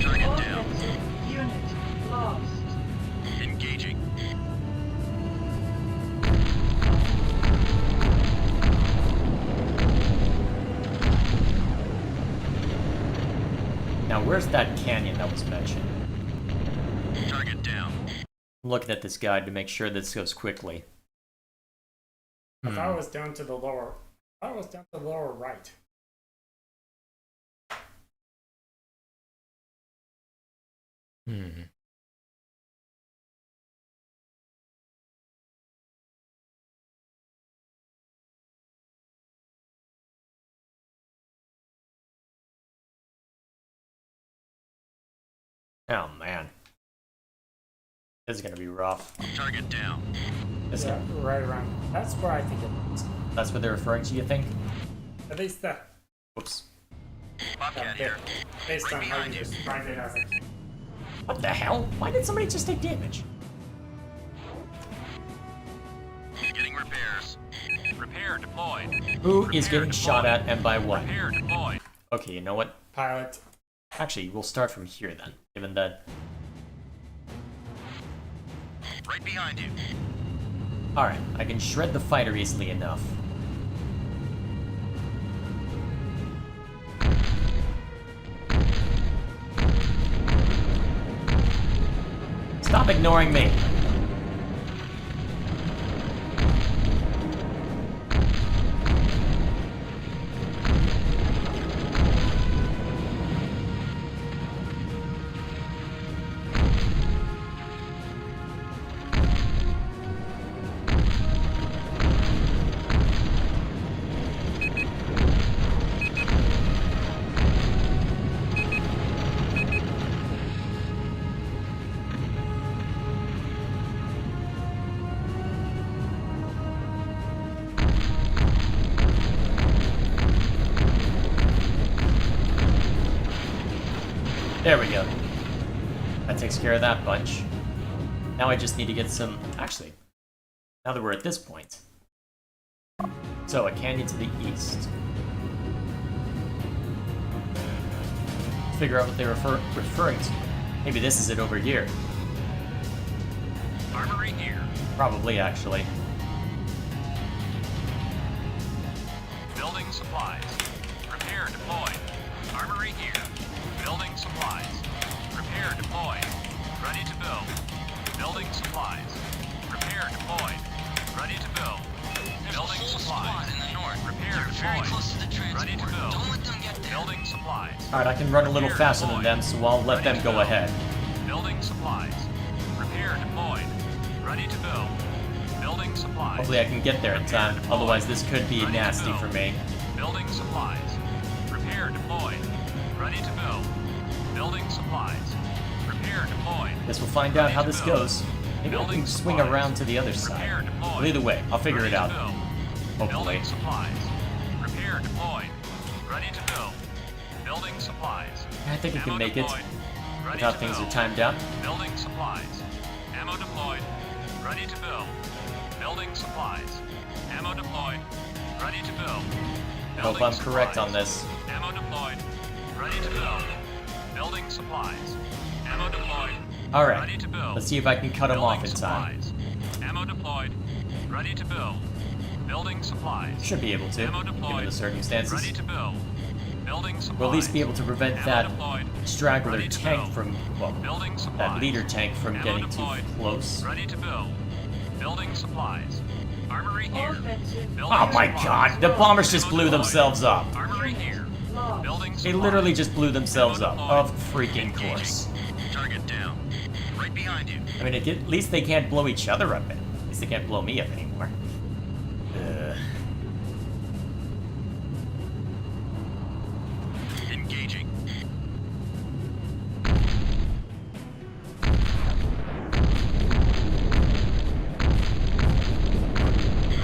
Target down. Offensive unit lost. Engaging. Now, where's that canyon that was mentioned? Target down. I'm looking at this guide to make sure this goes quickly. I thought it was down to the lower. I thought it was down to the lower right. Hmm. Oh man. This is gonna be rough. Target down. This Yeah, right around. That's where I think it was. That's what they're referring to, you think? At least that. Whoops. Bobcat here. Based on how behind you you. described it as a. What the hell? Why did somebody just take damage? Getting repairs. Repair deployed. Who is Repair getting shot deployed. at and by what? Repair deployed. Okay, you know what? Pilot. Actually, we'll start from here then, given that... Right behind you. Alright, I can shred the fighter easily enough. Stop ignoring me! There we go. That takes care of that bunch. Now I just need to get some... Actually, now that we're at this point. So, a canyon to the east. Figure out what they're referring to. Maybe this is it over here. Armory here. Probably, actually. Alright, I can run a little faster than them, so I'll let them go ahead. Building supplies. Repair deployed. Ready to build. Building supplies. Hopefully I can get there in time, otherwise this could be nasty for me. Building supplies. Repair deployed. Ready to build. Building supplies. Repair deployed. Guess we'll find out how this goes. Maybe I can swing around to the other side. Well, either way, I'll figure it out. Hopefully. Building supplies. Repair deployed. Ready to build. Building supplies. I think we can make it. Ready With how to things are build. timed out. Building supplies. Ammo deployed. Ready to build. Building supplies. Ammo deployed. Ready to build. Hope I'm correct on this. Ammo deployed. Ready to build. Building supplies. Ammo deployed. Alright, Ready to build. let's see if I can cut them Building off in time. supplies. Ammo deployed. Ready to build. Building supplies. Should be able to, Ammo given deployed. the circumstances. Ready to build. Building supplies. We'll at least be able to prevent Ammo that deployed. straggler Ready to tank build. from, well, Building that supplies. leader tank from Ammo getting deployed. too close. Ready to build. Building supplies. Armory here. Offensive. Building Oh my supplies. god, the bombers just blew themselves up. Armory here. Lost. Building They supplies. literally just blew themselves up. Ammo Of deployed. freaking course. Target down. Right behind you. I mean, at least they can't blow each other up. At least they can't blow me up anymore. Engaging.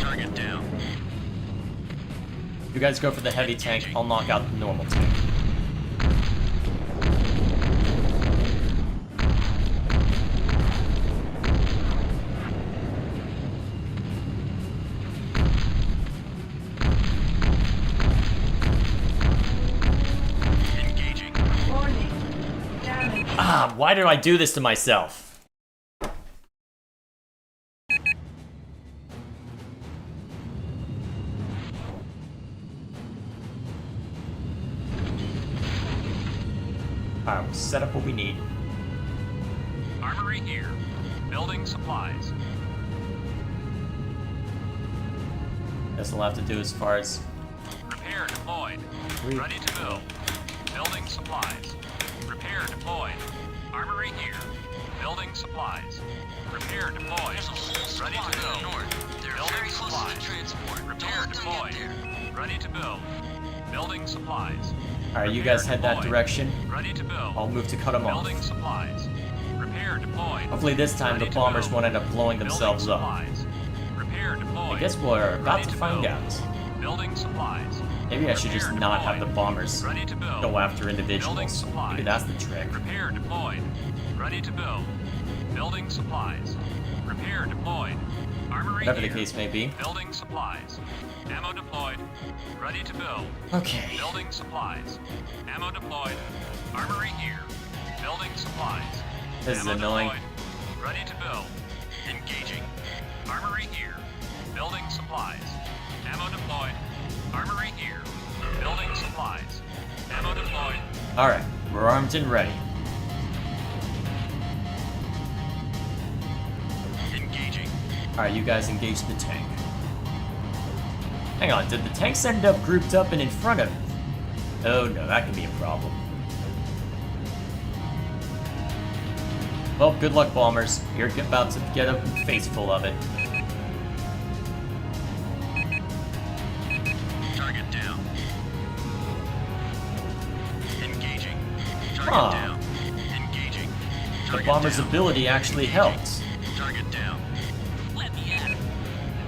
Target down. You guys go for the heavy tank, I'll knock out the normal tank. Engaging. Warning. Damage. Ah, why did I do this to myself? Alright, we'll set up what we need. Armory here. Building supplies. Guess we'll have to do as far as... Repair deployed. Wait. Ready to build. Building supplies. Repair deployed. Armory here. Building supplies. Repair deployed. There's a whole Ready squad to to the build. north. They're Building very close supplies. to the transport. Repair Don't let them deployed. get there. Ready to build. Building supplies. Alright, you guys head that deployed. direction. Ready to build. I'll move to cut them off. Building supplies. Repair deployed. Hopefully this time the Ready to bombers build. won't end up blowing themselves Building up. supplies. Repair deployed. I guess we're about Ready to find build. out. Building supplies. Maybe I should just Repair not have the deployed. bombers Ready to build. go after Building individuals. supplies. Maybe that's the trick. Repair deployed. Ready to build. Building supplies. Repair deployed. Armory Whatever the here. case may be. Building supplies. Ammo deployed. Ready to build. Okay. Building supplies. Ammo deployed. Armory here. Building supplies. This is Ammo annoying. deployed. Ready to build. Engaging. Armory here. Building supplies. Ammo deployed. Armory here. Building supplies. Ammo deployed. Alright, we're armed and ready. Engaging. Alright, you guys engage the tank. Hang on, did the tanks end up grouped up and in front of it? Oh no, that could be a problem. Well, good luck, bombers. You're about to get a face full of it. Target down. Engaging. Target Huh. down. Engaging. The Target bomber's down. ability actually helped. Target down. Let me at him.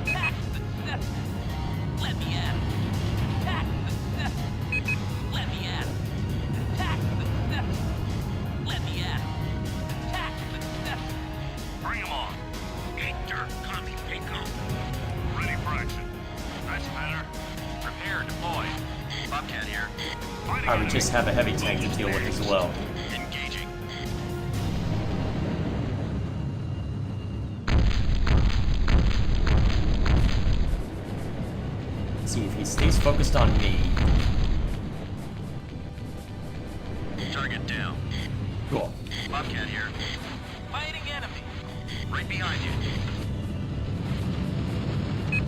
Attack successful. Let me at him. Attack successful. Let me at him. Attack successful. Let me at him. Attack successful. Bring him on. Get dirt, copy, Pico. Ready for action. That's better. Repair deployed. Bobcat here. Alright, we just have a heavy tank to deal with as well. Engaging. See if he stays focused on me. Target down. Cool. Bobcat here. Fighting enemy. Right behind you.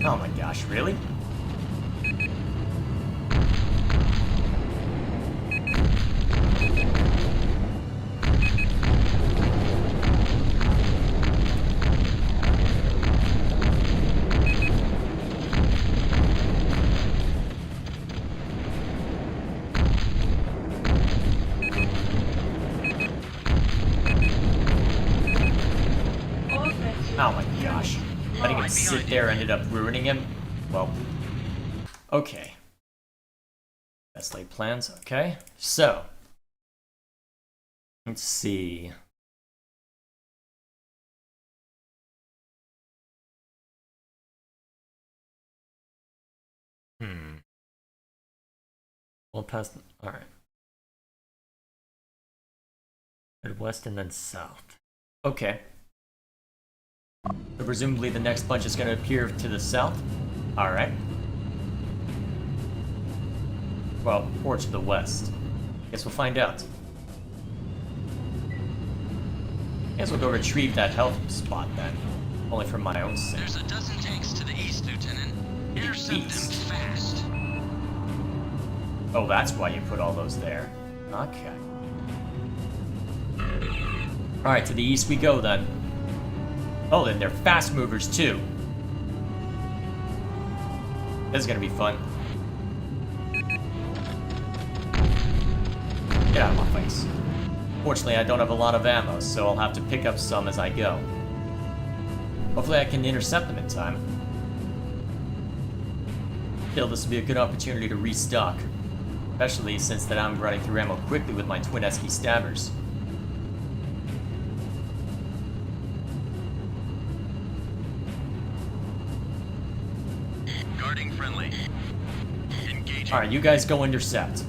Oh my gosh, really? sit there ended up ruining him. Well, okay. Best laid plans, okay. So, let's see. We'll pass, alright. West and then south. Okay. So presumably the next bunch is going to appear to the south. Alright. Well, or to the west. Guess we'll find out. Guess we'll go retrieve that health spot then. Only for my own sake. There's a dozen tanks to the east, Lieutenant. Intercept them fast. Oh, that's why you put all those there. Okay. Alright, to the east we go then. Oh, then they're fast movers too. This is gonna be fun. Get out of my face. Fortunately, I don't have a lot of ammo, so I'll have to pick up some as I go. Hopefully I can intercept them in time. Still, this will be a good opportunity to restock. Especially since that I'm running through ammo quickly with my twin Esky stabbers. Guarding friendly. Engaging. Alright, you guys go intercept.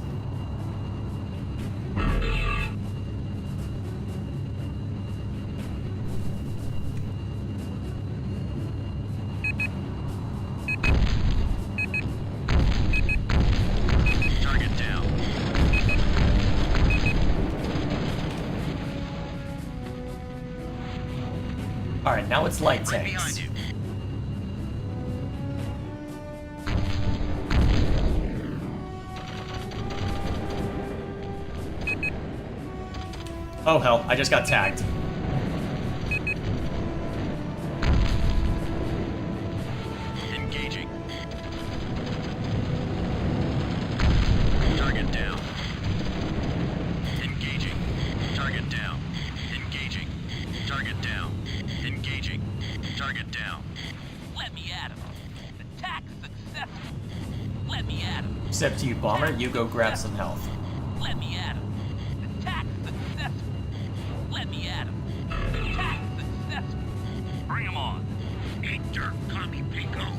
Target down. Alright, now it's light Right tanks. behind you. Oh hell, I just got tagged. Engaging. Target down. Engaging. Target down. Engaging. Target down. Engaging. Target down. Let me at him. Attack successful. Let me at him. Except you, Bomber, you go grab some health. Let me at him. Attack successful. Let me at him. Attack successful. Bring him on. Eat dirt, commie pinko.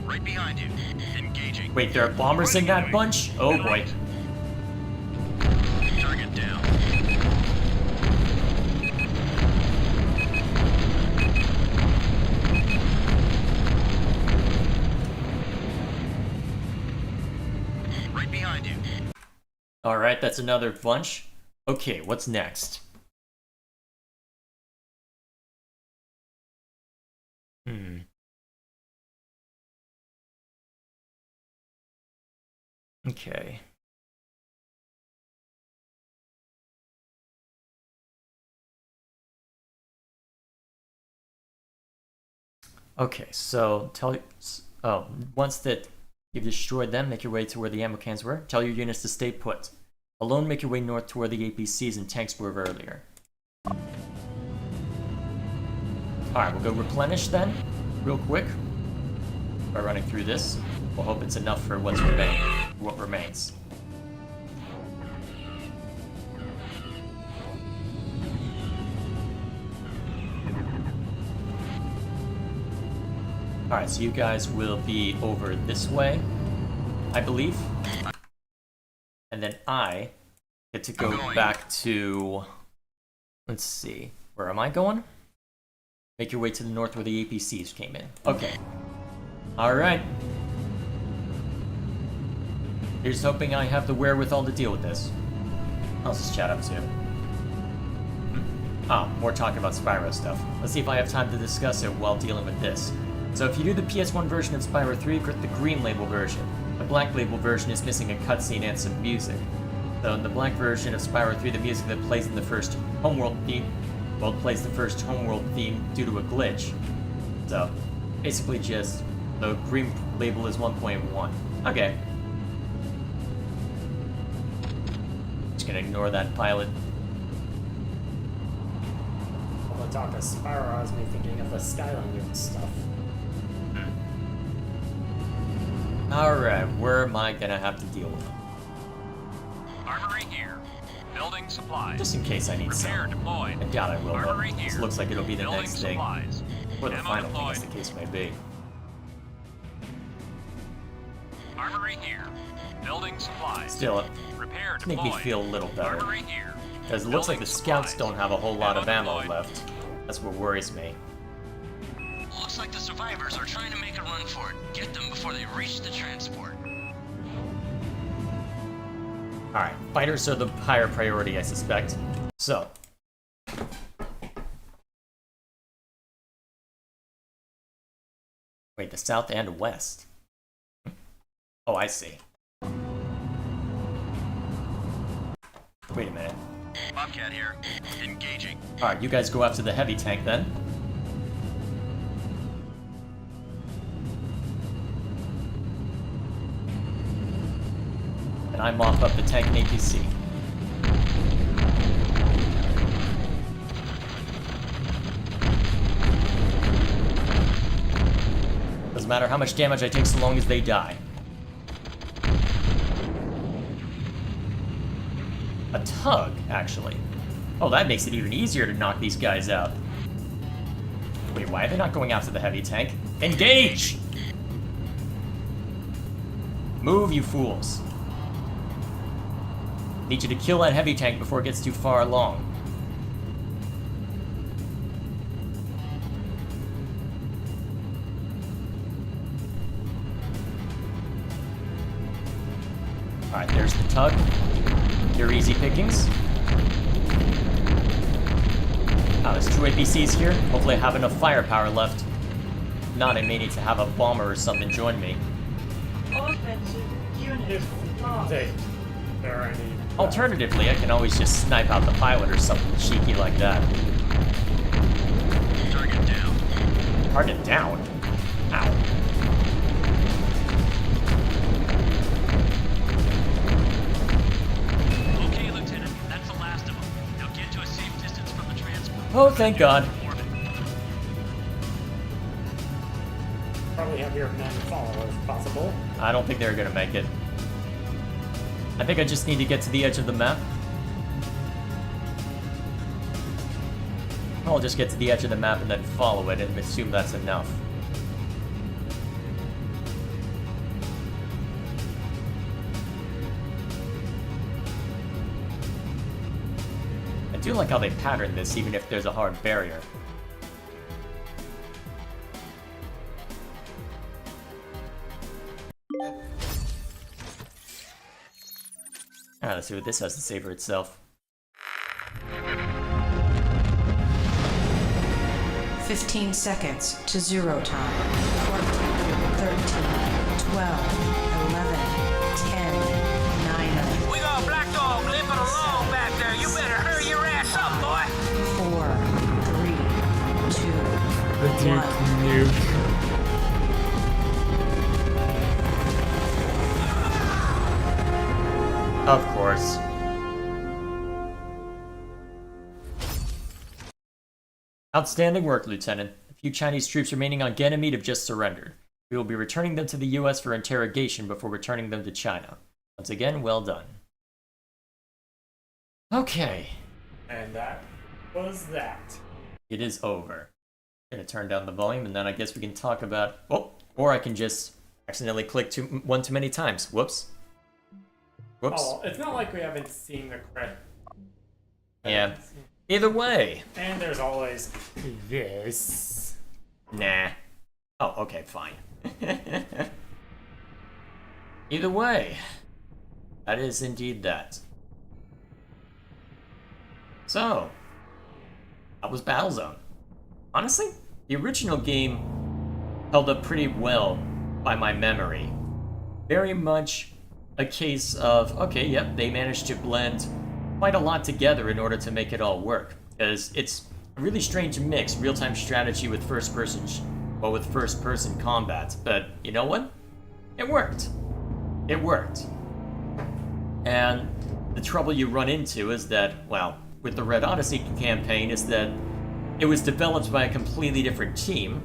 Right behind you. Engaging. Wait, there are bombers in that bunch? Oh boy. Target down. Right behind you. Alright, that's another bunch. Okay, what's next? Okay. Okay, so once that you've destroyed them, make your way to where the ammo cans were. Tell your units to stay put. Alone, make your way north to where the APCs and tanks were earlier. Alright, we'll go replenish then, real quick. By running through this. We'll hope it's enough for what remains. Alright, so you guys will be over this way, I believe. And then I get to go back to... Let's see. Where am I going? Make your way to the north where the APCs came in. Okay. Alright. Here's hoping I have the wherewithal to deal with this. How's this chat up to? Oh, more talking about Spyro stuff. Let's see if I have time to discuss it while dealing with this. So if you do the PS1 version of Spyro 3, click the green label version. The black label version is missing a cutscene and some music. So in the black version of Spyro 3, the music that plays in the first homeworld theme, well, it plays the first homeworld theme due to a glitch. So, basically just, the green label is 1.1. Okay. Just gonna ignore that pilot. All the talk of Spyro has me thinking of the Skylanders stuff. Alright, where am I gonna have to deal with them? Armory here. Building supplies. Just in case I need Repair some. deployed. I doubt I will, but Armory this here. looks like it'll be the Building next thing. supplies. Or the Ammo final thing, deployed. as the case may be. Armory here. Building supplies. Still, Repair it's make me deployed. feel a little better. Armory here. Because it looks like the Building scouts supplies. don't have a whole lot of ammo deployed. left. That's what worries me. Looks like the survivors are trying to make a run for it. Get them before they reach the transport. Alright, fighters are the higher priority, I suspect. So. Wait, the south and west? Oh, I see. Wait a minute. Bobcat here. Engaging. Alright, you guys go after the heavy tank then. And I mop up the tank and APC. Doesn't matter how much damage I take so long as they die. A tug, actually. Oh, that makes it even easier to knock these guys out. Wait, why are they not going after the heavy tank? Engage! Move, you fools. Need you to kill that heavy tank before it gets too far along. Alright, there's the tug. You're easy pickings. Ah, there's 2 APCs here. Hopefully I have enough firepower left. If not, I may need to have a bomber or something join me. Offensive unit lost. There are any. Alternatively, I can always just snipe out the pilot or something cheeky like that. Target down. Target down? Ow. Okay, Lieutenant, that's the last of them. Now get to a safe distance from the transport. Oh, thank God. Orbit. Probably have your men follow if possible. I don't think they're gonna make it. I think I just need to get to the edge of the map. I'll just get to the edge of the map and then follow it and assume that's enough. I do like how they pattern this even if there's a hard barrier. Alright, let's see what this has to say for itself. 15 seconds to zero time. 14, 13, 12, 11, 10, 9, We got a black dog limping along back there. You better hurry your ass up, boy. 4, 3, 2, 1. Of course. Outstanding work, Lieutenant. A few Chinese troops remaining on Ganymede have just surrendered. We will be returning them to the US for interrogation before returning them to China. Once again, well done. Okay, And that was that. it is over. Gonna turn down the volume and then I guess we can talk about... Oh, or I can just accidentally click one too many times. Whoops. Whoops. Oh, it's not like we haven't seen the credit. Yeah. Either way. And there's always this. Nah. Oh, okay, fine. Either way. That is indeed that. So, that was Battlezone. Honestly, the original game held up pretty well by my memory. Very much a case of, okay, yep, they managed to blend quite a lot together in order to make it all work. Because it's a really strange mix, real-time strategy with first-person combat. But you know what? It worked. It worked. And the trouble you run into is that, well, with the Red Odyssey campaign, is that it was developed by a completely different team,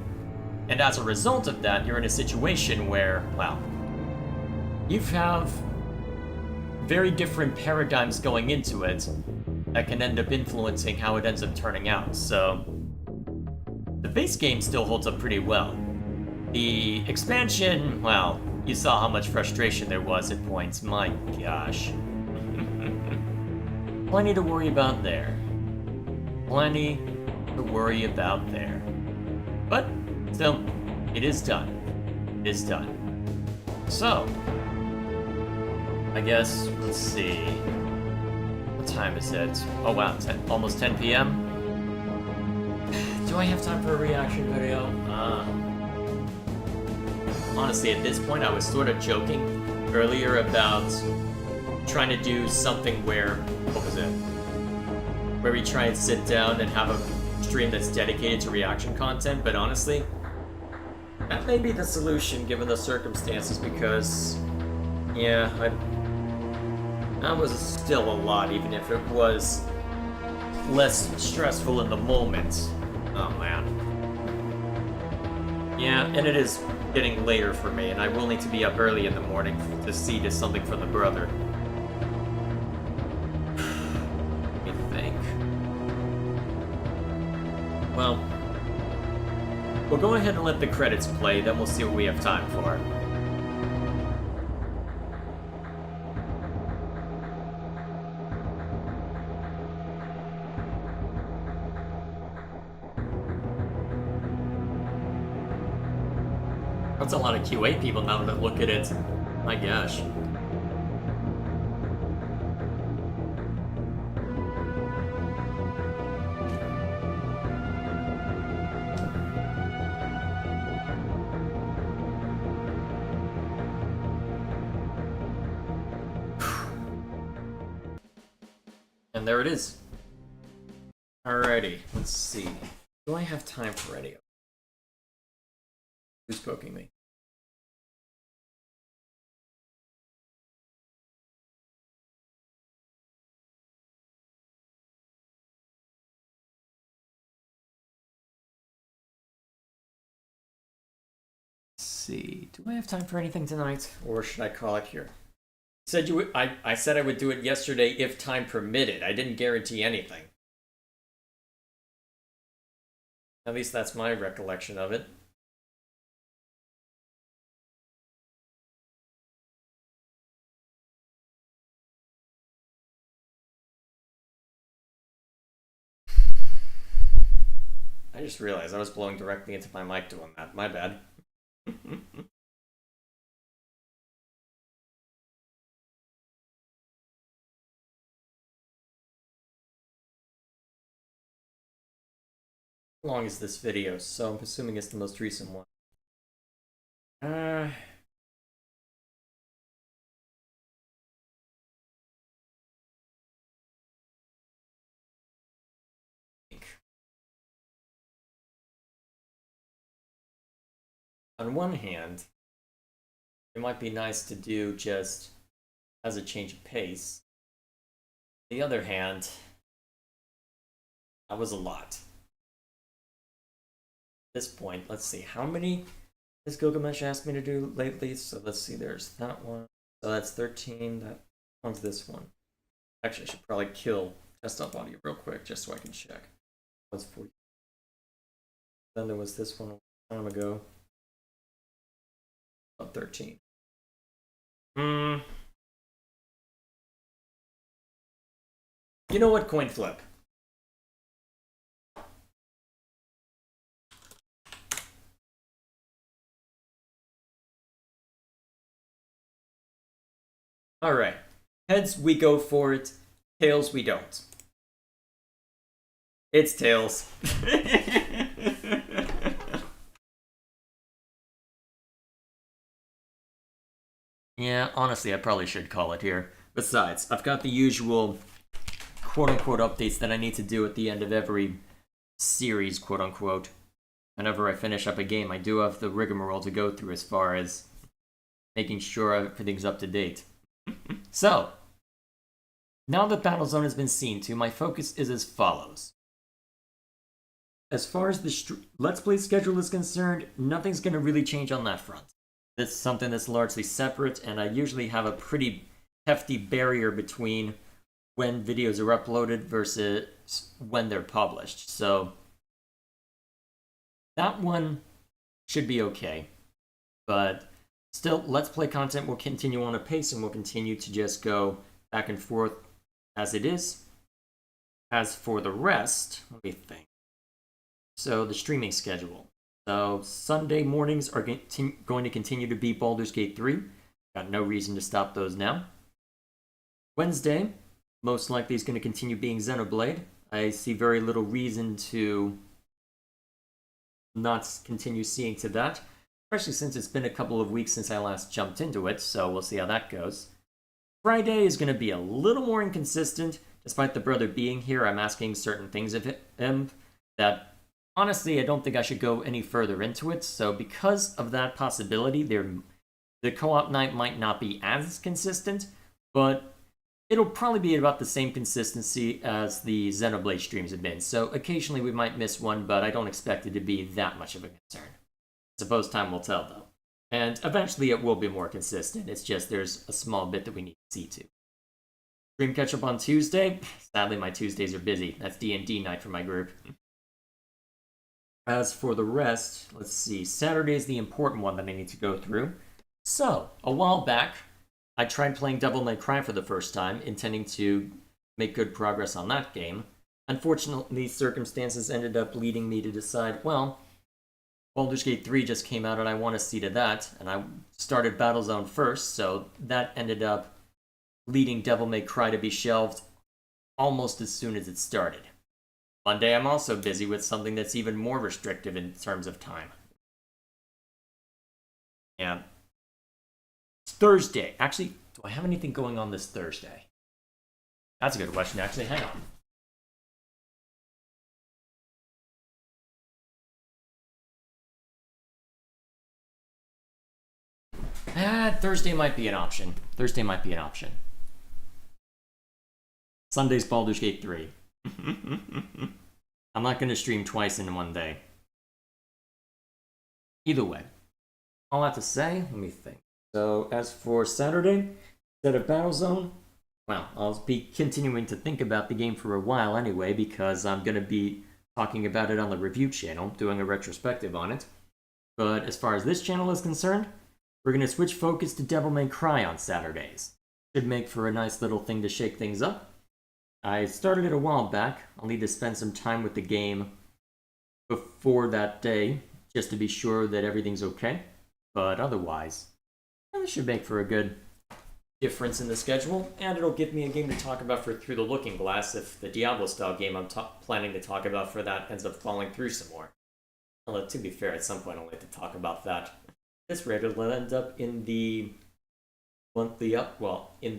and as a result of that, you're in a situation where, well, you have very different paradigms going into it that can end up influencing how it ends up turning out. So the base game still holds up pretty well. The expansion, well, you saw how much frustration there was at points. My gosh. Plenty to worry about there. Plenty to worry about there. But still, it is done. It is done. So, I guess, let's see. What time is it? Oh wow, almost 10 p.m.? Do I have time for a reaction video? Honestly, at this point, I was sort of joking earlier about trying to do something where, what was it? Where we try and sit down and have a stream that's dedicated to reaction content, but honestly, that may be the solution given the circumstances because, yeah, that was still a lot, even if it was less stressful in the moment. Oh man. Yeah, and it is getting later for me, and I will need to be up early in the morning to see to something for the brother. Let me think. Well, we'll go ahead and let the credits play, then we'll see what we have time for. That's a lot of QA people now that look at it. My gosh. And there it is. Alrighty, let's see. Do I have time for radio? Who's poking me? Let's see. Do I have time for anything tonight, or should I call it here? Said you would, I said I would do it yesterday if time permitted. I didn't guarantee anything. At least that's my recollection of it. I just realized I was blowing directly into my mic doing that. My bad. How long is this video? So I'm assuming it's the most recent one. On one hand, it might be nice to do just as a change of pace. On the other hand, that was a lot. At this point, let's see, how many has Gilgamesh asked me to do lately? So let's see, there's that one. So that's 13, that one's this one. Actually, I should probably kill desktop audio real quick just so I can check. What's 40? Then there was this one a long time ago. 13. You know what? Coin flip. Alright. Heads, we go for it. Tails, we don't. It's tails. Yeah, honestly, I probably should call it here. Besides, I've got the usual quote-unquote updates that I need to do at the end of every series, quote-unquote. Whenever I finish up a game, I do have the rigmarole to go through as far as making sure everything's up to date. So, now that Battlezone has been seen to, my focus is as follows. As far as the Let's Play schedule is concerned, nothing's going to really change on that front. That's something that's largely separate, and I usually have a pretty hefty barrier between when videos are uploaded versus when they're published. So that one should be okay. But still, Let's Play content will continue on a pace, and we'll continue to just go back and forth as it is. As for the rest, let me think. So the streaming schedule. So Sunday mornings are going to continue to be Baldur's Gate 3. Got no reason to stop those now. Wednesday, most likely is going to continue being Xenoblade. I see very little reason to not continue seeing to that, especially since it's been a couple of weeks since I last jumped into it, so we'll see how that goes. Friday is going to be a little more inconsistent. Despite the brother being here, I'm asking certain things of him that, honestly, I don't think I should go any further into it. So because of that possibility, the co-op night might not be as consistent, but it'll probably be about the same consistency as the Xenoblade streams have been. So occasionally we might miss one, but I don't expect it to be that much of a concern. I suppose time will tell, though. And eventually it will be more consistent. It's just there's a small bit that we need to see to. Stream catch-up on Tuesday. Sadly, my Tuesdays are busy. That's D&D night for my group. As for the rest, let's see. Saturday is the important one that I need to go through. So, a while back, I tried playing Devil May Cry for the first time, intending to make good progress on that game. Unfortunately, circumstances ended up leading me to decide, well, Baldur's Gate 3 just came out and I want to see to that, and I started Battlezone first, so that ended up leading Devil May Cry to be shelved almost as soon as it started. Monday, I'm also busy with something that's even more restrictive in terms of time. Yeah. Thursday. Actually, do I have anything going on this Thursday? That's a good question, actually. Hang on. Thursday might be an option. Sunday's Baldur's Gate 3. I'm not going to stream twice in one day. Either way, all I have to say, let me think. So, as for Saturday, instead of Battlezone, well, I'll be continuing to think about the game for a while anyway, because I'm going to be talking about it on the review channel, doing a retrospective on it. But as far as this channel is concerned, we're going to switch focus to Devil May Cry on Saturdays. Should make for a nice little thing to shake things up. I started it a while back. I'll need to spend some time with the game before that day, just to be sure that everything's okay. But otherwise, it should make for a good difference in the schedule, and it'll give me a game to talk about for Through the Looking Glass if the Diablo-style game I'm planning to talk about for that ends up falling through some more. Although, to be fair, at some point I'll like to talk about that. This rate will end up in the monthly in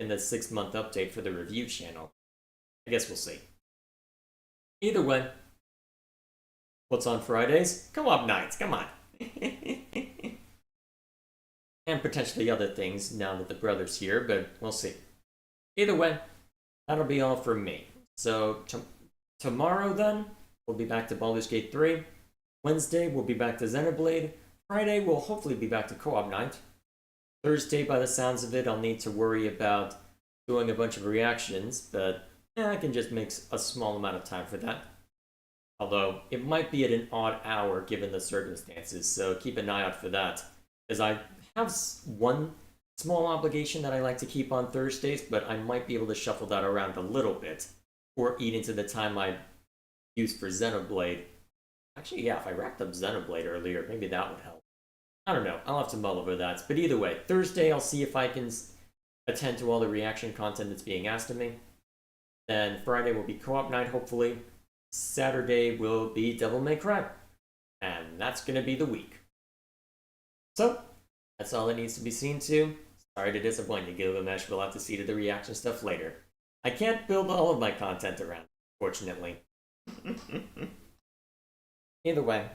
the 6-month update for the review channel. I guess we'll see. Either way, what's on Fridays? Co-op nights, come on. And potentially other things now that the brother's here, but we'll see. Either way, that'll be all from me. So, tomorrow then, we'll be back to Baldur's Gate 3. Wednesday, we'll be back to Xenoblade. Friday, we'll hopefully be back to Co-op Night. Thursday, by the sounds of it, I'll need to worry about doing a bunch of reactions, but I can just make a small amount of time for that. Although, it might be at an odd hour given the circumstances, so keep an eye out for that. As I have one small obligation that I like to keep on Thursdays, but I might be able to shuffle that around a little bit, or eat into the time I used for Xenoblade. Actually, yeah, if I racked up Xenoblade earlier, maybe that would help. I don't know, I'll have to mull over that. But either way, Thursday I'll see if I can attend to all the reaction content that's being asked of me. Then Friday will be Co-op Night, hopefully. Saturday will be Devil May Cry. And that's going to be the week. So, that's all that needs to be seen to. Sorry to disappoint you, Gilgamesh. We'll have to see to the reaction stuff later. I can't build all of my content around, fortunately. Either way,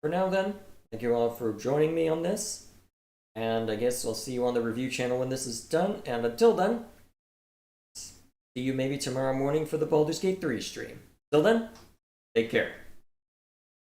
for now then, thank you all for joining me on this. And I guess I'll see you on the review channel when this is done. And until then, see you maybe tomorrow morning for the Baldur's Gate 3 stream. Till then, take care.